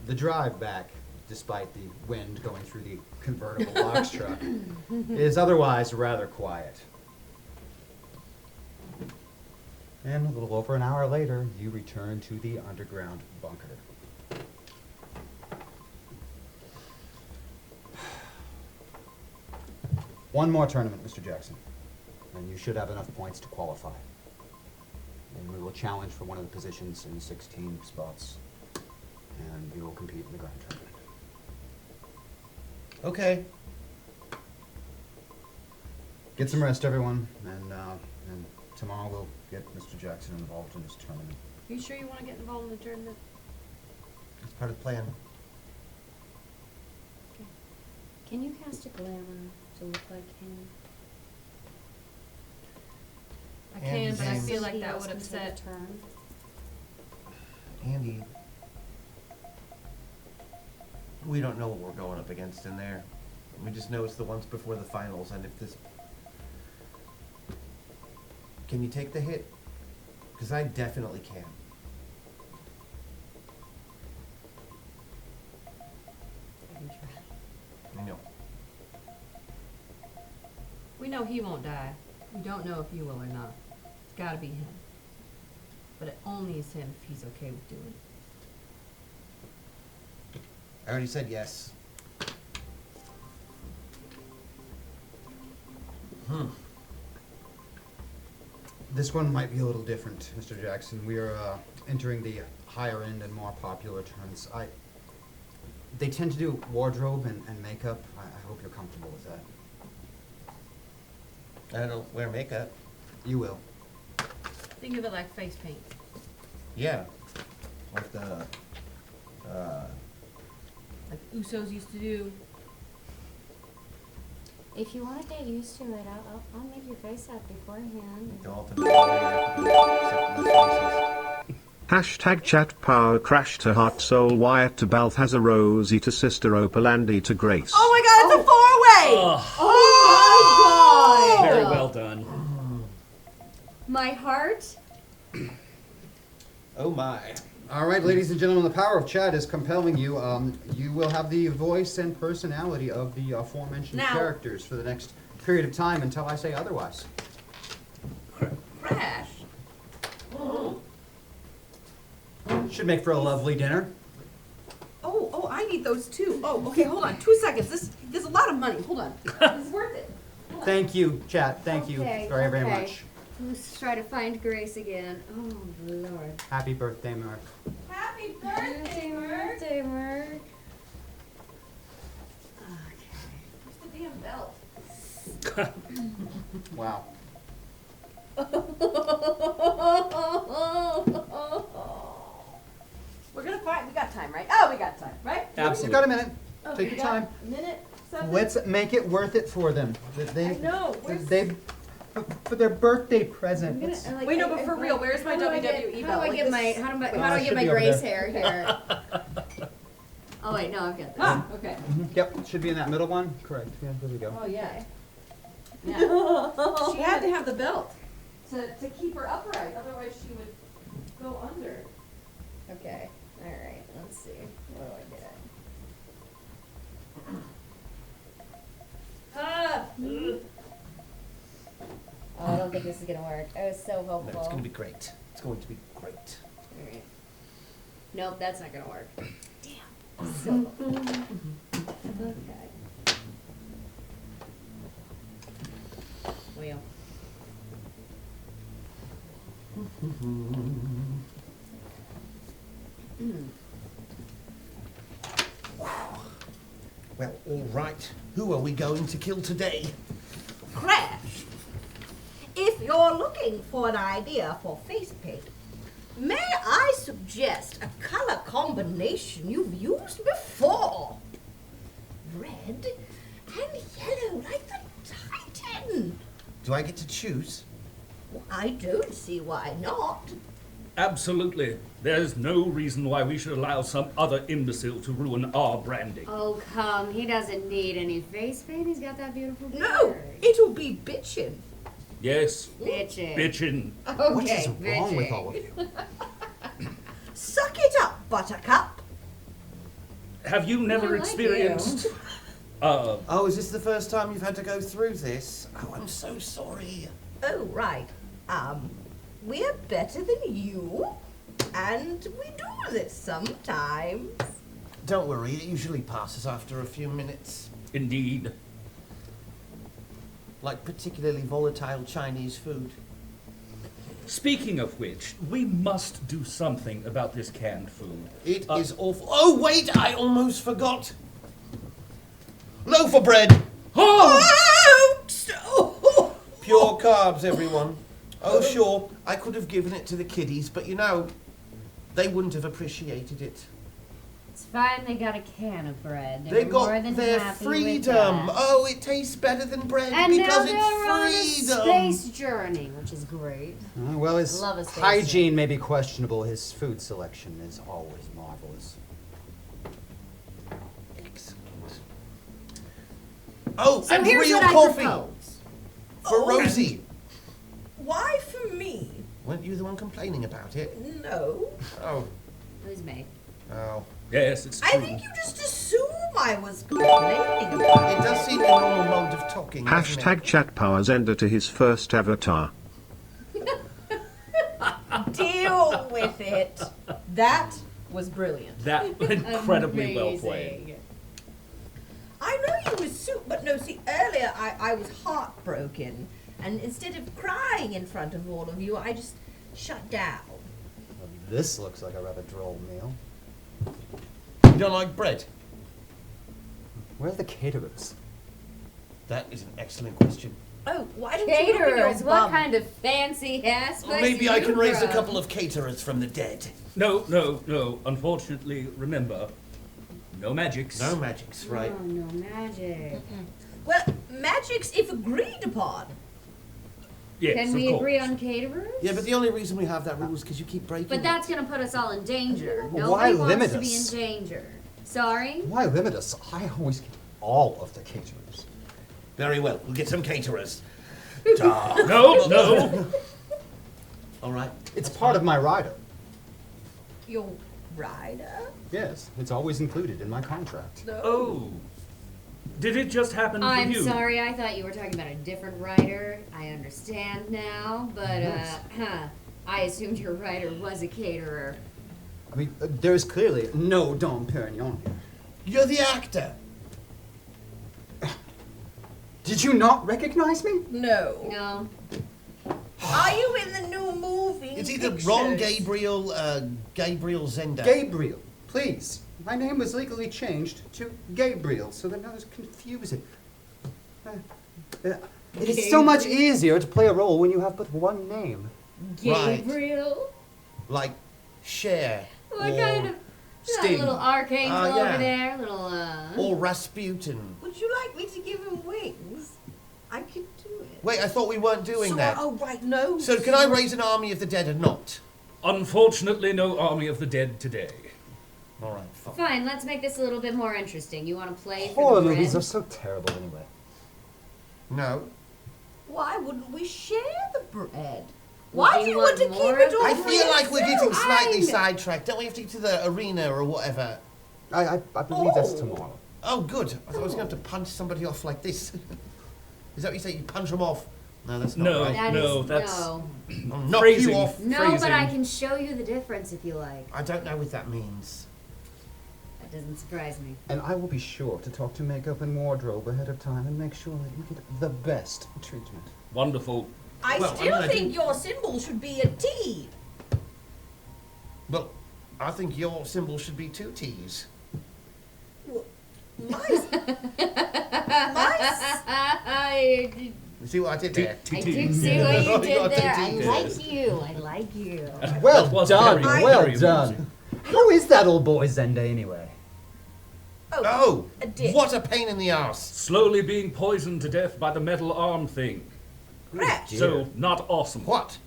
Speaker 1: The drive back, despite the wind going through the convertible box truck, is otherwise rather quiet. And a little over an hour later, you return to the underground bunker. One more tournament, Mr. Jackson, and you should have enough points to qualify. And we will challenge for one of the positions in 16 spots, and we will compete in the grand tournament.
Speaker 2: Okay.
Speaker 1: Get some rest, everyone, and tomorrow we'll get Mr. Jackson involved in this tournament.
Speaker 10: You sure you want to get involved in the tournament?
Speaker 2: It's part of the plan.
Speaker 5: Can you cast a glamour to look like him?
Speaker 10: I can, but I
Speaker 2: James.
Speaker 10: feel like
Speaker 5: Somebody
Speaker 10: that
Speaker 5: else
Speaker 10: would
Speaker 5: can take a
Speaker 10: upset.
Speaker 5: turn.
Speaker 2: Andy, we don't know what we're going up against in there. We just know it's the ones before the finals, and if this... Can you take the hit? Because I definitely can.
Speaker 5: I can try.
Speaker 2: I know.
Speaker 10: We know he won't die. We don't know if you will or not. It's gotta be him. But it only is him if he's okay with doing it.
Speaker 2: I already said yes.
Speaker 1: This one might be a little different, Mr. Jackson. We are entering the higher end and more popular turns. They tend to do wardrobe and makeup. I hope you're comfortable with that.
Speaker 2: I don't wear makeup.
Speaker 1: You will.
Speaker 10: Think of it like face paint.
Speaker 2: Yeah. Like the...
Speaker 10: Like Usos used to do.
Speaker 5: If you want to get used to it, I'll make your face up beforehand.
Speaker 2: the ultimate except for the faces.
Speaker 6: Hashtag chat power crash to heart soul Wyatt to Balthazar Rosie to sister Opalandi to Grace.
Speaker 10: Oh my god, it's a four-way!
Speaker 4: Oh,
Speaker 10: Oh my god!
Speaker 4: very well done.
Speaker 5: My heart.
Speaker 2: Oh my.
Speaker 1: All right, ladies and gentlemen, the power of chat is compelling you. You will have the voice and personality of the aforementioned
Speaker 10: Now-
Speaker 1: characters for the next period of time until I say otherwise.
Speaker 10: Crash.
Speaker 1: Should make for a lovely dinner.
Speaker 10: Oh, I need those too. Oh, okay, hold on. 2 seconds. There's a lot of money. Hold on. It's worth it.
Speaker 1: Thank you, chat. Thank you
Speaker 5: Okay,
Speaker 1: very
Speaker 5: okay.
Speaker 1: much.
Speaker 5: Let's try to find Grace again. Oh, Lord.
Speaker 1: Happy birthday, Mark.
Speaker 10: Happy birthday, Merc.
Speaker 5: Birthday, Mark.
Speaker 10: Where's the damn belt?
Speaker 1: Wow.
Speaker 10: We're gonna find. We got time, right? Oh, we got time, right?
Speaker 4: Absolutely.
Speaker 1: You got a minute.
Speaker 10: Oh,
Speaker 1: Take
Speaker 10: we
Speaker 1: your
Speaker 10: got
Speaker 1: time.
Speaker 10: a minute. Something.
Speaker 1: Let's make it worth it for them.
Speaker 10: I know. Where's
Speaker 1: For their birthday present.
Speaker 5: I'm gonna,
Speaker 1: Let's-
Speaker 5: like,
Speaker 10: Wait, no, but for real, where's my
Speaker 5: how do I
Speaker 10: WWE
Speaker 5: get-
Speaker 10: belt?
Speaker 5: How do I
Speaker 10: Like
Speaker 5: get
Speaker 10: this-
Speaker 5: my how do I
Speaker 1: should
Speaker 5: get my
Speaker 1: be over
Speaker 5: Grace
Speaker 1: there.
Speaker 5: hair here? Oh wait, no, I've got this.
Speaker 10: Ah, okay.
Speaker 1: Yep, it should be in that middle one. Correct. Yeah, there we go.
Speaker 10: Oh yeah. Yeah. She had to have the belt to keep her upright, otherwise she would go under.
Speaker 5: Okay. All right. Let's see. What do I get?
Speaker 10: Ah.
Speaker 5: Oh, I don't think this is gonna work. I was so
Speaker 2: No,
Speaker 5: hopeful.
Speaker 2: it's going to be great. It's going to be great.
Speaker 5: All right. Nope, that's not gonna work. Damn. So hopeful. Okay. Well.
Speaker 2: Well, all right. Who are we going to kill today?
Speaker 13: Crash. If you're looking for an idea for face paint, may I suggest a color combination you've used before? Red and yellow, like the Titan.
Speaker 2: Do I get to choose?
Speaker 13: Well, I don't see why not.
Speaker 4: Absolutely. There's no reason why we should allow some other imbecile to ruin our branding.
Speaker 5: Oh come, he doesn't need any face paint. He's got that beautiful beard.
Speaker 13: No, it'll be bitchin'.
Speaker 4: Yes.
Speaker 5: Bitchin'.
Speaker 4: Bitchin'.
Speaker 5: Okay,
Speaker 1: What is wrong with
Speaker 5: bitchin'.
Speaker 1: all of you?
Speaker 13: Suck it up, Buttercup.
Speaker 4: Have you never
Speaker 5: like
Speaker 4: experienced?
Speaker 2: Oh, is this the first time you've had to go through this? Oh, I'm so sorry.
Speaker 13: Oh, right. We're better than you, and we do this sometimes.
Speaker 2: Don't worry, it usually passes after a few minutes.
Speaker 4: Indeed.
Speaker 2: Like particularly volatile Chinese food.
Speaker 4: Speaking of which, we must do something about this canned food.
Speaker 2: It is awful. Oh, wait, I almost forgot. Loaf of bread.
Speaker 4: Oh!
Speaker 2: Pure carbs, everyone. Oh, sure, I could have given it to the kiddies, but you know, they wouldn't have appreciated it.
Speaker 5: It's fine, they got a can of bread.
Speaker 2: They
Speaker 5: They're more
Speaker 2: got
Speaker 5: than
Speaker 2: their
Speaker 5: happy with
Speaker 2: freedom.
Speaker 5: that.
Speaker 2: Oh, it tastes better than bread
Speaker 5: And
Speaker 2: because
Speaker 5: now they're on a
Speaker 2: it's freedom.
Speaker 5: space journey, which is great.
Speaker 1: Well, his
Speaker 5: Love a space
Speaker 1: hygiene may be questionable. His food selection is always marvelous.
Speaker 2: Excellent. Oh,
Speaker 5: So
Speaker 2: and
Speaker 5: here's
Speaker 2: real
Speaker 5: what I
Speaker 2: coffee
Speaker 5: propose.
Speaker 2: for Rosie.
Speaker 13: Why for me?
Speaker 2: Weren't you the one complaining about it?
Speaker 13: No.
Speaker 2: Oh,
Speaker 5: It was me.
Speaker 2: oh.
Speaker 4: Yes, it's true.
Speaker 13: I think you just assume I was complaining about
Speaker 2: It does seem a normal mode of talking. doesn't
Speaker 6: Hashtag
Speaker 2: it?
Speaker 6: chat powers ender to his first avatar.
Speaker 13: Deal with it.
Speaker 10: That was brilliant.
Speaker 4: That incredibly well played.
Speaker 5: Amazing.
Speaker 13: I know you were but no, see, earlier I was heartbroken, and instead of crying in front of all of you, I just shut down.
Speaker 1: Well, this looks like a rather droll meal.
Speaker 2: You don't like bread?
Speaker 1: Where are the caterers?
Speaker 2: That is an excellent question.
Speaker 13: Oh, why don't you look at your
Speaker 5: Caterers, what
Speaker 13: bum?
Speaker 5: kind of fancy ass place
Speaker 2: Maybe
Speaker 5: are
Speaker 2: I
Speaker 5: you
Speaker 2: can raise a
Speaker 5: from?
Speaker 2: couple of caterers from the dead.
Speaker 4: No, no, no. Unfortunately, remember, no magics.
Speaker 2: No magics, right?
Speaker 5: Oh, no magic.
Speaker 13: Well, magic's if agreed upon.
Speaker 4: Yes,
Speaker 5: Can
Speaker 4: of
Speaker 5: we
Speaker 4: course.
Speaker 5: agree on caterers?
Speaker 2: Yeah, but the only reason we have that rule is because you keep breaking
Speaker 5: But that's gonna put us all in danger.
Speaker 1: Why
Speaker 5: Nobody wants
Speaker 1: limit
Speaker 5: to be in
Speaker 1: us?
Speaker 5: danger. Sorry?
Speaker 1: Why limit us? I always get all of the caterers.
Speaker 2: Very well, we'll get some caterers.
Speaker 4: No, no.
Speaker 2: All right.
Speaker 1: It's part of my rider.
Speaker 13: Your rider?
Speaker 1: Yes, it's always included in my contract.
Speaker 13: No.
Speaker 4: Oh. Did it just happen for
Speaker 5: I'm
Speaker 4: you?
Speaker 5: sorry, I thought you were talking about a different writer. I understand now, but I assumed your writer was a caterer.
Speaker 1: I mean, there's clearly no Dom Perignon here.
Speaker 2: You're the actor.
Speaker 1: Did you not recognize me?
Speaker 13: No.
Speaker 5: No.
Speaker 13: Are you in the new movie?
Speaker 2: It's either Ron
Speaker 13: pictures?
Speaker 2: Gabriel Zender.
Speaker 1: Gabriel, please. My name was legally changed to Gabriel, so that now it's confusing. It is so much easier to play a role when you have but one name.
Speaker 2: Right.
Speaker 5: Gabriel?
Speaker 2: Like Cher.
Speaker 5: What
Speaker 2: or,
Speaker 5: kind of
Speaker 4: Sting.
Speaker 5: little archangel
Speaker 2: yeah.
Speaker 5: over there? Little
Speaker 2: Or Rasputin.
Speaker 13: Would you like me to give him wings? I could do it.
Speaker 2: Wait, I thought we weren't doing
Speaker 13: So,
Speaker 2: that.
Speaker 13: oh, right, no.
Speaker 2: So can I raise an army of the dead or not?
Speaker 4: Unfortunately, no army of the dead today.
Speaker 2: All right, fine.
Speaker 5: Fine, let's make this a little bit more interesting. You want to play for
Speaker 1: Horror
Speaker 5: the bread?
Speaker 1: movies are so terrible anyway.
Speaker 2: No.
Speaker 13: Why wouldn't we share the bread?
Speaker 5: Would
Speaker 13: Why
Speaker 5: you
Speaker 13: do you want to
Speaker 5: want
Speaker 13: keep
Speaker 5: more
Speaker 13: it
Speaker 5: of
Speaker 13: all
Speaker 2: I
Speaker 13: for
Speaker 2: feel like we're getting
Speaker 13: yourself?
Speaker 2: slightly sidetracked. Don't we have to get to the arena or whatever?
Speaker 1: I believe that's
Speaker 13: Oh.
Speaker 1: tomorrow.
Speaker 2: Oh, good. I thought I was going to have to punch somebody off like this. Is that what you say? You punch them off? No, that's not
Speaker 4: No.
Speaker 2: right.
Speaker 5: That
Speaker 4: No,
Speaker 5: is-
Speaker 4: that's-
Speaker 5: no.
Speaker 2: I'll knock
Speaker 4: Phrasing.
Speaker 2: you off.
Speaker 5: No,
Speaker 4: Phrasing.
Speaker 5: but I can show you the difference if you like.
Speaker 2: I don't know what that means.
Speaker 5: That doesn't surprise me.
Speaker 1: And I will be sure to talk to makeup and wardrobe ahead of time and make sure that you get the best treatment.
Speaker 4: Wonderful.
Speaker 13: I
Speaker 2: Well,
Speaker 13: still
Speaker 2: I
Speaker 13: think
Speaker 2: do-
Speaker 13: your symbol should be a T.
Speaker 2: Well, I think your symbol should be 2 T's.
Speaker 13: Well, my
Speaker 5: I
Speaker 2: You see what I did there?
Speaker 5: did
Speaker 4: TT.
Speaker 5: see what you
Speaker 2: You
Speaker 5: did
Speaker 2: got
Speaker 5: there. I
Speaker 2: TT.
Speaker 5: like you. I like you.
Speaker 1: Well
Speaker 4: That was
Speaker 1: done,
Speaker 4: very,
Speaker 1: well
Speaker 4: very
Speaker 1: done.
Speaker 4: amusing.
Speaker 1: How is that old boy Zende anyway?
Speaker 2: Oh,
Speaker 13: a dick.
Speaker 2: what a pain in the ass.
Speaker 4: Slowly being poisoned to death by the metal arm thing.
Speaker 13: Crash.
Speaker 4: So, not awesome.
Speaker 2: What?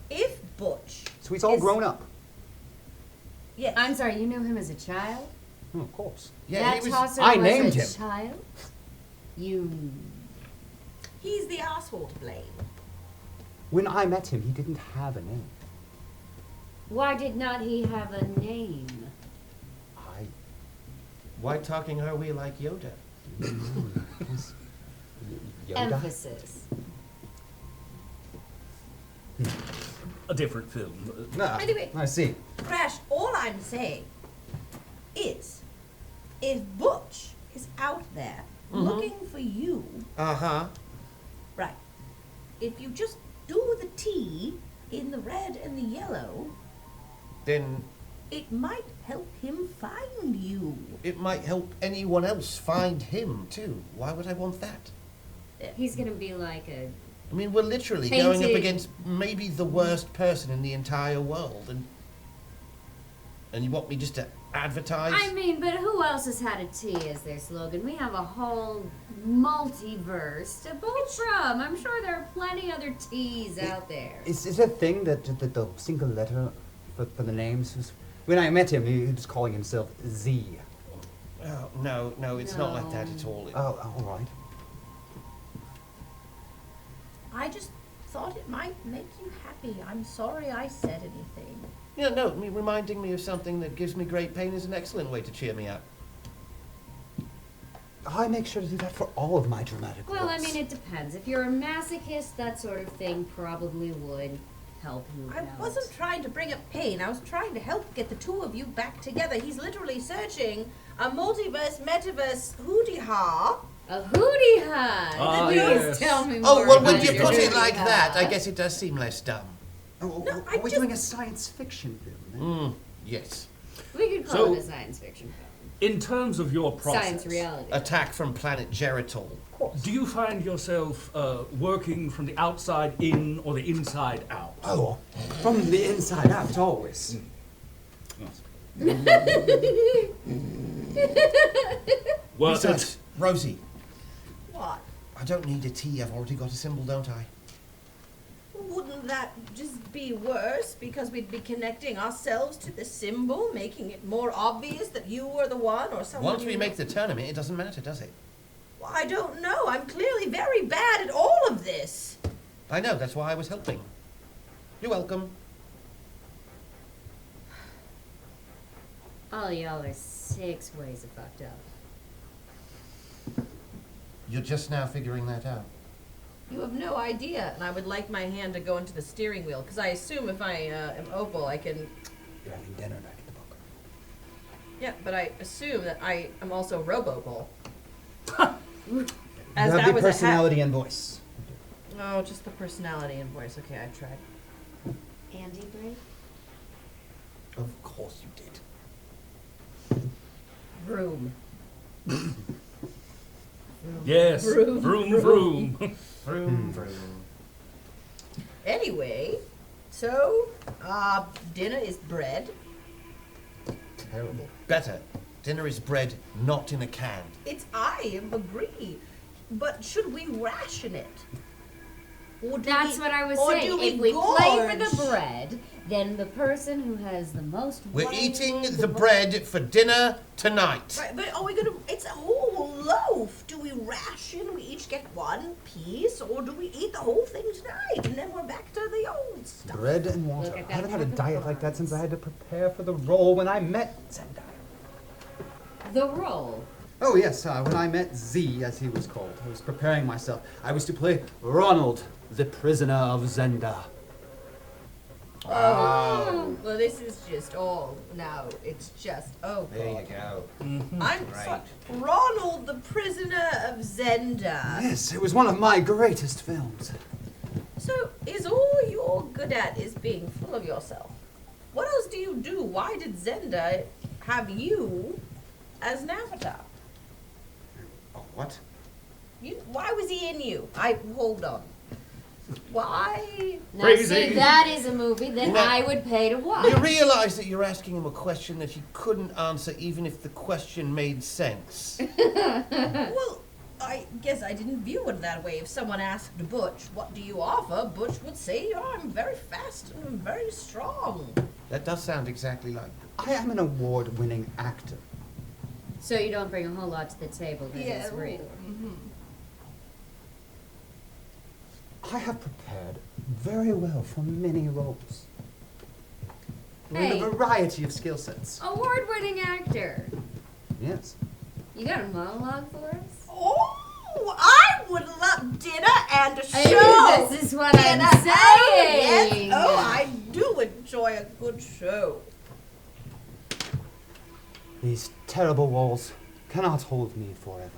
Speaker 13: If Butch.
Speaker 1: So he's all
Speaker 13: is-
Speaker 1: grown up.
Speaker 13: Yes.
Speaker 5: I'm sorry, you knew him as a child?
Speaker 1: Oh, of course.
Speaker 2: Yeah,
Speaker 5: that
Speaker 2: he was.
Speaker 5: tosser
Speaker 1: I
Speaker 5: was
Speaker 1: named
Speaker 5: a
Speaker 1: him.
Speaker 5: child? You...
Speaker 13: He's the asshole to blame.
Speaker 1: When I met him, he didn't have a name.
Speaker 5: Why did not he have a name?
Speaker 2: Why talking are we like Yoda?
Speaker 5: Emphasis.
Speaker 4: A different film.
Speaker 13: Anyway.
Speaker 1: I see.
Speaker 13: Crash, all I'm saying is, if Butch is out there looking for you,
Speaker 2: Uh-huh.
Speaker 13: right, if you just do the T in the red and the yellow,
Speaker 2: Then
Speaker 13: it might help him find you.
Speaker 2: it might help anyone else find him, too. Why would I want that?
Speaker 5: He's gonna be like a.
Speaker 2: I mean, we're literally going up
Speaker 5: Painted.
Speaker 2: against maybe the worst person in the entire world, and you want me just to advertise?
Speaker 5: I mean, but who else has had a T as their slogan? We have a whole multiverse to pull from. I'm sure there are plenty other T's out there.
Speaker 1: Is it a thing that the single letter for the names? When I met him, he was calling himself Z.
Speaker 2: Oh, no, it's not like that at all.
Speaker 1: Oh, all right.
Speaker 13: I just thought it might make you happy. I'm sorry I said anything.
Speaker 2: Yeah, no, reminding me of something that gives me great pain is an excellent way to cheer me up.
Speaker 1: I make sure to do that for all of my dramatic
Speaker 5: Well, I
Speaker 1: roles.
Speaker 5: mean, it depends. If you're a masochist, that sort of thing probably would help you
Speaker 13: I
Speaker 5: out.
Speaker 13: wasn't trying to bring up pain. I was trying to help get the two of you back together. He's literally searching a multiverse, metaverse, hootie-ha.
Speaker 5: A hootie-ha!
Speaker 4: Ah,
Speaker 5: Please
Speaker 4: yes.
Speaker 5: tell me more
Speaker 2: Oh, well,
Speaker 5: about
Speaker 2: when you
Speaker 5: your
Speaker 2: put it like
Speaker 5: hootie-ha.
Speaker 2: that, I guess it does seem less dumb.
Speaker 1: Are we doing a science fiction film?
Speaker 2: Yes.
Speaker 5: We could call
Speaker 4: So-
Speaker 5: it a science fiction film.
Speaker 4: In terms of your process,
Speaker 5: Science reality.
Speaker 2: Attack from planet Geritol.
Speaker 4: do you find yourself working from the outside in or the inside out?
Speaker 1: Oh, from the inside out, always.
Speaker 4: Well,
Speaker 2: Besides, Rosie,
Speaker 13: What?
Speaker 2: I don't need a T. I've already got a symbol, don't I?
Speaker 13: Wouldn't that just be worse because we'd be connecting ourselves to the symbol, making it more obvious that you were the one or someone?
Speaker 2: Once we
Speaker 13: you
Speaker 2: make the tournament, it doesn't matter, does it?
Speaker 13: Well, I don't know. I'm clearly very bad at all of this.
Speaker 2: I know, that's why I was helping. You're welcome.
Speaker 5: All y'all are 6 ways of fucked up.
Speaker 2: You're just now figuring that out.
Speaker 10: You have no idea, and I would like my hand to go into the steering wheel, because I assume if I am Opal, I can...
Speaker 1: You're having dinner back at the book.
Speaker 10: Yeah, but I assume that I am also Robo-Opal.
Speaker 1: You
Speaker 10: As
Speaker 1: have
Speaker 10: that
Speaker 1: the
Speaker 10: was a
Speaker 1: personality and voice.
Speaker 10: Oh, just the personality and voice. Okay, I tried.
Speaker 5: Andy break?
Speaker 2: Of course you did.
Speaker 10: Vroom.
Speaker 4: yes.
Speaker 10: Vroom,
Speaker 4: Vroom,
Speaker 10: vroom.
Speaker 4: vroom.
Speaker 2: Vroom, vroom.
Speaker 13: Anyway, so, dinner is bread.
Speaker 2: Terrible. Better. Dinner is bread, not in a can.
Speaker 13: I agree. But should we ration it? Or do
Speaker 5: That's
Speaker 13: we-
Speaker 5: what I was
Speaker 13: or
Speaker 5: saying.
Speaker 13: do
Speaker 5: If we play for the
Speaker 13: gorge?
Speaker 5: bread, then the person who has the most
Speaker 2: We're
Speaker 5: wine
Speaker 2: eating
Speaker 5: and
Speaker 2: the bread for dinner tonight.
Speaker 13: Right, but are we gonna? It's a whole loaf. Do we ration? We each get one piece, or do we eat the whole thing tonight and then we're back to the old stuff?
Speaker 1: Bread and water.
Speaker 5: Look, I've
Speaker 1: I
Speaker 5: got
Speaker 1: haven't had a
Speaker 5: pack of
Speaker 1: diet like that
Speaker 5: cards.
Speaker 1: since I had to prepare for the role when I met Zendai.
Speaker 5: The roll.
Speaker 1: Oh yes, when I met Z, as he was called, I was preparing myself. I was to play Ronald, the prisoner of Zenda.
Speaker 10: Oh, well, this is just all now. It's just
Speaker 2: There you go.
Speaker 13: I'm sorry, Ronald, the prisoner of Zenda.
Speaker 1: Yes, it was one of my greatest films.
Speaker 13: So, is all you're good at is being full of yourself? What else do you do? Why did Zenda have you as an avatar?
Speaker 2: Oh, what?
Speaker 13: Why was he in you? Hold on. Why?
Speaker 5: Now,
Speaker 4: Crazy.
Speaker 5: see, that is a movie that
Speaker 2: Now-
Speaker 5: I would pay to watch.
Speaker 2: You realize that you're asking him a question that he couldn't answer even if the question made sense.
Speaker 13: Well, I guess I didn't view it that way. If someone asked Butch, what do you offer? Butch would say, oh, I'm very fast and I'm very strong.
Speaker 2: That does sound exactly like
Speaker 1: I am an award-winning actor.
Speaker 5: So you don't bring a whole lot to the table that is real.
Speaker 1: I have prepared very well for many roles. with
Speaker 5: Hey.
Speaker 1: a variety of skill sets.
Speaker 5: Award-winning actor.
Speaker 1: Yes.
Speaker 5: You got a monologue for us?
Speaker 13: Oh, I would love dinner and a show.
Speaker 5: Hey, this is what I'm
Speaker 13: Dinner. Oh,
Speaker 5: saying.
Speaker 13: yes. Oh, I do enjoy a good show.
Speaker 14: These terrible walls cannot hold me forever.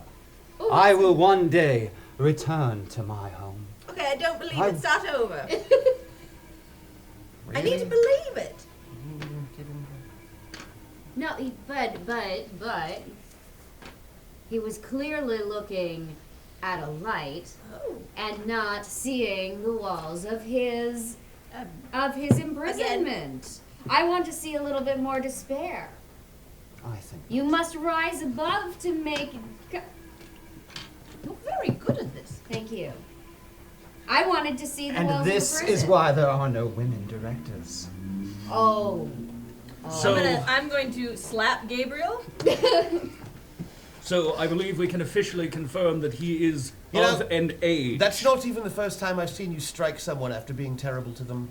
Speaker 5: Oh,
Speaker 14: I will one day return to my home.
Speaker 13: Okay, I don't believe
Speaker 14: I-
Speaker 13: it. Start over. I need to believe it.
Speaker 5: No, but he was clearly looking at a light
Speaker 13: Oh.
Speaker 5: and not seeing the walls of his imprisonment. I want to see a little bit more despair.
Speaker 14: I think.
Speaker 5: You must rise above to make.
Speaker 13: You're very good at this.
Speaker 5: Thank you. I wanted to see the walls
Speaker 1: And
Speaker 5: of the
Speaker 1: this
Speaker 5: prison.
Speaker 1: is why there are no women directors.
Speaker 5: Oh.
Speaker 4: So,
Speaker 10: I'm going to slap Gabriel.
Speaker 4: so I believe we can officially confirm that he is
Speaker 2: You know,
Speaker 4: of an age.
Speaker 2: That's not even the first time I've seen you strike someone after being terrible to them.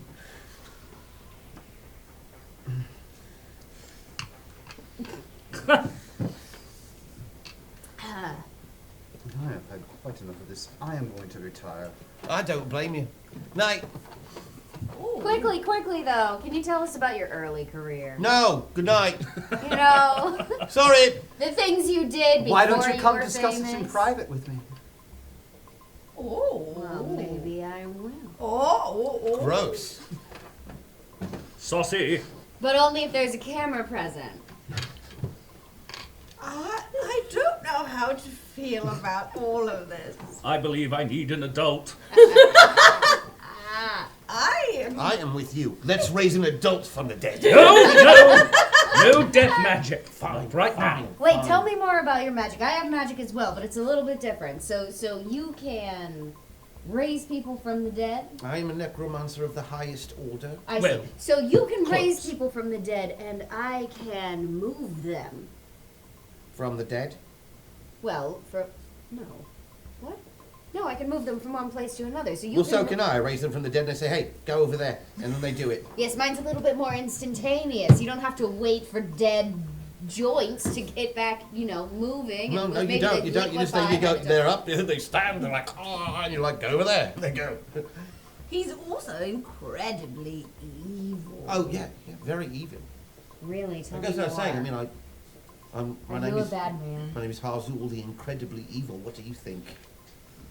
Speaker 1: I have had quite enough of this. I am going to retire.
Speaker 2: I don't blame you. Night.
Speaker 5: Quickly though, can you tell us about your early career?
Speaker 2: No. Good night.
Speaker 5: You know,
Speaker 2: Sorry.
Speaker 5: the things you did before
Speaker 1: Why don't you come
Speaker 5: were
Speaker 1: discuss
Speaker 5: famous.
Speaker 1: this in private with me?
Speaker 13: Oh.
Speaker 5: Well, maybe I will.
Speaker 13: Oh.
Speaker 2: Gross.
Speaker 4: Saucy.
Speaker 5: But only if there's a camera present.
Speaker 13: I don't know how to feel about all of this.
Speaker 4: I believe I need an adult.
Speaker 2: I am with you. Let's raise an adult from the dead.
Speaker 4: No death magic. Fine, right now.
Speaker 5: Wait, tell me more about your magic. I have magic as well, but it's a little bit different. So you can raise people from the dead?
Speaker 2: I am a necromancer of the highest order.
Speaker 5: I
Speaker 4: Well,
Speaker 5: see. So you can raise
Speaker 4: close.
Speaker 5: people from the dead, and I can move them.
Speaker 2: From the dead?
Speaker 5: Well, no. What? No, I can move them from one place to another. So you
Speaker 2: Well, so can I. I raise them from the dead and I say, hey, go over there. And then they do it.
Speaker 5: Yes, mine's a little bit more instantaneous. You don't have to wait for dead joints to get back, moving.
Speaker 2: No,
Speaker 5: and
Speaker 2: no, you
Speaker 5: maybe
Speaker 2: don't.
Speaker 5: they
Speaker 2: You don't. You just
Speaker 5: liquefy
Speaker 2: you go.
Speaker 5: and
Speaker 2: They're up. They stand. They're like, and you're like, go over there. They go.
Speaker 13: He's also incredibly evil.
Speaker 2: Oh yeah, very evil.
Speaker 5: Really? Tell
Speaker 2: I
Speaker 5: me
Speaker 2: guess I was saying. I
Speaker 5: more.
Speaker 2: mean, my
Speaker 5: I
Speaker 2: name
Speaker 5: know a
Speaker 2: is
Speaker 5: bad man.
Speaker 2: My name is Harzul, the incredibly evil. What do you think?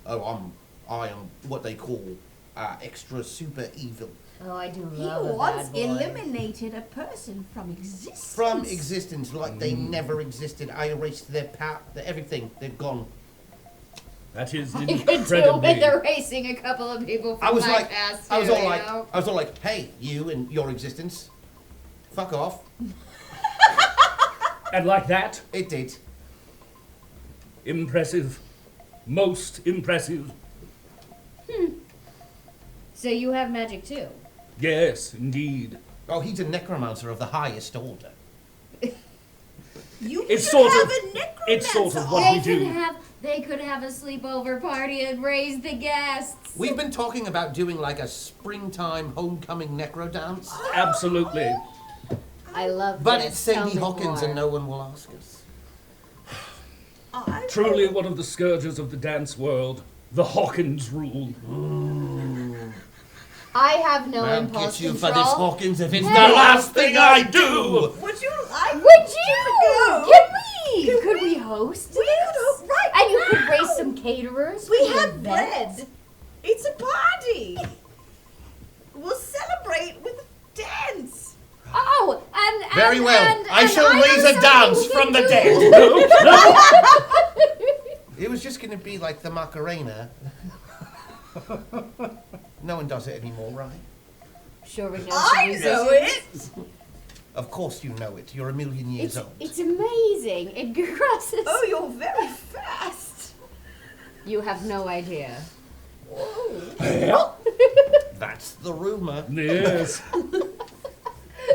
Speaker 2: Oh, I am what they call extra super evil.
Speaker 5: Oh, I do
Speaker 13: He
Speaker 5: love a
Speaker 13: once
Speaker 5: bad boy.
Speaker 13: eliminated a person from existence.
Speaker 2: From existence, like they never existed. I erased their everything. They're gone.
Speaker 4: That is
Speaker 5: You could do
Speaker 4: incredibly.
Speaker 5: with erasing a couple of people from
Speaker 2: I was
Speaker 5: my
Speaker 2: like,
Speaker 5: past.
Speaker 2: I was
Speaker 5: too,
Speaker 2: all
Speaker 5: you
Speaker 2: like,
Speaker 5: know?
Speaker 2: I was all like, hey, you and your existence, fuck off.
Speaker 4: And like that,
Speaker 2: It did.
Speaker 4: impressive. Most impressive.
Speaker 5: So you have magic too.
Speaker 4: Yes, indeed.
Speaker 2: Oh, he's a necromancer of the highest order.
Speaker 13: You
Speaker 4: It's
Speaker 13: should
Speaker 4: sort
Speaker 13: have
Speaker 4: of-
Speaker 13: a necromancer.
Speaker 4: it's sort of what we do.
Speaker 5: They could have a sleepover party and raise the guests.
Speaker 2: We've been talking about doing like a springtime homecoming necro dance,
Speaker 4: Absolutely.
Speaker 5: I love
Speaker 2: but
Speaker 5: this.
Speaker 2: it's
Speaker 5: Tell
Speaker 2: Sadie
Speaker 5: me
Speaker 2: Hawkins
Speaker 5: more.
Speaker 2: and no one will ask us.
Speaker 4: Truly one of the scourges of the dance world. The Hawkins rule.
Speaker 5: I have no
Speaker 2: I'll
Speaker 5: impulse
Speaker 2: get you
Speaker 5: control.
Speaker 2: for this, Hawkins, if it's
Speaker 5: Hey.
Speaker 2: the last thing I do!
Speaker 13: Would you like?
Speaker 5: Would
Speaker 13: to
Speaker 5: you?
Speaker 13: go?
Speaker 5: Can we? Could we host
Speaker 13: We
Speaker 5: this?
Speaker 13: could, right?
Speaker 5: And you could
Speaker 13: now.
Speaker 5: raise some caterers.
Speaker 13: We
Speaker 5: for the
Speaker 13: have
Speaker 5: event.
Speaker 13: bread. It's a party. We'll celebrate with a dance.
Speaker 5: Oh, and
Speaker 2: Very well. I
Speaker 5: and
Speaker 2: shall
Speaker 5: know
Speaker 2: raise a
Speaker 5: somebody
Speaker 2: dance
Speaker 5: who can
Speaker 2: from the
Speaker 5: do
Speaker 2: dead.
Speaker 5: it.
Speaker 2: It was just going to be like the Macarena. No one does it anymore, right?
Speaker 5: Sure, we know
Speaker 13: I
Speaker 5: some
Speaker 13: know
Speaker 5: musicians.
Speaker 13: it.
Speaker 2: Of course you know it. You're a million years old.
Speaker 5: It's amazing. It crosses.
Speaker 13: Oh, you're very fast.
Speaker 5: You have no idea.
Speaker 13: Whoa.
Speaker 2: That's the rumor.
Speaker 4: Yes.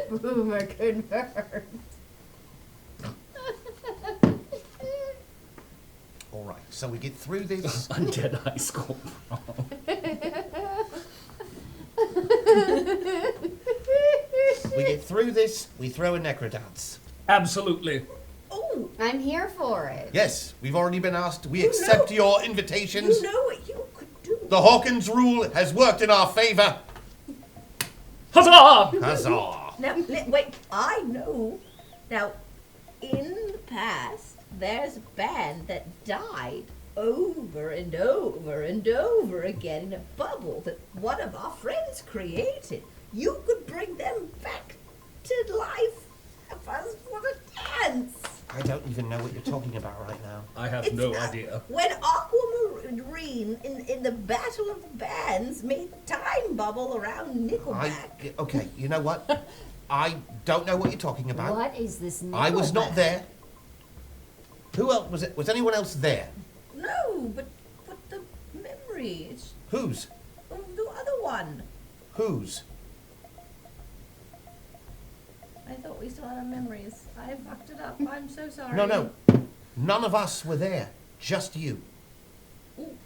Speaker 5: Rumor confirmed.
Speaker 2: All right, so we get through this.
Speaker 4: Undead high school prom.
Speaker 2: We get through this, we throw a necrodance.
Speaker 4: Absolutely.
Speaker 13: Oh,
Speaker 5: I'm here for it.
Speaker 2: Yes, we've already been asked. We accept your invitations.
Speaker 13: you know what you could do.
Speaker 2: The Hawkins rule has worked in our favor.
Speaker 4: Huzzah!
Speaker 2: Huzzah!
Speaker 13: Now, wait, I know. Now, in the past, there's a band that died over and over and over again in a bubble that one of our friends created. You could bring them back to life for the dance.
Speaker 2: I don't even know what you're talking about right now.
Speaker 4: I have no idea.
Speaker 13: When Aquamarine in the Battle of the Bands made the time bubble around Nickelback.
Speaker 2: Okay, you know what? I don't know what you're talking about.
Speaker 5: What is this Nickelback?
Speaker 2: I was not there. Who else was it? Was anyone else there?
Speaker 13: No, but the memory. It's
Speaker 2: Whose?
Speaker 13: the other one.
Speaker 2: Whose?
Speaker 13: I thought we still had our memories. I fucked it up. I'm so sorry.
Speaker 2: No. None of us were there. Just you.
Speaker 13: Ooh,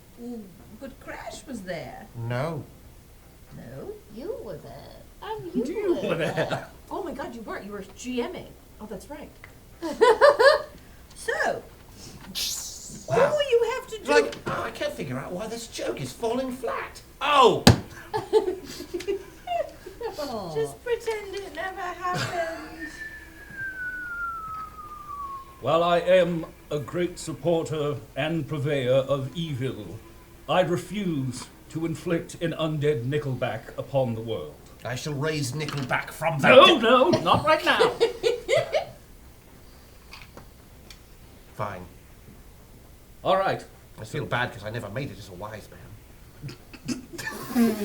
Speaker 13: but Crash was there.
Speaker 2: No.
Speaker 13: No?
Speaker 5: You were there. You were there.
Speaker 10: Oh my god, you weren't. You were GMing. Oh, that's right.
Speaker 13: So, all you have to do...
Speaker 2: I can't figure out why this joke is falling flat. Oh!
Speaker 13: Just pretend it never happened.
Speaker 4: While I am a great supporter and purveyor of evil, I refuse to inflict an undead Nickelback upon the world.
Speaker 2: I shall raise Nickelback from that.
Speaker 4: No, not right now.
Speaker 2: Fine.
Speaker 4: All right.
Speaker 2: I feel bad because I never made it as a wise man.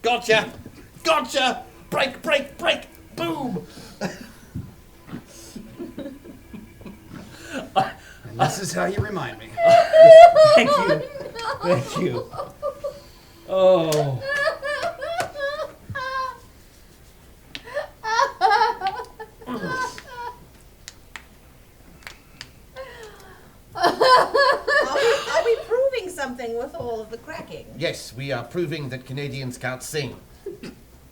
Speaker 2: Gotcha! Gotcha! Break! Boom!
Speaker 14: And this is how you remind me.
Speaker 4: Thank you. Thank you. Oh.
Speaker 13: Are we proving something with all of the cracking?
Speaker 2: Yes, we are proving that Canadians can't sing.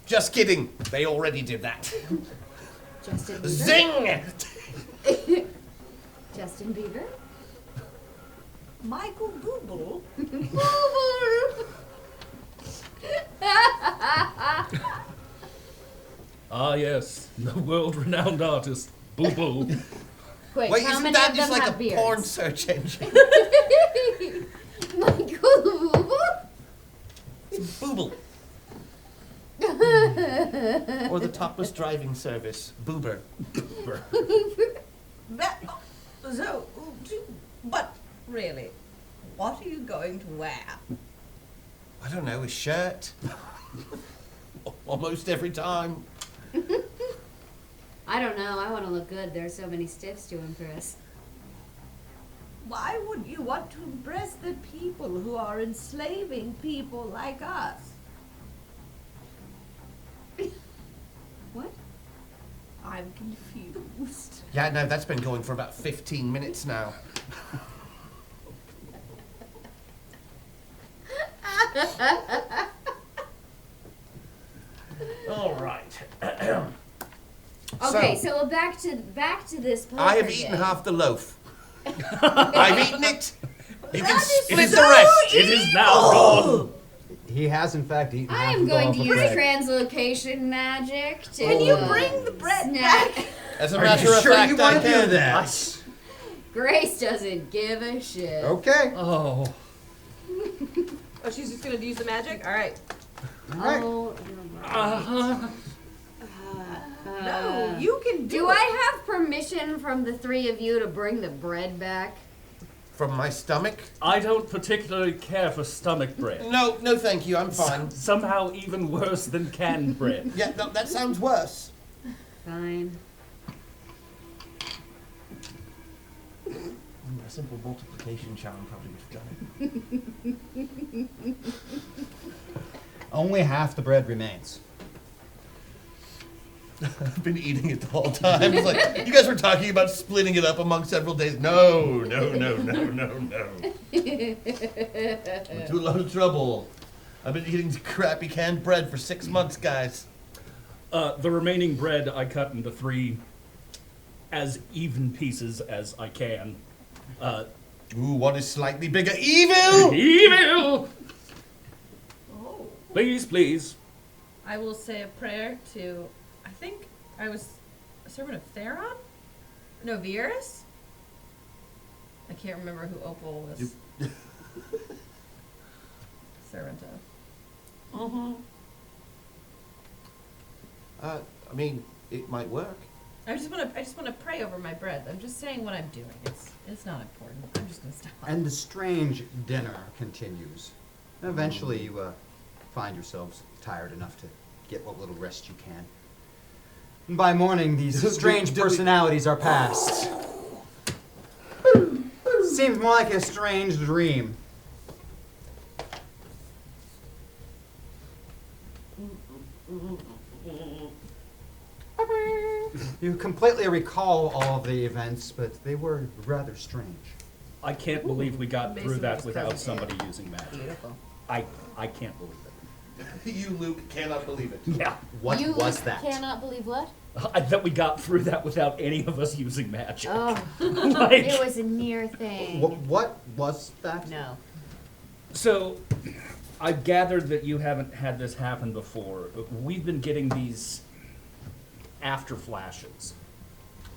Speaker 2: Just kidding. They already did that.
Speaker 5: Justin Bieber?
Speaker 2: Zing!
Speaker 5: Justin Bieber?
Speaker 13: Michael Google?
Speaker 4: Ah, yes. The world-renowned artist. Boo Boo.
Speaker 5: Quick,
Speaker 2: Wait,
Speaker 5: how
Speaker 2: isn't
Speaker 5: many
Speaker 2: that
Speaker 5: of
Speaker 2: just
Speaker 5: them
Speaker 2: like
Speaker 5: have
Speaker 2: a
Speaker 5: beards?
Speaker 2: porn search engine?
Speaker 5: Michael
Speaker 2: Booble. Or the topless driving service. Boober.
Speaker 13: But really, what are you going to wear?
Speaker 2: I don't know, a shirt. Almost every time.
Speaker 5: I don't know. I want to look good. There's so many stiffs to impress.
Speaker 13: Why would you want to impress the people who are enslaving people like us?
Speaker 5: What?
Speaker 13: I'm confused.
Speaker 2: Yeah, no, that's been going for about 15 minutes now. All right.
Speaker 5: Okay, so back to this.
Speaker 2: I have
Speaker 5: poker
Speaker 2: eaten
Speaker 5: game.
Speaker 2: half the loaf. I've eaten it. You can
Speaker 13: That is
Speaker 2: split
Speaker 13: so
Speaker 2: the rest.
Speaker 4: It is now gone.
Speaker 14: He has, in fact, eaten
Speaker 5: I
Speaker 14: half
Speaker 5: am
Speaker 14: the
Speaker 5: going
Speaker 14: loaf
Speaker 5: to
Speaker 14: of
Speaker 5: use
Speaker 14: bread.
Speaker 5: translocation magic to.
Speaker 13: Can you bring the bread
Speaker 5: snack?
Speaker 13: back?
Speaker 2: As a
Speaker 14: Are
Speaker 2: matter
Speaker 14: you
Speaker 2: of
Speaker 14: sure
Speaker 2: fact,
Speaker 14: you
Speaker 2: I
Speaker 14: want to
Speaker 2: can.
Speaker 14: do that?
Speaker 5: Grace doesn't give a shit.
Speaker 14: Okay.
Speaker 4: Oh.
Speaker 10: Oh, she's just gonna use the magic? Alright.
Speaker 5: Oh.
Speaker 13: No, you can
Speaker 5: Do I have permission from the three of you to bring the bread back?
Speaker 2: From my stomach?
Speaker 4: I don't particularly care for stomach bread.
Speaker 2: No, no, thank you. I'm fine.
Speaker 4: Somehow even worse than canned bread.
Speaker 2: Yeah, no, that sounds worse.
Speaker 5: Fine.
Speaker 2: A simple multiplication charm probably would have done it.
Speaker 14: Only half the bread remains.
Speaker 2: I've been eating it the whole time. It's like, you guys were talking about splitting it up among several days. No. I'm into a lot of trouble. I've been eating crappy canned bread for 6 months, guys.
Speaker 4: The remaining bread I cut into 3 as even pieces as I can.
Speaker 2: Ooh, one is slightly bigger. Evil!
Speaker 4: Evil!
Speaker 10: Oh.
Speaker 4: Please, please.
Speaker 10: I will say a prayer to, I think I was a servant of Theron? No, Virus? I can't remember who Opal was. Servant of.
Speaker 2: I mean, it might work.
Speaker 10: I just want to pray over my bread. I'm just saying what I'm doing. It's not important. I'm just gonna stop.
Speaker 1: And the strange dinner continues. And eventually you find yourselves tired enough to get what little rest you can. And by morning, these strange personalities are past. Seems more like a strange dream. You completely recall all of the events, but they were rather strange.
Speaker 4: I can't believe we got through that
Speaker 10: Mason's
Speaker 4: without
Speaker 10: cousin.
Speaker 4: somebody using magic.
Speaker 10: Beautiful.
Speaker 4: I can't believe it.
Speaker 2: You, Luke, cannot believe it.
Speaker 4: Yeah.
Speaker 1: What
Speaker 5: you
Speaker 1: was that?
Speaker 5: cannot believe what?
Speaker 4: That we got through that without any of us using magic.
Speaker 5: Oh,
Speaker 4: Like-
Speaker 5: it was a near thing.
Speaker 1: What was that?
Speaker 5: No.
Speaker 4: So, I've gathered that you haven't had this happen before. We've been getting these after flashes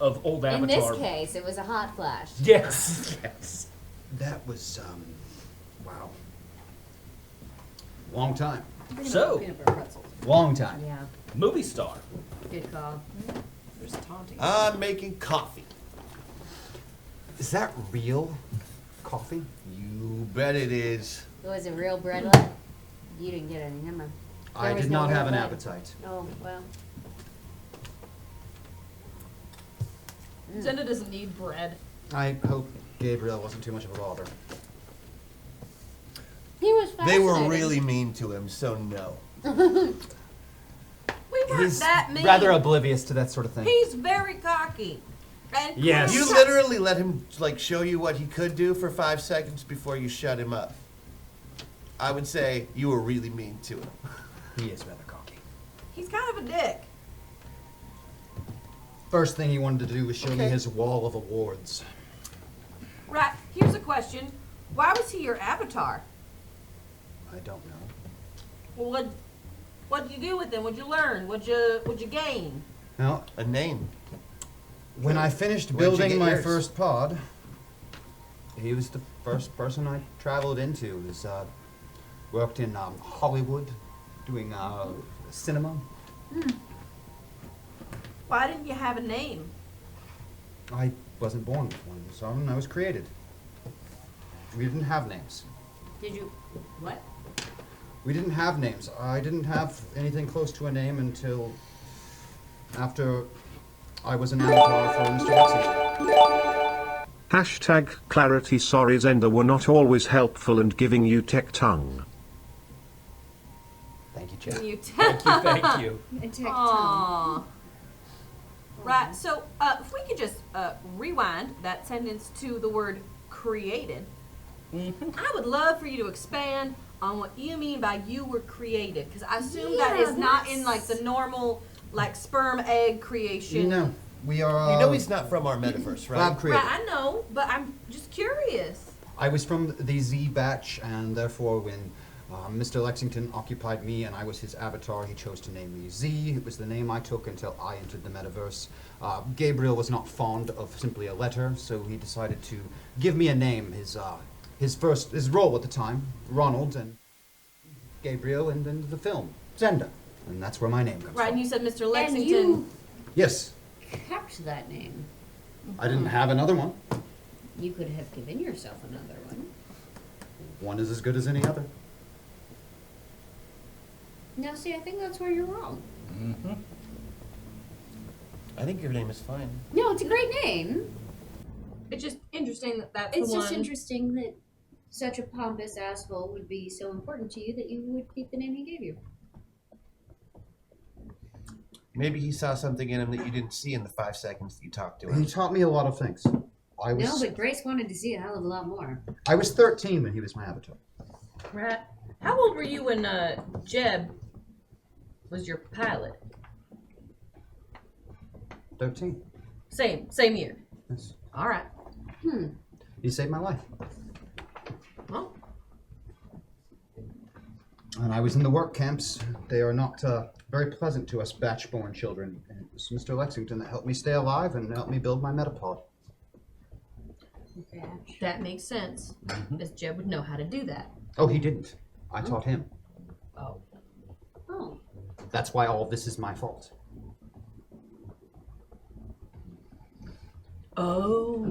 Speaker 4: of old
Speaker 5: In
Speaker 4: Avatar.
Speaker 5: this case, it was a hot flash.
Speaker 4: Yes, yes.
Speaker 1: That was, wow. Long time.
Speaker 4: So,
Speaker 10: Peanut butter pretzels.
Speaker 1: Long time.
Speaker 5: Yeah,
Speaker 4: movie star.
Speaker 5: good call.
Speaker 10: There's taunting.
Speaker 2: I'm making coffee.
Speaker 1: Is that real coffee?
Speaker 2: You bet it is.
Speaker 5: Was it real bread left? You didn't get any, never mind.
Speaker 1: I
Speaker 5: There was
Speaker 1: did
Speaker 5: no
Speaker 1: not
Speaker 5: real
Speaker 1: have an
Speaker 5: bread.
Speaker 1: appetite.
Speaker 5: Oh, well.
Speaker 10: Zenda doesn't need bread.
Speaker 1: I hope Gabriel wasn't too much of a bother.
Speaker 5: He was
Speaker 2: They
Speaker 5: fascinating.
Speaker 2: were really mean to him, so no.
Speaker 10: We weren't
Speaker 1: He's
Speaker 10: that mean.
Speaker 1: rather oblivious to that sort of thing.
Speaker 10: He's very cocky. And
Speaker 1: Yes.
Speaker 2: You literally let him show you what he could do for 5 seconds before you shut him up. I would say you were really mean to him.
Speaker 1: He is rather cocky.
Speaker 10: He's kind of a dick.
Speaker 1: First thing he wanted to do was show me
Speaker 2: Okay.
Speaker 1: his wall of awards.
Speaker 10: Right, here's a question. Why was he your avatar?
Speaker 1: I don't know.
Speaker 10: Well, what'd you do with him? What'd you learn? What'd you gain?
Speaker 1: Now,
Speaker 2: A name.
Speaker 1: when I finished
Speaker 2: Where'd you
Speaker 1: building
Speaker 2: get
Speaker 1: my
Speaker 2: yours?
Speaker 1: first pod, he was the first person I traveled into. He was, worked in Hollywood, doing cinema.
Speaker 10: Why didn't you have a name?
Speaker 1: I wasn't born with one, so I was created. We didn't have names.
Speaker 5: Did you? What?
Speaker 1: We didn't have names. I didn't have anything close to a name until after I was an avatar for Mr. Lexington.
Speaker 6: Hashtag clarity. Sorry Zenda were not always helpful and giving you tech tongue.
Speaker 1: Thank you, Jack.
Speaker 10: You
Speaker 4: Thank you.
Speaker 10: Aww. Right, so if we could just rewind that sentence to the word created, I would love for you to expand on what you mean by you were created, because I assume that is not in like the normal like sperm egg creation.
Speaker 1: No, we are.
Speaker 2: You know he's not from our metaverse, right?
Speaker 1: Lab created.
Speaker 10: Right, I know, but I'm just curious.
Speaker 1: I was from the Z batch, and therefore when Mr. Lexington occupied me and I was his avatar, he chose to name me Z. It was the name I took until I entered the metaverse. Gabriel was not fond of simply a letter, so he decided to give me a name. His role at the time, Ronald, and Gabriel, and then the film, Zenda. And that's where my name comes
Speaker 10: Right,
Speaker 1: from.
Speaker 10: and you said Mr.
Speaker 5: And
Speaker 10: Lexington.
Speaker 5: you
Speaker 1: Yes,
Speaker 5: kept that name.
Speaker 1: I didn't have another one.
Speaker 5: You could have given yourself another one.
Speaker 1: One is as good as any other.
Speaker 5: No, see, I think that's where you're wrong.
Speaker 2: I think your name is fine.
Speaker 5: No, it's a great name.
Speaker 10: It's just interesting that that's
Speaker 5: It's
Speaker 10: the
Speaker 5: just
Speaker 10: one.
Speaker 5: interesting that such a pompous asshole would be so important to you that you would keep the name he gave you.
Speaker 2: Maybe he saw something in him that you didn't see in the 5 seconds that you talked to him.
Speaker 1: He taught me a lot of things.
Speaker 5: No, but Grace wanted to see a hell of a lot more.
Speaker 1: I was 13 when he was my avatar.
Speaker 10: Right. How old were you when Jeb was your pilot?
Speaker 1: 13.
Speaker 10: Same year.
Speaker 1: Yes.
Speaker 10: All right.
Speaker 1: He saved my life.
Speaker 10: Well,
Speaker 1: And I was in the work camps. They are not very pleasant to us batch-born children. And it was Mr. Lexington that helped me stay alive and helped me build my metapod.
Speaker 10: that makes sense. Because Jeb would know how to do that.
Speaker 1: Oh, he didn't. I taught him.
Speaker 10: Oh.
Speaker 5: Oh.
Speaker 1: That's why all of this is my fault.
Speaker 10: Oh.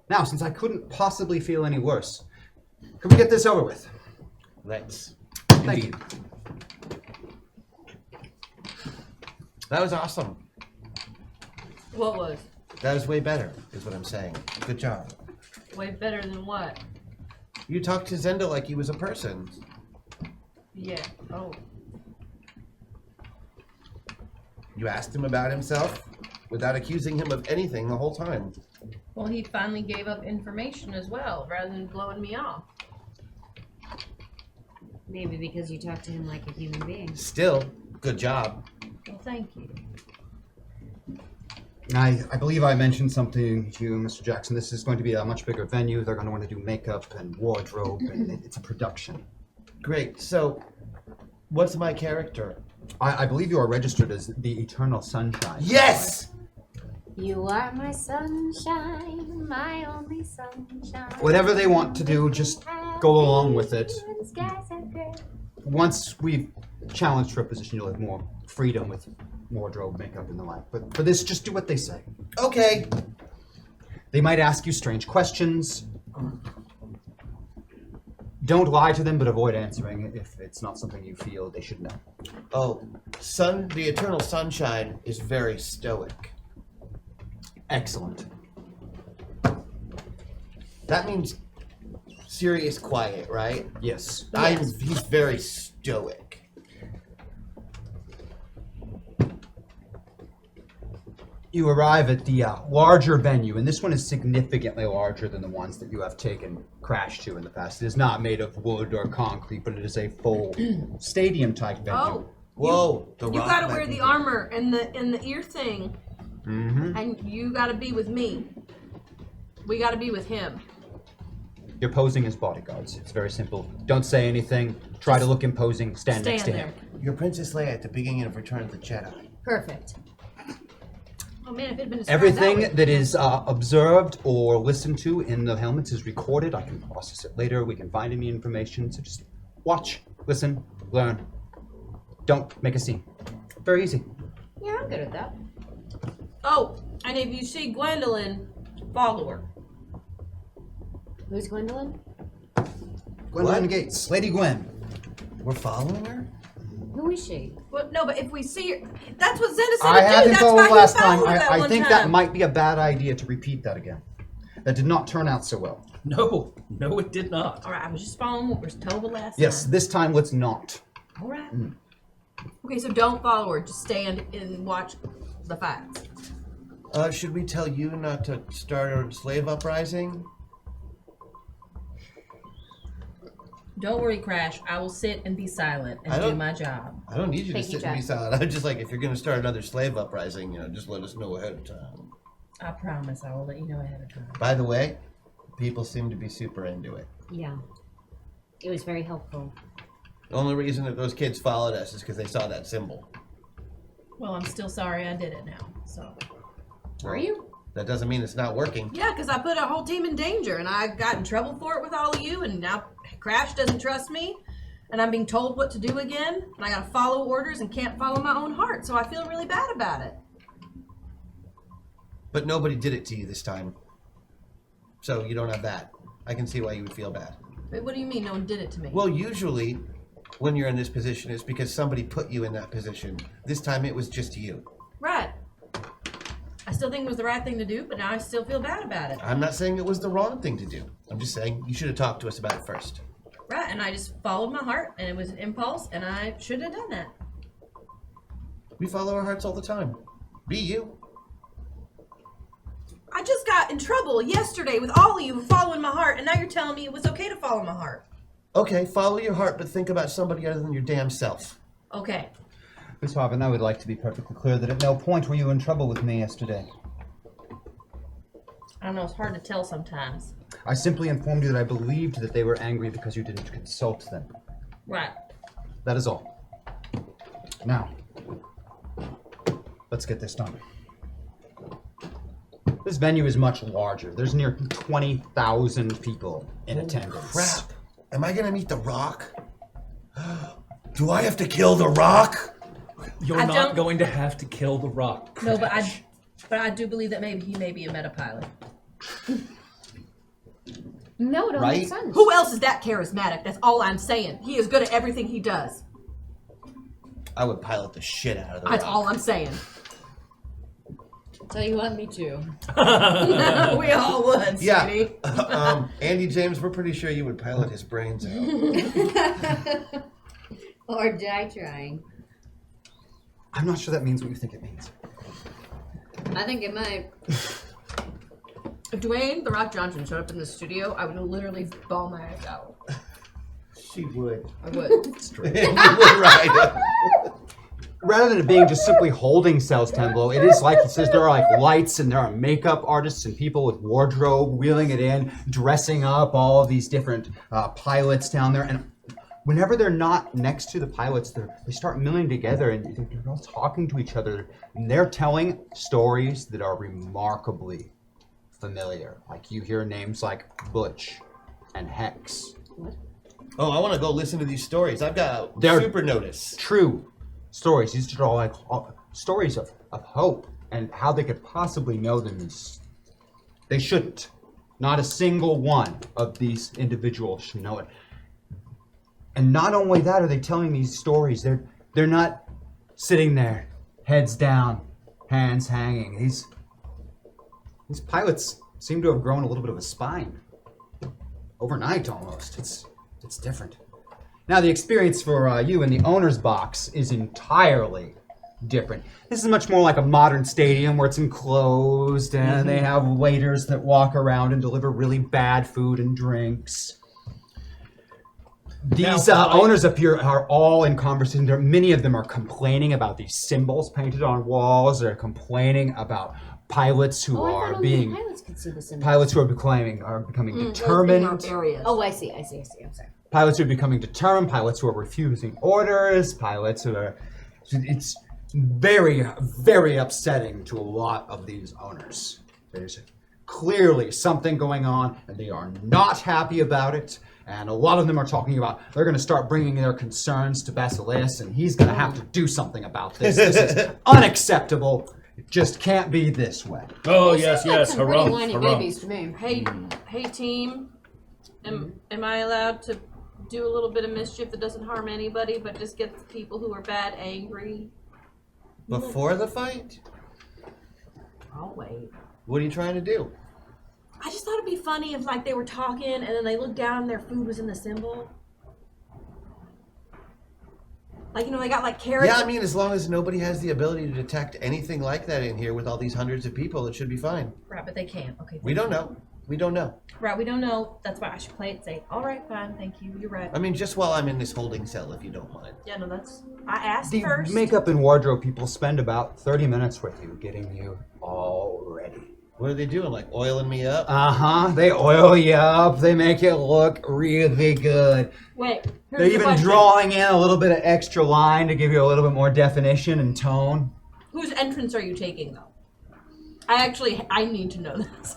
Speaker 1: Now, since I couldn't possibly feel any worse, can we get this over with?
Speaker 2: Let's.
Speaker 1: Thank you.
Speaker 2: That was awesome.
Speaker 10: What was?
Speaker 2: That was way better, is what I'm saying. Good job.
Speaker 10: Way better than what?
Speaker 2: You talked to Zenda like he was a person.
Speaker 10: Yeah. Oh.
Speaker 2: You asked him about himself without accusing him of anything the whole time.
Speaker 10: Well, he finally gave up information as well, rather than blowing me off.
Speaker 5: Maybe because you talk to him like a human being.
Speaker 2: Still, good job.
Speaker 10: Well, thank you.
Speaker 1: I believe I mentioned something to you, Mr. Jackson. This is going to be a much bigger venue. They're going to want to do makeup and wardrobe, and it's a production.
Speaker 2: Great. So, what's my character?
Speaker 1: I believe you are registered as the Eternal Sunshine.
Speaker 2: Yes!
Speaker 5: You are my sunshine, my only sunshine.
Speaker 1: Whatever they want to do, just go along with it.
Speaker 5: The skies are gray.
Speaker 1: Once we've challenged for a position, you'll have more freedom with wardrobe, makeup, and the like. But for this, just do what they say.
Speaker 2: Okay.
Speaker 1: They might ask you strange questions. Don't lie to them, but avoid answering if it's not something you feel they should know.
Speaker 2: Oh, the Eternal Sunshine is very stoic.
Speaker 1: Excellent.
Speaker 2: That means serious quiet, right?
Speaker 1: Yes.
Speaker 2: He's very stoic.
Speaker 1: You arrive at the larger venue, and this one is significantly larger than the ones that you have taken Crash to in the past. It is not made of wood or concrete, but it is a full stadium-type venue.
Speaker 10: Oh.
Speaker 2: Whoa!
Speaker 10: You gotta wear the armor and the ear thing.
Speaker 1: Mm-hmm.
Speaker 10: And you gotta be with me. We gotta be with him.
Speaker 1: You're posing as bodyguards. It's very simple. Don't say anything. Try to look imposing. Stand next to him.
Speaker 2: You're Princess Leia at the beginning of Return of the Jedi.
Speaker 5: Perfect.
Speaker 10: Oh man, if it had been described
Speaker 1: Everything
Speaker 10: that way.
Speaker 1: that is observed or listened to in the helmets is recorded. I can process it later. We can find any information. So just watch, listen, learn. Don't make a scene. Very easy.
Speaker 5: Yeah, I'm good at that.
Speaker 10: Oh, and if you see Gwendolyn, follow her.
Speaker 5: Who's Gwendolyn?
Speaker 1: Gwendolyn Gates. Lady Gwen.
Speaker 2: We're following her?
Speaker 5: Who is she?
Speaker 10: Well, no, but if we see her, that's what Zenda said
Speaker 1: I
Speaker 10: to
Speaker 1: had
Speaker 10: do.
Speaker 1: him
Speaker 10: That's
Speaker 1: follow
Speaker 10: why
Speaker 1: last
Speaker 10: he
Speaker 1: time.
Speaker 10: followed that
Speaker 1: I
Speaker 10: one
Speaker 1: think
Speaker 10: time.
Speaker 1: that might be a bad idea to repeat that again. That did not turn out so well.
Speaker 4: No, it did not.
Speaker 10: All right, I was just following what was told last
Speaker 1: Yes,
Speaker 10: time.
Speaker 1: this time let's not.
Speaker 10: All right. Okay, so don't follow her. Just stand and watch the fights.
Speaker 2: Should we tell you not to start a slave uprising?
Speaker 10: Don't worry, Crash. I will sit and be silent and do my job.
Speaker 2: I don't need you
Speaker 5: Thank
Speaker 2: to
Speaker 5: you,
Speaker 2: sit and be
Speaker 5: Jack.
Speaker 2: silent. I'm just like, if you're going to start another slave uprising, just let us know ahead of time.
Speaker 10: I promise I will let you know ahead of time.
Speaker 2: By the way, people seem to be super into it.
Speaker 5: Yeah. It was very helpful.
Speaker 2: The only reason that those kids followed us is because they saw that symbol.
Speaker 10: Well, I'm still sorry I did it now. So.
Speaker 5: Are you?
Speaker 2: That doesn't mean it's not working.
Speaker 10: Yeah, because I put a whole team in danger, and I got in trouble for it with all of you, and now Crash doesn't trust me, and I'm being told what to do again, and I gotta follow orders and can't follow my own heart, so I feel really bad about it.
Speaker 2: But nobody did it to you this time. So you don't have that. I can see why you would feel bad.
Speaker 10: Wait, what do you mean no one did it to me?
Speaker 2: Well, usually when you're in this position, it's because somebody put you in that position. This time it was just you.
Speaker 10: Right. I still think it was the right thing to do, but now I still feel bad about it.
Speaker 2: I'm not saying it was the wrong thing to do. I'm just saying you should have talked to us about it first.
Speaker 10: Right, and I just followed my heart, and it was an impulse, and I should have done that.
Speaker 2: We follow our hearts all the time. Be you.
Speaker 10: I just got in trouble yesterday with all of you for following my heart, and now you're telling me it was okay to follow my heart.
Speaker 2: Okay, follow your heart, but think about somebody other than your damn self.
Speaker 10: Okay.
Speaker 1: Miss Harvin, I would like to be perfectly clear that at no point were you in trouble with me yesterday.
Speaker 10: I don't know, it's hard to tell sometimes.
Speaker 1: I simply informed you that I believed that they were angry because you didn't consult them.
Speaker 10: Right.
Speaker 1: That is all. Now, let's get this done. This venue is much larger. There's near 20,000 people in attendance.
Speaker 2: Crap. Am I gonna meet The Rock? Do I have to kill The Rock?
Speaker 4: You're not going to have to kill the Rock.
Speaker 10: No, but I do believe that maybe he may be a metapilot.
Speaker 5: No, it don't
Speaker 2: Right?
Speaker 5: make sense.
Speaker 10: Who else is that charismatic? That's all I'm saying. He is good at everything he does.
Speaker 2: I would pilot the shit out of The
Speaker 10: That's
Speaker 2: Rock.
Speaker 10: all I'm saying.
Speaker 5: Tell you what, me too.
Speaker 10: We all would,
Speaker 2: Yeah.
Speaker 10: sweetie.
Speaker 2: Andy James, we're pretty sure you would pilot his brains out.
Speaker 5: Or die trying.
Speaker 1: I'm not sure that means what you think it means.
Speaker 5: I think it might.
Speaker 10: If Dwayne The Rock Johnson showed up in the studio, I would literally bawl my eyes out.
Speaker 2: She would.
Speaker 10: I would.
Speaker 2: Straight. You would ride.
Speaker 1: Rather than it being just simply holding Cells Temblo, it is like he says there are like lights and there are makeup artists and people with wardrobe wheeling it in, dressing up all of these different pilots down there. And whenever they're not next to the pilots, they start milling together and they're all talking to each other. And they're telling stories that are remarkably familiar. Like you hear names like Butch and Hex.
Speaker 5: What?
Speaker 2: Oh, I want to go listen to these stories. I've got
Speaker 1: They're
Speaker 2: super notice.
Speaker 1: True stories. These are all like stories of hope and how they could possibly know them. They shouldn't. Not a single one of these individuals should know it. And not only that are they telling these stories, they're not sitting there, heads down, hands hanging. These pilots seem to have grown a little bit of a spine. Overnight almost. It's different. Now the experience for you in the owner's box is entirely different. This is much more like a modern stadium where it's enclosed and they have waiters that walk around and deliver really bad food and drinks. These owners up here are all in conversation. Many of them are complaining about these symbols painted on walls. They're complaining about pilots who are being
Speaker 5: Pilots could see the symbols.
Speaker 1: pilots who are becoming determined.
Speaker 5: Oh, I see. I'm sorry.
Speaker 1: Pilots who are becoming determined, pilots who are refusing orders, pilots who are... It's very, very upsetting to a lot of these owners. There's clearly something going on, and they are not happy about it. And a lot of them are talking about they're going to start bringing their concerns to Basileus, and he's going to have to do something about this. This is unacceptable. It just can't be this way.
Speaker 4: Oh,
Speaker 5: They
Speaker 4: yes,
Speaker 5: sound like
Speaker 4: yes.
Speaker 5: some pretty
Speaker 4: Harumph,
Speaker 5: whiny
Speaker 4: harumph.
Speaker 5: babies to me.
Speaker 10: Hey team. Am I allowed to do a little bit of mischief that doesn't harm anybody, but just get the people who are bad angry?
Speaker 2: Before the fight?
Speaker 10: I'll wait.
Speaker 2: What are you trying to do?
Speaker 10: I just thought it'd be funny if like they were talking and then they looked down and their food was in the symbol. Like, you know, they got like carrots.
Speaker 2: Yeah, I mean, as long as nobody has the ability to detect anything like that in here with all these hundreds of people, it should be fine.
Speaker 10: Right, but they can't. Okay.
Speaker 2: We don't know. We don't know.
Speaker 10: Right, we don't know. That's why I should play it safe. All right, fine, thank you. You're right.
Speaker 2: I mean, just while I'm in this holding cell, if you don't mind.
Speaker 10: Yeah, no, that's. I asked
Speaker 1: The
Speaker 10: first.
Speaker 1: makeup and wardrobe people spend about 30 minutes with you, getting you all ready.
Speaker 2: What are they doing? Like oiling me up?
Speaker 1: They oil you up. They make it look really good.
Speaker 10: Wait.
Speaker 1: They're even drawing in a little bit of extra line to give you a little bit more definition and tone.
Speaker 10: Whose entrance are you taking, though? I need to know this.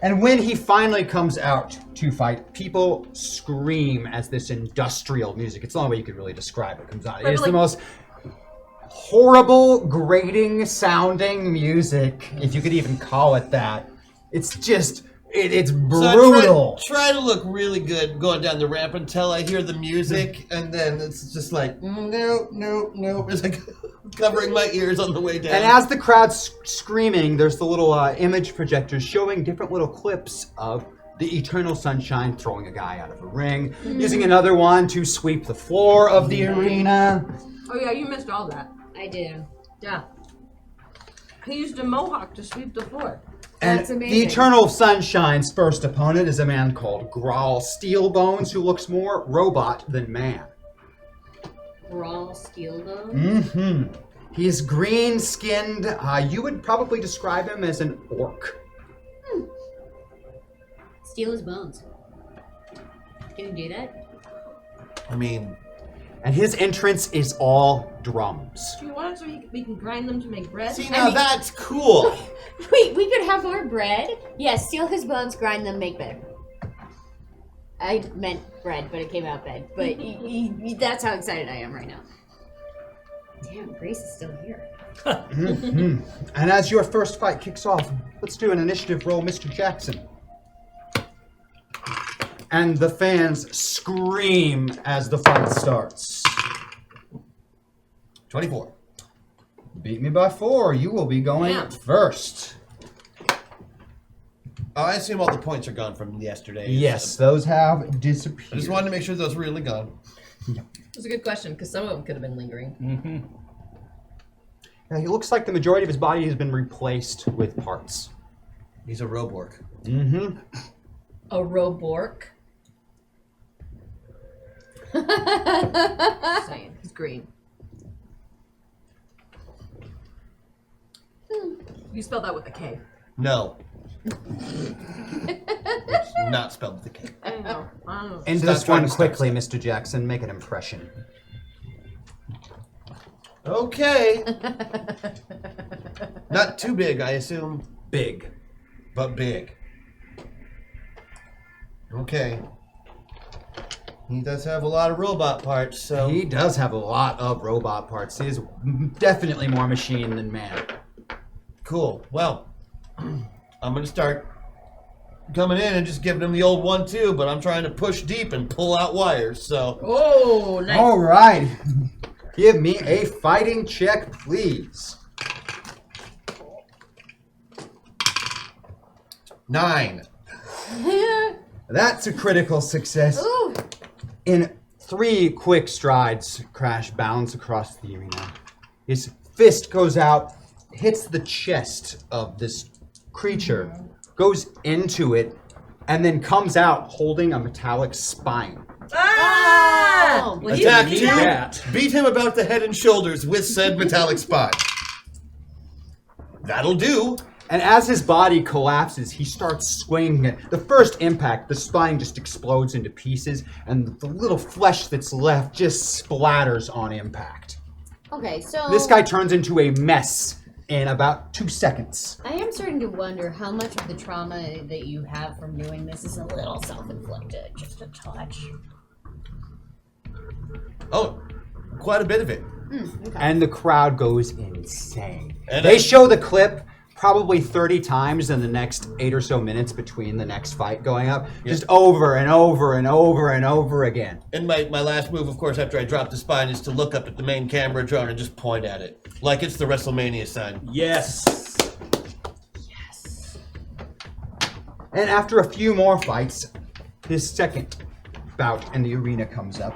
Speaker 1: And when he finally comes out to fight, people scream as this industrial music. It's the only way you could really describe it. Comes out. It is the most horrible, grating sounding music, if you could even call it that. It's just, it's brutal.
Speaker 2: So I try to look really good going down the ramp until I hear the music, and then it's just like, no. It's like covering my ears on the way down.
Speaker 1: And as the crowd's screaming, there's the little image projectors showing different little clips of the Eternal Sunshine throwing a guy out of a ring, using another one to sweep the floor of the arena.
Speaker 10: Oh yeah, you missed all that.
Speaker 5: I do.
Speaker 10: Yeah. He used a mohawk to sweep the floor.
Speaker 1: And
Speaker 5: That's amazing.
Speaker 1: the Eternal Sunshine's first opponent is a man called Grawl Steelbones, who looks more robot than man.
Speaker 5: Raw steel bones?
Speaker 1: Mm-hmm. He's green-skinned. You would probably describe him as an orc.
Speaker 5: Steal his bones. Can you do that?
Speaker 2: I mean...
Speaker 1: And his entrance is all drums.
Speaker 10: Do you want it so we can grind them to make bread?
Speaker 2: See, now that's cool.
Speaker 5: Wait, we could have more bread? Yes, steal his bones, grind them, make bread. I meant bread, but it came out bad. But that's how excited I am right now. Damn, Grace is still here.
Speaker 1: Mm-hmm. And as your first fight kicks off, let's do an initiative roll, Mr. Jackson. And the fans scream as the fight starts.
Speaker 2: 24.
Speaker 1: Beat me by 4. You will be going first.
Speaker 2: Oh, I assume all the points are gone from yesterday.
Speaker 1: Yes, those have disappeared.
Speaker 2: I just wanted to make sure those were really gone.
Speaker 10: It was a good question, because some of them could have been lingering.
Speaker 1: Mm-hmm. Yeah, he looks like the majority of his body has been replaced with parts.
Speaker 2: He's a robork.
Speaker 1: Mm-hmm.
Speaker 10: A robork? Saying, he's green. You spelled that with a K.
Speaker 2: No. It's not spelled with a K.
Speaker 10: I know.
Speaker 1: Into
Speaker 2: Stop
Speaker 1: this
Speaker 2: trying
Speaker 1: one
Speaker 2: to
Speaker 1: quickly, Mr. Jackson. Make an impression.
Speaker 2: Okay. Not too big, I assume.
Speaker 1: Big.
Speaker 2: But big. Okay. He does have a lot of robot parts, so...
Speaker 1: He does have a lot of robot parts. He is definitely more machine than man.
Speaker 2: Cool. Well, I'm going to start coming in and just giving him the old 1-2, but I'm trying to push deep and pull out wires, so...
Speaker 10: Oh, nice.
Speaker 1: All right. Give me a fighting check, please.
Speaker 2: 9.
Speaker 1: That's a critical success.
Speaker 5: Ooh.
Speaker 1: In 3 quick strides, Crash bounds across the arena. His fist goes out, hits the chest of this creature, goes into it, and then comes out holding a metallic spine.
Speaker 10: Ah! Well,
Speaker 2: Attack
Speaker 10: he
Speaker 2: 2,
Speaker 4: that.
Speaker 2: beat him about the head and shoulders with said metallic spine. That'll do.
Speaker 1: And as his body collapses, he starts swinging it. The first impact, the spine just explodes into pieces, and the little flesh that's left just splatters on impact.
Speaker 5: Okay, so...
Speaker 1: This guy turns into a mess in about 2 seconds.
Speaker 5: I am starting to wonder how much of the trauma that you have from doing this is a little self-inflicted. Just a touch.
Speaker 2: Oh, quite a bit of it.
Speaker 5: Okay.
Speaker 1: And the crowd goes insane.
Speaker 2: And
Speaker 1: They show the clip probably 30 times in the next 8 or so minutes between the next fight going up. Just over and over and over and over again.
Speaker 2: And my last move, of course, after I drop the spine, is to look up at the main camera drone and just point at it. Like it's the WrestleMania sign.
Speaker 4: Yes.
Speaker 1: And after a few more fights, his second bout in the arena comes up.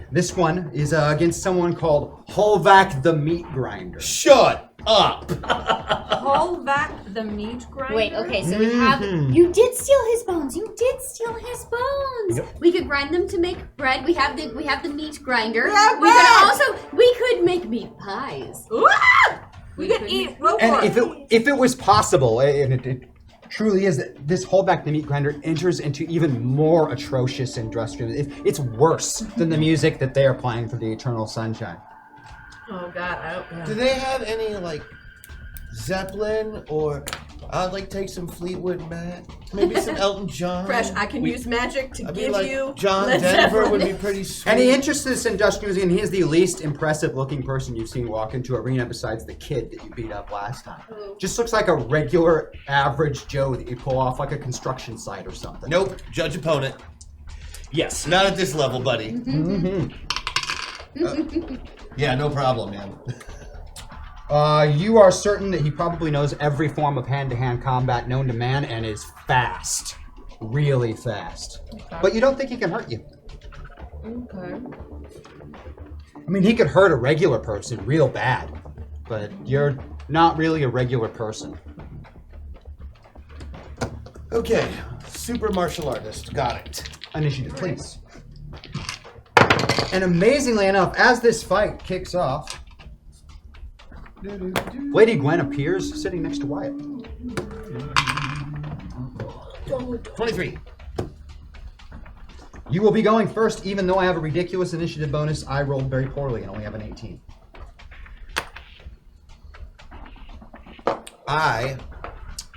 Speaker 1: This one is against someone called Holvac the Meat Grinder.
Speaker 2: Shut up!
Speaker 10: Holvac the meat grinder?
Speaker 5: Wait, okay, so we have... You did steal his bones. You did steal his bones.
Speaker 1: Yep.
Speaker 5: We could grind them to make bread. We have the meat grinder.
Speaker 10: Yeah,
Speaker 5: We could make meat pies.
Speaker 10: We could eat robot.
Speaker 1: And if it was possible, and it truly is, that this Holback the Meat Grinder enters into even more atrocious industrial. It's worse than the music that they are playing for the Eternal Sunshine.
Speaker 10: Oh God, I don't.
Speaker 2: Do they have any like Zeppelin or I'd like take some Fleetwood Mac, maybe some Elton John.
Speaker 10: Fresh, I can use magic to give
Speaker 2: like
Speaker 10: you.
Speaker 2: John
Speaker 10: Led
Speaker 2: Denver
Speaker 10: Zeppelin.
Speaker 2: would be pretty sweet.
Speaker 1: And he enters this industrial scene. He is the least impressive looking person you've seen walk into arena besides the kid that you beat up last time. Just looks like a regular average Joe that you pull off like a construction site or something.
Speaker 2: Nope, judge opponent.
Speaker 4: Yes.
Speaker 2: Not at this level, buddy. Yeah, no problem, man.
Speaker 1: You are certain that he probably knows every form of hand-to-hand combat known to man and is fast. Really fast. But you don't think he can hurt you.
Speaker 10: Okay.
Speaker 1: I mean, he could hurt a regular person real bad, but you're not really a regular person.
Speaker 2: Okay, super martial artist, got it.
Speaker 1: Initiative, please. And amazingly enough, as this fight kicks off, Lady Gwen appears sitting next to Wyatt.
Speaker 2: 23.
Speaker 1: You will be going first, even though I have a ridiculous initiative bonus. I rolled very poorly and only have an 18.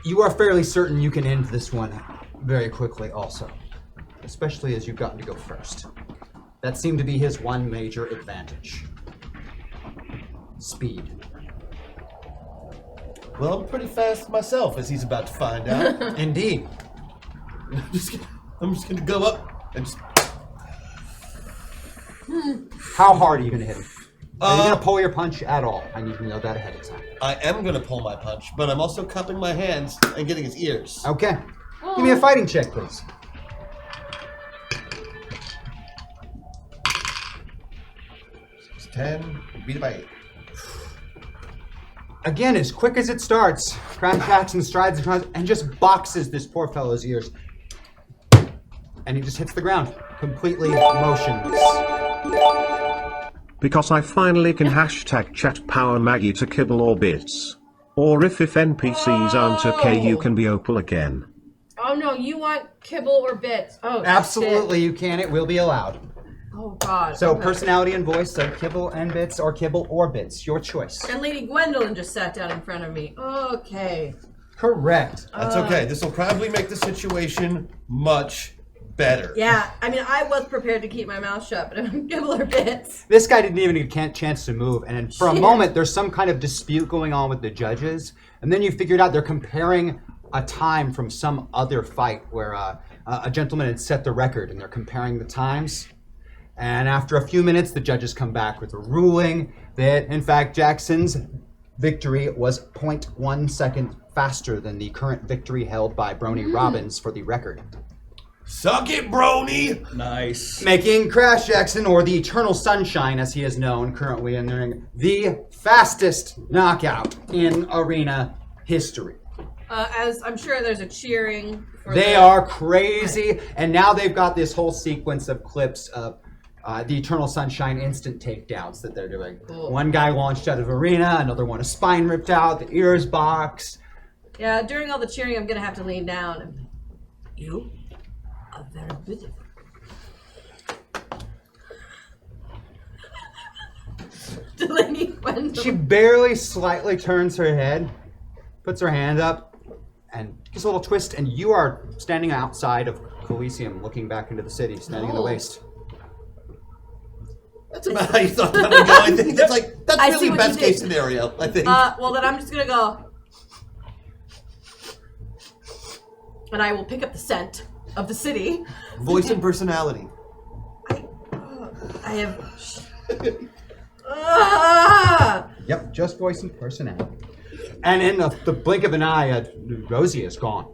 Speaker 1: You are fairly certain you can end this one very quickly also, especially as you've gotten to go first. That seemed to be his one major advantage. Speed.
Speaker 2: Well, I'm pretty fast myself, as he's about to find out.
Speaker 1: Indeed.
Speaker 2: I'm just gonna go up and just...
Speaker 1: How hard are you going to hit him? Are you going to pull your punch at all? I need to know that ahead of time.
Speaker 2: I am gonna pull my punch, but I'm also cupping my hands and getting his ears.
Speaker 1: Okay. Give me a fighting check, please.
Speaker 2: 10, beat it by 8.
Speaker 1: Again, as quick as it starts, Crown Jackson strides across and just boxes this poor fellow's ears. And he just hits the ground, completely motionless.
Speaker 6: Because I finally can hashtag chat power Maggie to kibble or bits. Or if NPCs aren't okay, you can be Opal again.
Speaker 10: Oh no, you want kibble or bits? Oh,
Speaker 1: Absolutely,
Speaker 10: shit.
Speaker 1: you can. It will be allowed.
Speaker 10: Oh god.
Speaker 1: So
Speaker 10: okay.
Speaker 1: personality and voice, so kibble and bits, or kibble or bits. Your choice.
Speaker 10: And Lady Gwendolyn just sat down in front of me. Okay.
Speaker 1: Correct.
Speaker 2: That's okay. This will probably make the situation much better.
Speaker 10: Yeah, I mean, I was prepared to keep my mouth shut, but I'm kibble or bits.
Speaker 1: This guy didn't even get a chance to move, and for a
Speaker 10: Shit.
Speaker 1: moment, there's some kind of dispute going on with the judges, and then you figured out they're comparing a time from some other fight where a gentleman had set the record, and they're comparing the times. And after a few minutes, the judges come back with a ruling that, in fact, Jackson's victory was 0.1 second faster than the current victory held by Brony Robbins for the record.
Speaker 2: Suck it, Brony!
Speaker 4: Nice.
Speaker 1: Making Crash Jackson, or the Eternal Sunshine as he is known currently in the ring, the fastest knockout in arena history.
Speaker 10: As I'm sure there's a cheering.
Speaker 1: They are crazy, and now they've got this whole sequence of clips of the Eternal Sunshine instant takedowns that they're doing.
Speaker 10: Cool.
Speaker 1: One guy launched out of arena, another one a spine ripped out, the ears boxed.
Speaker 10: Yeah, during all the cheering, I'm gonna have to lean down. And, you are very beautiful. To Lady Gwendolyn.
Speaker 1: She barely slightly turns her head, puts her hand up, and gives a little twist, and you are standing outside of Coliseum looking back into the city, standing in the waste.
Speaker 2: That's about how you thought that would go. I think that's
Speaker 10: I
Speaker 2: really
Speaker 10: see what
Speaker 2: best
Speaker 10: you
Speaker 2: case
Speaker 10: did.
Speaker 2: scenario, I think.
Speaker 10: Well, then I'm just gonna go. And I will pick up the scent of the city.
Speaker 2: Voice and personality.
Speaker 10: I have.
Speaker 1: Yep, just voice and personality. And in the blink of an eye, Rosie is gone.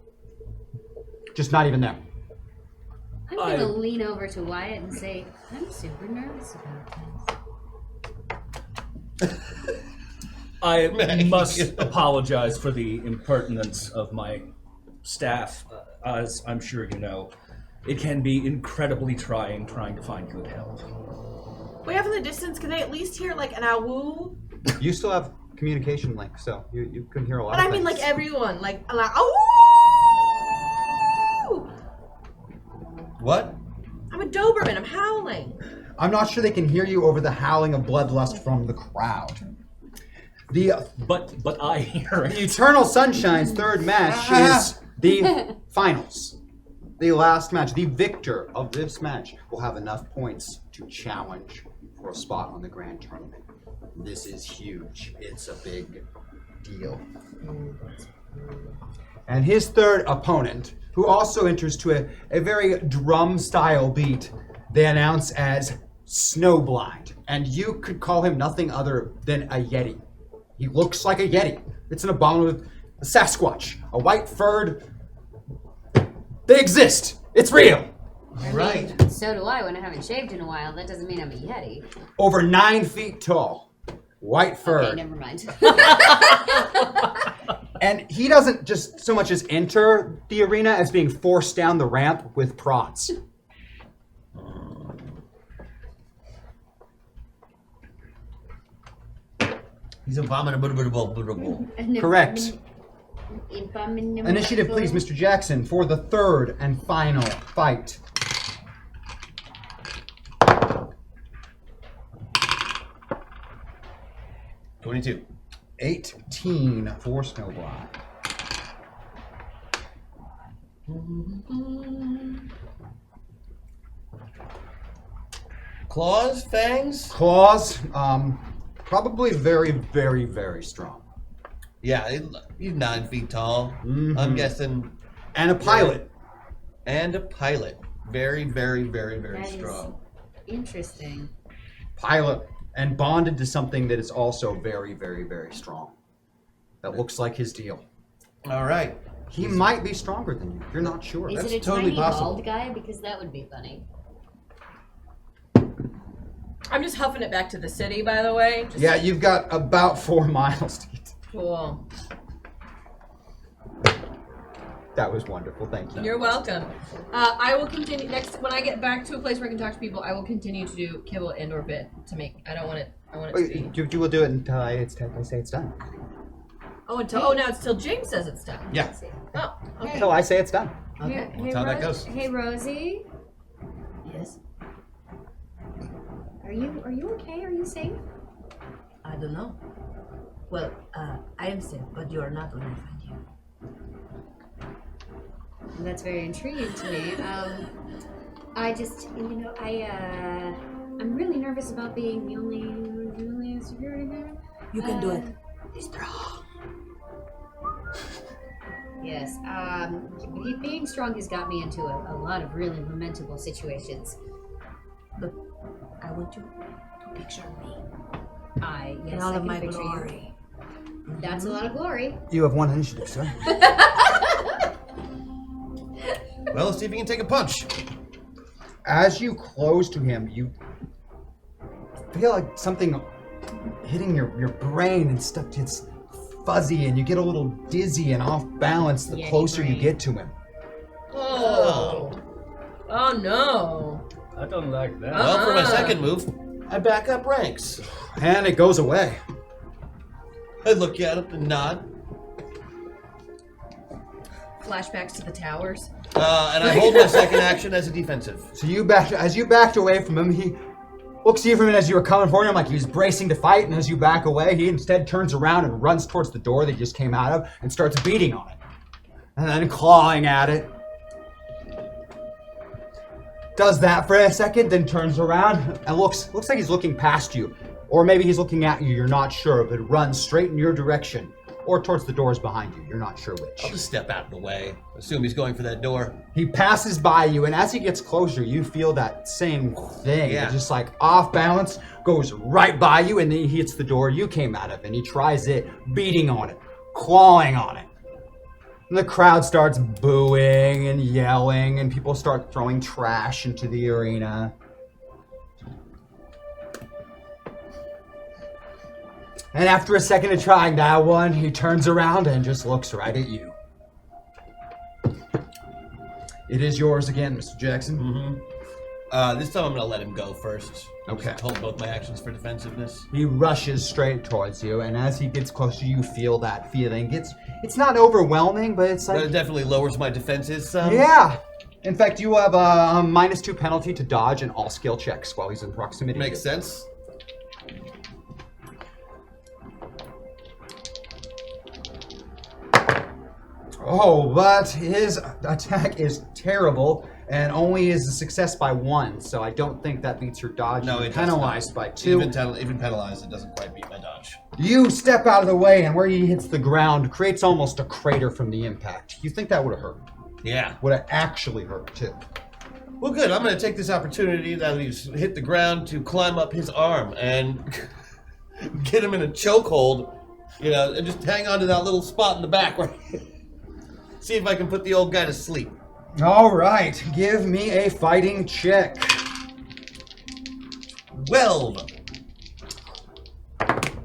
Speaker 1: Just not even there.
Speaker 5: I'm gonna lean over to Wyatt and say, I'm super nervous about this.
Speaker 4: I must apologize for the impertinence of my staff. As I'm sure you know, it can be incredibly trying to find good help.
Speaker 10: Way off in the distance, can they at least hear like an awoo?
Speaker 1: You still have communication link, so you can hear a lot
Speaker 10: But
Speaker 1: of
Speaker 10: I mean,
Speaker 1: things.
Speaker 10: like everyone, like awoo.
Speaker 2: What?
Speaker 10: I'm a Doberman. I'm howling.
Speaker 1: I'm not sure they can hear you over the howling of bloodlust from the crowd.
Speaker 4: But I hear it.
Speaker 1: The Eternal Sunshine's third match is the finals. The last match. The victor of this match will have enough points to challenge for a spot on the grand tournament. This is huge. It's a big deal. And his third opponent, who also enters to a very drum-style beat, they announce as Snowblind. And you could call him nothing other than a Yeti. He looks like a Yeti. It's an abominable Sasquatch, a white-furred... They exist! It's real!
Speaker 5: Right. So do I when I haven't shaved in a while. That doesn't mean I'm a Yeti.
Speaker 1: Over 9 feet tall. White-furred.
Speaker 5: Okay, never mind.
Speaker 1: And he doesn't just so much as enter the arena as being forced down the ramp with prods.
Speaker 2: He's abominable.
Speaker 1: Correct. Initiative, please, Mr. Jackson, for the third and final fight.
Speaker 2: $22.
Speaker 1: 18 for Snowblind.
Speaker 2: Claws, fangs?
Speaker 1: Claws, probably very, very, very strong.
Speaker 2: Yeah, he's 9 feet tall. I'm guessing.
Speaker 1: And a pilot.
Speaker 2: And a pilot. Very, very, very, very strong.
Speaker 5: Interesting.
Speaker 1: Pilot and bonded to something that is also very, very, very strong. That looks like his deal.
Speaker 2: All right.
Speaker 1: He might be stronger than you. You're not sure.
Speaker 5: Is
Speaker 1: That's
Speaker 5: it a
Speaker 1: totally
Speaker 5: tiny
Speaker 1: possible.
Speaker 5: bald guy? Because that would be funny.
Speaker 10: I'm just huffing it back to the city, by the way. Just
Speaker 1: Yeah, you've got about 4 miles to get to.
Speaker 10: cool.
Speaker 1: That was wonderful. Thank you.
Speaker 10: You're welcome. I will continue when I get back to a place where I can talk to people. I will continue to do kibble and or bit to make. I don't want it. I want it to be.
Speaker 1: You will do it until I say it's done.
Speaker 10: Oh, now it's till James says it's done.
Speaker 1: Yeah.
Speaker 10: Oh, okay.
Speaker 1: Until I say it's done.
Speaker 10: Okay.
Speaker 5: Hey,
Speaker 2: how that goes.
Speaker 5: Hey, Rosie.
Speaker 13: Yes,
Speaker 5: Are you okay? Are you safe?
Speaker 13: I don't know. Well, I am safe, but you are not when I find you.
Speaker 5: That's very intriguing to me. I just, I'm really nervous about being the only security guard.
Speaker 13: You can do it. Be strong.
Speaker 5: Yes. Being strong has got me into a lot of really lamentable situations.
Speaker 13: But I want you to picture me.
Speaker 5: Yes,
Speaker 13: In all
Speaker 5: I
Speaker 13: of
Speaker 5: can
Speaker 13: my
Speaker 5: picture you.
Speaker 13: glory.
Speaker 5: That's a lot of glory.
Speaker 1: You have 1 initiative, sir.
Speaker 2: Well, let's see if he can take a punch.
Speaker 1: As you close to him, you feel like something hitting your brain and stuff gets fuzzy and you get a little dizzy and off balance the closer you get to him.
Speaker 10: Oh. Oh no.
Speaker 11: I don't like that.
Speaker 2: Well, for my second move, I back up ranks.
Speaker 1: And it goes away.
Speaker 2: I look at him and nod.
Speaker 10: Flashbacks to the towers.
Speaker 2: And I hold my second action as a defensive.
Speaker 1: So as you backed away from him, he looks at you from it as you were coming for him like he was bracing to fight, and as you back away, he instead turns around and runs towards the door that he just came out of and starts beating on it. And then clawing at it. Does that for a second, then turns around and looks like he's looking past you. Or maybe he's looking at you, you're not sure, but runs straight in your direction. Or towards the doors behind you, you're not sure which.
Speaker 2: I'll just step out of the way. Assume he's going for that door.
Speaker 1: He passes by you, and as he gets closer, you feel that same thing.
Speaker 2: Yeah.
Speaker 1: It's just like off balance, goes right by you, and then he hits the door you came out of, and he tries it, beating on it, clawing on it. And the crowd starts booing and yelling, and people start throwing trash into the arena. And after a second of trying that one, he turns around and just looks right at you. It is yours again, Mr. Jackson.
Speaker 2: Mm-hmm. This time I'm going to let him go first.
Speaker 1: Okay.
Speaker 2: Just hold both my actions for defensiveness.
Speaker 1: He rushes straight towards you, and as he gets closer, you feel that feeling. It's not overwhelming, but it's like...
Speaker 2: But it definitely lowers my defenses some.
Speaker 1: Yeah! In fact, you have a -2 penalty to dodge in all skill checks while he's in proximity.
Speaker 2: Makes sense.
Speaker 1: Oh, but his attack is terrible, and only is a success by 1, so I don't think that beats your dodge.
Speaker 2: No,
Speaker 1: You're
Speaker 2: it
Speaker 1: penalized by 2.
Speaker 2: Even penalized, it doesn't quite beat my dodge.
Speaker 1: You step out of the way, and where he hits the ground creates almost a crater from the impact. You think that would have hurt?
Speaker 2: Yeah.
Speaker 1: Would have actually hurt, too.
Speaker 2: Well, good. I'm going to take this opportunity that he's hit the ground to climb up his arm and get him in a chokehold, and just hang on to that little spot in the back where see if I can put the old guy to sleep.
Speaker 1: All right, give me a fighting check.
Speaker 2: 12.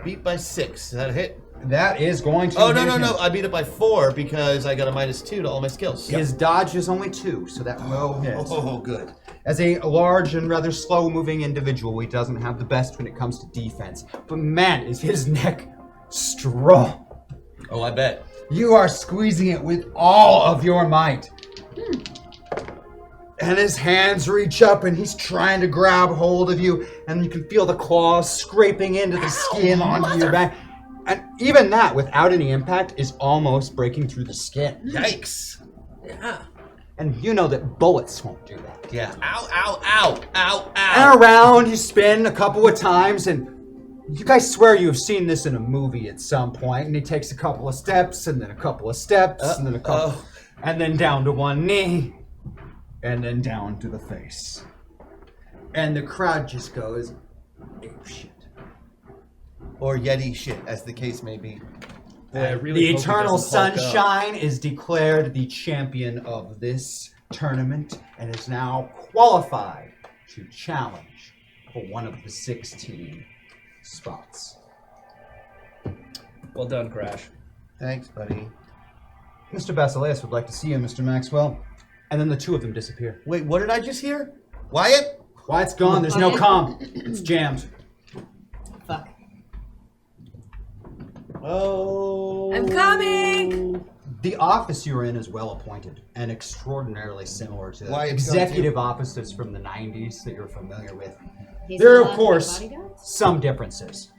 Speaker 2: Beat by 6. Is that a hit?
Speaker 1: That is going to
Speaker 2: Oh,
Speaker 1: hit
Speaker 2: no.
Speaker 1: him.
Speaker 2: I beat it by 4 because I got a -2 to all my skills.
Speaker 1: His dodge is only 2, so that will hit.
Speaker 2: Oh, good.
Speaker 1: As a large and rather slow-moving individual, he doesn't have the best when it comes to defense. But man, is his neck strong.
Speaker 2: Oh, I bet.
Speaker 1: You are squeezing it with all of your might. And his hands reach up and he's trying to grab hold of you, and you can feel the claws scraping into the skin onto your back. And even that, without any impact, is almost breaking through the skin.
Speaker 2: Yikes. Yeah.
Speaker 1: And you know that bullets won't do that.
Speaker 2: Yeah. Ow, ow, ow, ow, ow.
Speaker 1: And around you spin a couple of times, and you guys swear you've seen this in a movie at some point, and he takes a couple of steps, and then a couple of steps, and then a couple, and then down to one knee, and then down to the face. And the crowd just goes, ape shit.
Speaker 2: Or Yeti shit, as the case may be.
Speaker 1: The Eternal Sunshine is declared the champion of this tournament and is now qualified to challenge for one of the 16 spots.
Speaker 4: Well done, Crash.
Speaker 2: Thanks, buddy.
Speaker 1: Mr. Basileus would like to see you, Mr. Maxwell. And then the two of them disappear.
Speaker 2: Wait, what did I just hear? Wyatt?
Speaker 1: Wyatt's gone. There's no comm. It's jammed.
Speaker 10: Fuck.
Speaker 2: Oh.
Speaker 10: I'm coming!
Speaker 1: The office you're in is well appointed and extraordinarily similar to
Speaker 2: Wyatt's
Speaker 1: executive offices from the 90s that you're familiar with.
Speaker 5: He's
Speaker 1: There are,
Speaker 5: allowed
Speaker 1: of
Speaker 5: to be
Speaker 1: course,
Speaker 5: bodyguards?
Speaker 1: some differences.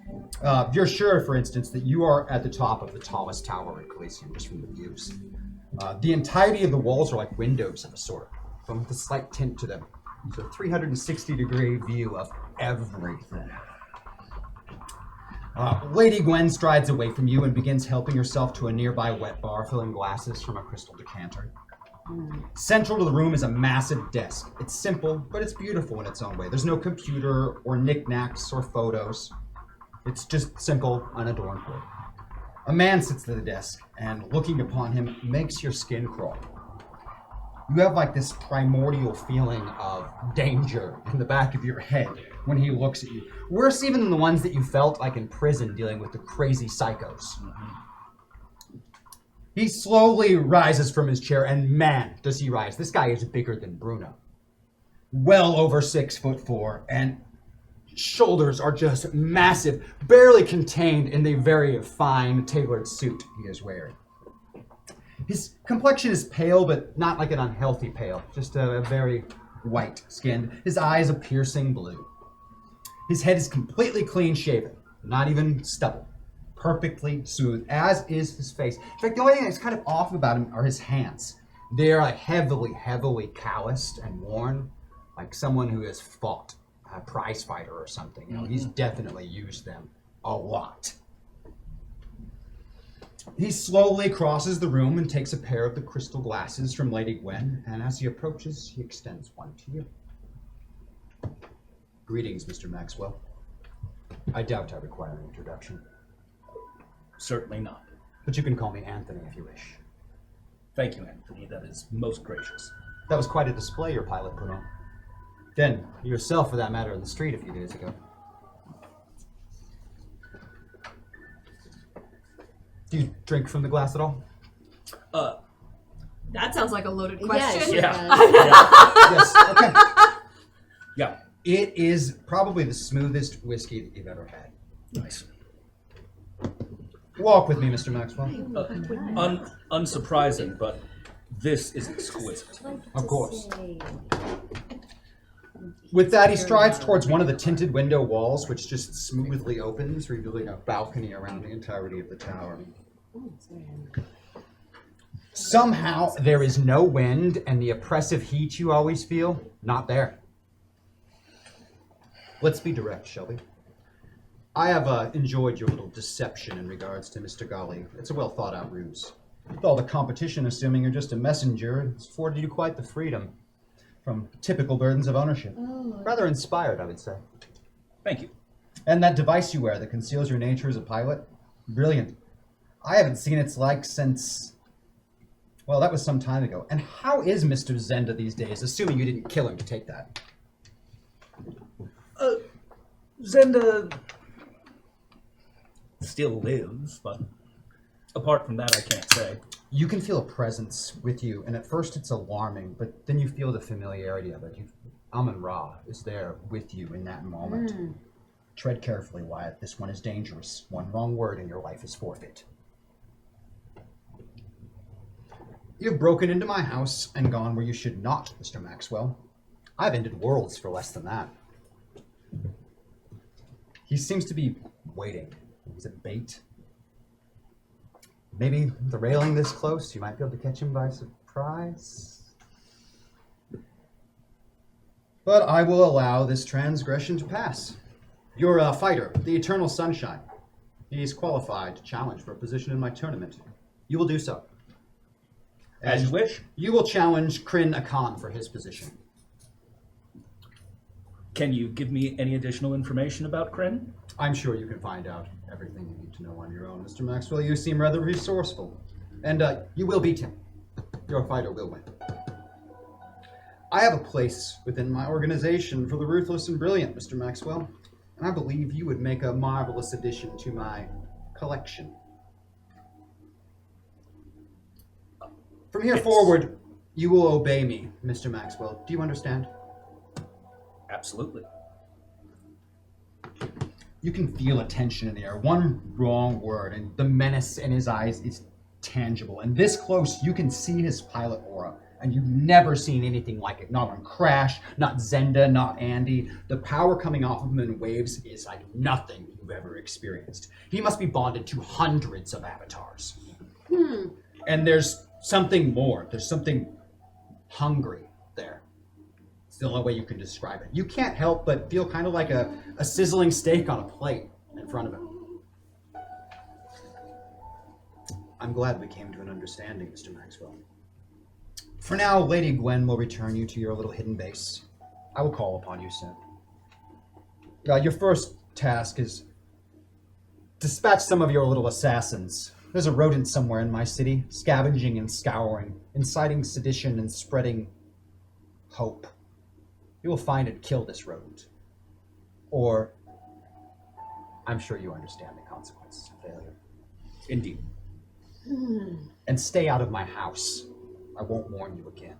Speaker 1: You're sure, for instance, that you are at the top of the tallest tower in Coliseum, just from the views. The entirety of the walls are like windows of a sort, from with a slight tint to them. It's a 360-degree view of everything. Lady Gwen strides away from you and begins helping herself to a nearby wet bar, filling glasses from a crystal decanter. Central to the room is a massive desk. It's simple, but it's beautiful in its own way. There's no computer or knickknacks or photos. It's just simple, unadorned wood. A man sits at the desk, and looking upon him makes your skin crawl. You have like this primordial feeling of danger in the back of your head when he looks at you. Worse even than the ones that you felt like in prison dealing with the crazy psychos. He slowly rises from his chair, and man, does he rise. This guy is bigger than Bruno. Well over 6'4", and shoulders are just massive, barely contained in the very fine, tailored suit he is wearing. His complexion is pale, but not like an unhealthy pale, just a very white-skinned. His eyes a piercing blue. His head is completely clean-shaven, not even stubble. Perfectly smooth, as is his face. In fact, the only thing that's kind of off about him are his hands. They're like heavily, heavily calloused and worn, like someone who has fought, a prize fighter or something. You know, he's definitely used them a lot. He slowly crosses the room and takes a pair of the crystal glasses from Lady Gwen, and as he approaches, he extends one to you. Greetings, Mr. Maxwell. I doubt I require an introduction.
Speaker 4: Certainly not.
Speaker 1: But you can call me Anthony if you wish.
Speaker 4: Thank you, Anthony. That is most gracious.
Speaker 1: That was quite a display your pilot put on. Then, yourself for that matter, in the street a few days ago. Do you drink from the glass at all?
Speaker 10: That sounds like a loaded question.
Speaker 4: Yeah.
Speaker 1: Yes, okay.
Speaker 4: Yeah.
Speaker 1: It is probably the smoothest whiskey that you've ever had.
Speaker 4: Nice.
Speaker 1: Walk with me, Mr. Maxwell.
Speaker 4: Unsurprising, but this is exquisite.
Speaker 1: Of course. With that, he strides towards one of the tinted window walls, which just smoothly opens, revealing a balcony around the entirety of the tower. Somehow, there is no wind, and the oppressive heat you always feel, not there. Let's be direct, shall we? I have enjoyed your little deception in regards to Mr. Golly. It's a well-thought-out ruse. With all the competition, assuming you're just a messenger, it's afforded you quite the freedom from typical burdens of ownership. Rather inspired, I would say.
Speaker 4: Thank you.
Speaker 1: And that device you wear that conceals your nature as a pilot? Brilliant. I haven't seen its like since... Well, that was some time ago. And how is Mr. Zenda these days, assuming you didn't kill him to take that?
Speaker 4: Zenda still lives, but apart from that, I can't say.
Speaker 1: You can feel a presence with you, and at first it's alarming, but then you feel the familiarity of it. Amun-Ra is there with you in that moment. Tread carefully, Wyatt. This one is dangerous. One wrong word and your life is forfeit. You've broken into my house and gone where you should not, Mr. Maxwell. I've ended worlds for less than that. He seems to be waiting. Is it bait? Maybe with the railing this close, you might be able to catch him by surprise? But I will allow this transgression to pass. You're a fighter, the Eternal Sunshine. He is qualified to challenge for a position in my tournament. You will do so.
Speaker 4: As you wish.
Speaker 1: You will challenge Kryn Akan for his position.
Speaker 4: Can you give me any additional information about Kryn?
Speaker 1: I'm sure you can find out everything you need to know on your own, Mr. Maxwell. You seem rather resourceful. And you will beat him. Your fighter will win. I have a place within my organization for the ruthless and brilliant, Mr. Maxwell. And I believe you would make a marvelous addition to my collection. From here forward, you will obey me, Mr. Maxwell. Do you understand?
Speaker 4: Absolutely.
Speaker 1: You can feel a tension in the air. One wrong word, and the menace in his eyes is tangible. And this close, you can see his pilot aura. And you've never seen anything like it. Not on Crash, not Zenda, not Andy. The power coming off of him in waves is like nothing you've ever experienced. He must be bonded to hundreds of avatars. And there's something more. There's something hungry there. It's the only way you can describe it. You can't help but feel kind of like a sizzling steak on a plate in front of him. I'm glad we came to an understanding, Mr. Maxwell. For now, Lady Gwen will return you to your little hidden base. I will call upon you soon. Your first task is dispatch some of your little assassins. There's a rodent somewhere in my city, scavenging and scouring, inciting sedition and spreading hope. You will find and kill this rodent. Or, I'm sure you understand the consequences of failure.
Speaker 4: Indeed.
Speaker 1: And stay out of my house. I won't warn you again.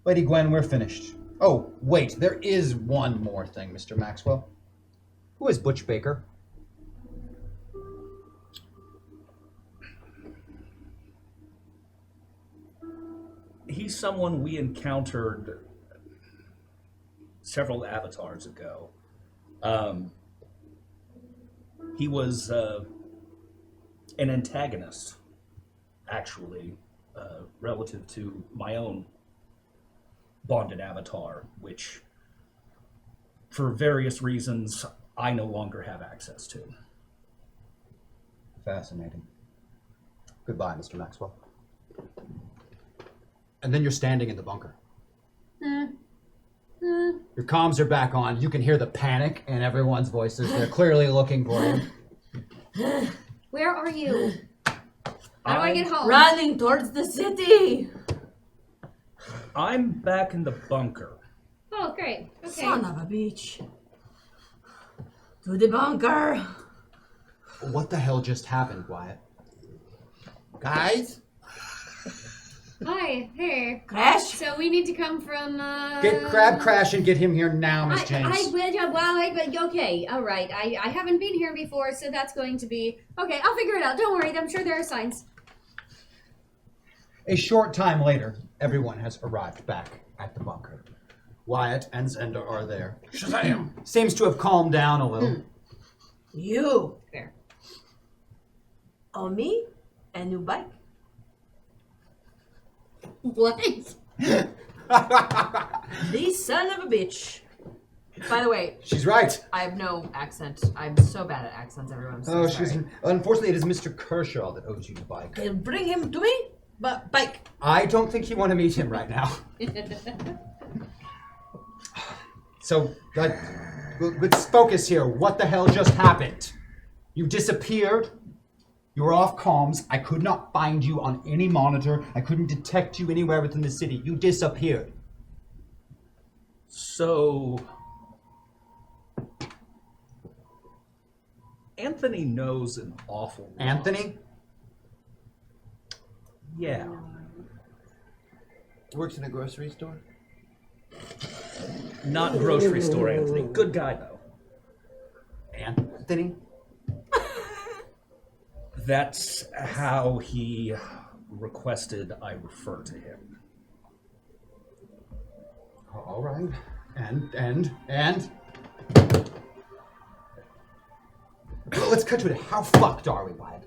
Speaker 1: Lady Gwen, we're finished. Oh, wait, there is one more thing, Mr. Maxwell. Who is Butch Baker?
Speaker 4: He's someone we encountered several avatars ago. He was an antagonist, actually, relative to my own bonded avatar, which, for various reasons, I no longer have access to.
Speaker 1: Fascinating. Goodbye, Mr. Maxwell. And then you're standing in the bunker. Your comms are back on. You can hear the panic in everyone's voices. They're clearly looking for you.
Speaker 5: Where are you? How do I get home?
Speaker 10: Running towards the city.
Speaker 4: I'm back in the bunker.
Speaker 5: Oh, great. Okay.
Speaker 10: Son of a bitch. To the bunker.
Speaker 1: What the hell just happened, Wyatt?
Speaker 2: Guys?
Speaker 5: Hi. Hey.
Speaker 10: Crash?
Speaker 5: So we need to come from,
Speaker 1: Grab Crash and get him here now, Miss James.
Speaker 5: Okay, all right. I haven't been here before, so that's going to be... Okay, I'll figure it out. Don't worry. I'm sure there are signs.
Speaker 1: A short time later, everyone has arrived back at the bunker. Wyatt and Zenda are there.
Speaker 12: Shazam!
Speaker 1: Seems to have calmed down a little.
Speaker 10: You.
Speaker 5: Fair.
Speaker 10: On me, a new bike.
Speaker 5: What?
Speaker 10: This son of a bitch. By the way,
Speaker 1: She's right.
Speaker 10: I have no accent. I'm so bad at accents, everyone. I'm so sorry.
Speaker 1: Unfortunately, it is Mr. Kershaw that owes you the bike.
Speaker 10: Okay, bring him to me, but bike.
Speaker 1: I don't think you want to meet him right now. So, let's focus here. What the hell just happened? You disappeared. You were off comms. I could not find you on any monitor. I couldn't detect you anywhere within the city. You disappeared.
Speaker 4: So... Anthony knows an awful lot.
Speaker 1: Anthony?
Speaker 4: Yeah.
Speaker 2: Works in a grocery store?
Speaker 4: Not grocery store Anthony. Good guy, though.
Speaker 1: Anthony?
Speaker 4: That's how he requested I refer to him.
Speaker 1: All right. And. Let's cut to it. How fucked are we, Wyatt?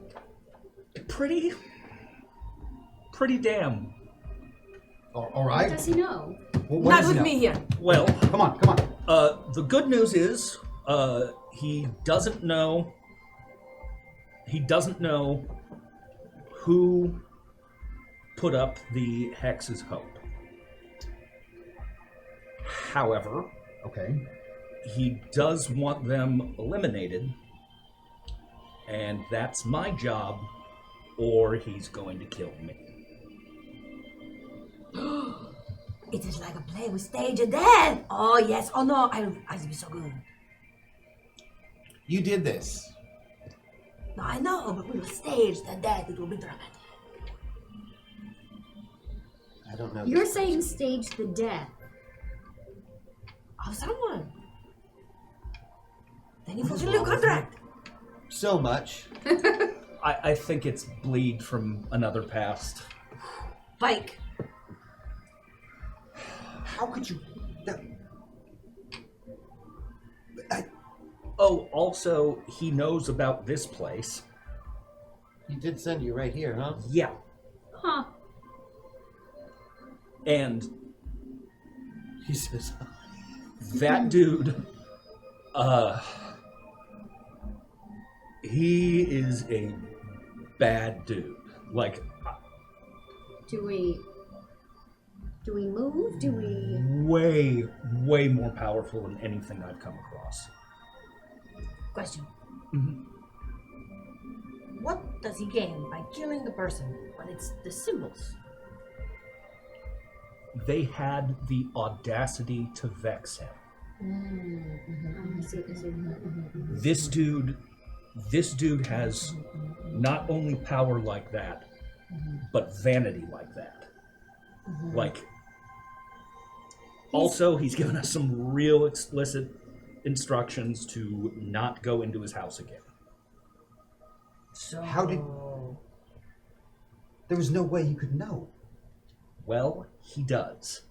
Speaker 4: Pretty damn.
Speaker 1: All right.
Speaker 5: What does he know?
Speaker 1: What
Speaker 10: Not
Speaker 1: does he
Speaker 10: with
Speaker 1: know?
Speaker 10: me here.
Speaker 4: Well,
Speaker 1: Come on.
Speaker 4: the good news is he doesn't know. He doesn't know who put up the Hex's Hope. However,
Speaker 1: Okay.
Speaker 4: he does want them eliminated, and that's my job, or he's going to kill me.
Speaker 13: It is like a play with stage and death. Oh yes. Oh no. I'll be so good.
Speaker 2: You did this.
Speaker 13: No, I know, but we will stage the death. It will be dramatic.
Speaker 2: I don't know.
Speaker 5: You're saying stage the death.
Speaker 13: Of someone. Then you fulfill your contract.
Speaker 2: So much.
Speaker 4: I think it's bleed from another past.
Speaker 13: Bike.
Speaker 1: How could you?
Speaker 4: Oh, also, he knows about this place.
Speaker 2: He did send you right here, huh?
Speaker 4: Yeah.
Speaker 5: Huh.
Speaker 4: And
Speaker 2: He says,
Speaker 4: that dude, he is a bad dude. Like,
Speaker 5: Do we move? Do we?
Speaker 4: way more powerful than anything I've come across.
Speaker 13: Question.
Speaker 4: Mhm.
Speaker 13: What does he gain by killing the person when it's the symbols?
Speaker 4: They had the audacity to vex him.
Speaker 5: I see.
Speaker 4: This dude has not only power like that, but vanity like that. Like, also, he's given us some real explicit instructions to not go into his house again.
Speaker 13: So
Speaker 1: How did? There was no way he could know.
Speaker 4: Well, he does.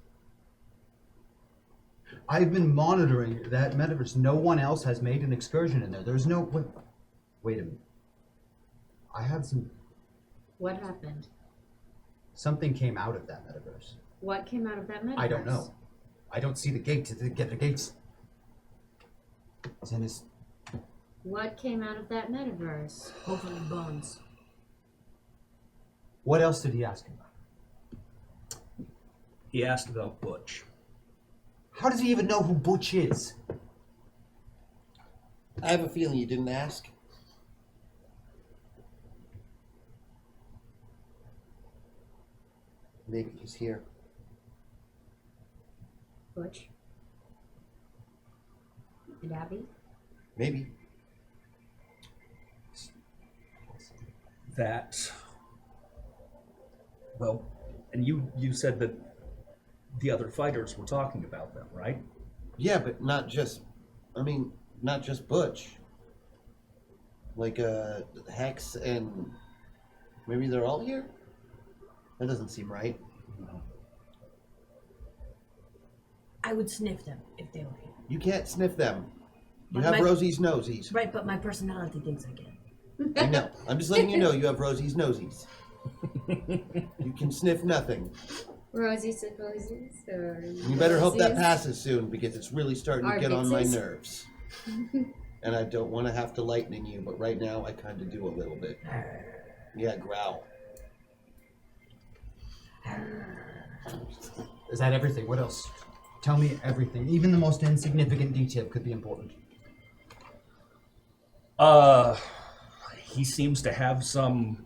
Speaker 1: I've been monitoring that metaverse. No one else has made an excursion in there. There's no. Wait a minute. I had
Speaker 5: What happened?
Speaker 1: something came out of that metaverse.
Speaker 5: What came out of that metaverse?
Speaker 1: I don't know. I don't see the gate to get the gates. It's in his.
Speaker 5: What came out of that metaverse?
Speaker 13: hopefully bones.
Speaker 1: What else did he ask him about?
Speaker 4: He asked about Butch.
Speaker 1: How does he even know who Butch is?
Speaker 2: I have a feeling you didn't ask. Maybe he's here.
Speaker 5: Butch? And Abby?
Speaker 2: Maybe.
Speaker 4: That, well, and you said that the other fighters were talking about them, right?
Speaker 2: Yeah, but not just Butch. Like, Hex and maybe they're all here? That doesn't seem right.
Speaker 13: I would sniff them if they were here.
Speaker 2: You can't sniff them. You
Speaker 13: But
Speaker 2: have
Speaker 13: my-
Speaker 2: Rosie's nosies.
Speaker 13: Right, but my personality thinks I can.
Speaker 2: I know. I'm just letting you know you have Rosie's nosies. You can sniff nothing.
Speaker 5: Rosie supposes, or
Speaker 2: You better hope that
Speaker 5: Rosies?
Speaker 2: passes soon because it's really starting to get on my
Speaker 5: Arbitzes?
Speaker 2: nerves. And I don't want to have to lighten you, but right now I kind of do a little bit. Yeah, growl.
Speaker 1: Is that everything? What else? Tell me everything. Even the most insignificant detail could be important.
Speaker 4: He seems to have some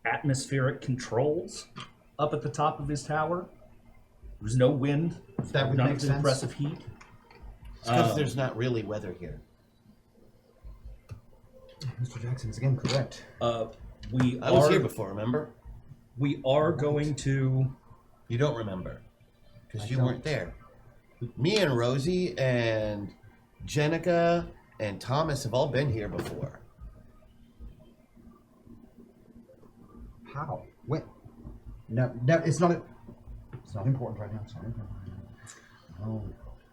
Speaker 4: atmospheric controls up at the top of his tower. There's no wind.
Speaker 1: That would
Speaker 4: none
Speaker 1: make
Speaker 4: of the
Speaker 1: sense.
Speaker 4: oppressive heat.
Speaker 2: It's because there's not really weather here.
Speaker 1: Mr. Jackson is again correct.
Speaker 2: I was here before, remember?
Speaker 4: We are going to...
Speaker 2: You don't remember. Because you
Speaker 1: don't.
Speaker 2: weren't there. Me and Rosie and Jenica and Thomas have all been here before.
Speaker 1: How? When? No, it's not important right now. It's not important right now. Oh.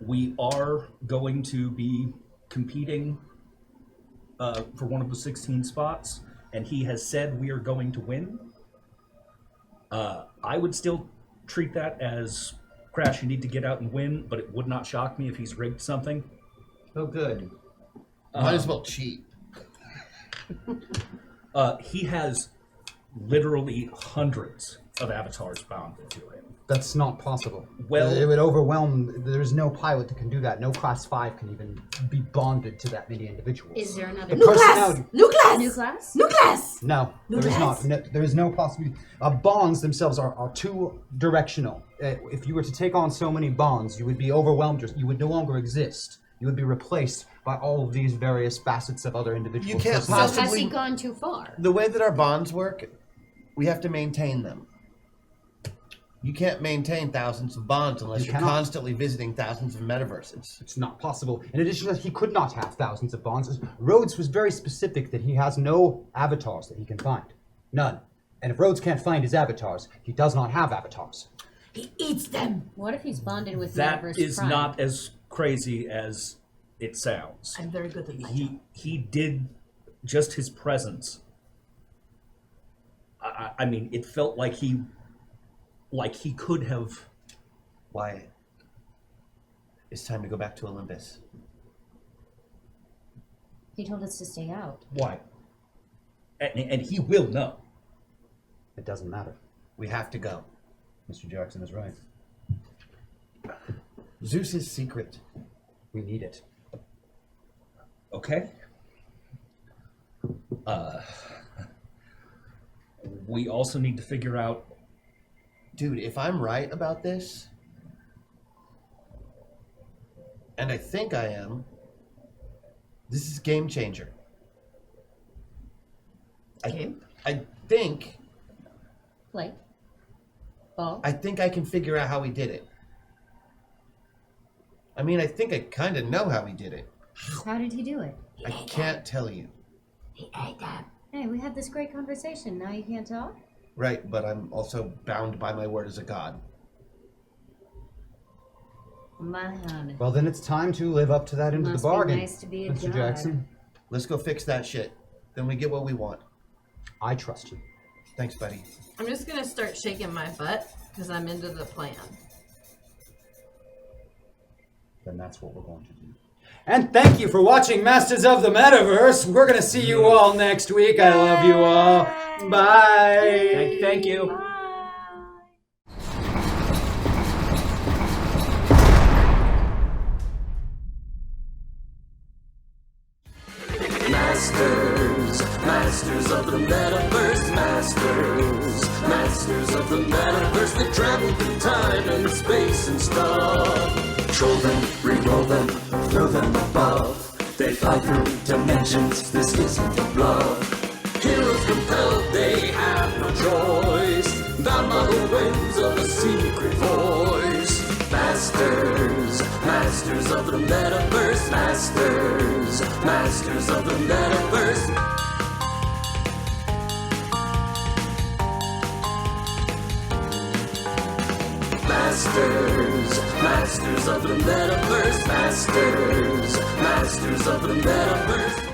Speaker 4: We are going to be competing for one of the 16 spots, and he has said we are going to win. I would still treat that as, Crash, you need to get out and win, but it would not shock me if he's rigged something.
Speaker 2: Oh, good. Might as well cheat.
Speaker 1: He has literally hundreds of avatars bound to him.
Speaker 14: That's not possible.
Speaker 1: Well,
Speaker 14: it would overwhelm. There's no pilot that can do that. No class 5 can even be bonded to that many individuals.
Speaker 5: Is there another
Speaker 14: New class?
Speaker 5: New class?
Speaker 14: No, there is not. No, there is no possibility. Bonds themselves are too directional. If you were to take on so many bonds, you would be overwhelmed. You would no longer exist. You would be replaced by all of these various facets of other individuals.
Speaker 2: You can't
Speaker 5: So has
Speaker 2: possibly.
Speaker 5: he gone too far?
Speaker 2: The way that our bonds work, we have to maintain them. You can't maintain thousands of bonds unless you're constantly visiting thousands of metaverses.
Speaker 14: It's not possible. In addition to that, he could not have thousands of bonds. Rhodes was very specific that he has no avatars that he can find. None. And if Rhodes can't find his avatars, he does not have avatars.
Speaker 5: He eats them. What if he's bonded with
Speaker 1: That
Speaker 5: Metaverse
Speaker 1: is
Speaker 5: Prime?
Speaker 1: not as crazy as it sounds.
Speaker 10: I'm very good at my job.
Speaker 1: He did, just his presence. I mean, it felt like he could have.
Speaker 2: Why? It's time to go back to Olympus.
Speaker 5: He told us to stay out.
Speaker 1: Why? And he will know.
Speaker 14: It doesn't matter.
Speaker 2: We have to go.
Speaker 14: Mr. Jackson is right.
Speaker 2: Zeus's secret.
Speaker 14: We need it.
Speaker 1: Okay. We also need to figure out.
Speaker 2: Dude, if I'm right about this, and I think I am, this is game changer. I think.
Speaker 5: Like? Ball?
Speaker 2: I think I can figure out how he did it. I mean, I think I kind of know how he did it.
Speaker 5: How did he do it?
Speaker 2: I can't tell you.
Speaker 5: He ate them. Hey, we had this great conversation. Now you can't talk?
Speaker 2: Right, but I'm also bound by my word as a god.
Speaker 5: My honey.
Speaker 14: Well, then it's time to live up to that end of
Speaker 5: Must
Speaker 14: the
Speaker 5: be
Speaker 14: bargain.
Speaker 5: nice to be a
Speaker 14: Mr.
Speaker 5: god.
Speaker 14: Jackson.
Speaker 2: Let's go fix that shit. Then we get what we want.
Speaker 14: I trust you.
Speaker 2: Thanks, buddy.
Speaker 10: I'm just gonna start shaking my butt because I'm into the plan.
Speaker 14: Then that's what we're going to do. And thank you for watching Masters of the Metaverse. We're going to see you all next week. I love you all. Bye.
Speaker 1: Thank you.
Speaker 9: Masters of the Metaverse, Masters of the Metaverse. They travel through time and space and stuff. Troll them, re-roll them, throw them above. They fly through dimensions, this isn't a bluff. Heroes compelled, they have no choice. Bound by the winds of a secret voice. Masters of the Metaverse, Masters of the Metaverse. Masters of the Metaverse, Masters of the Metaverse.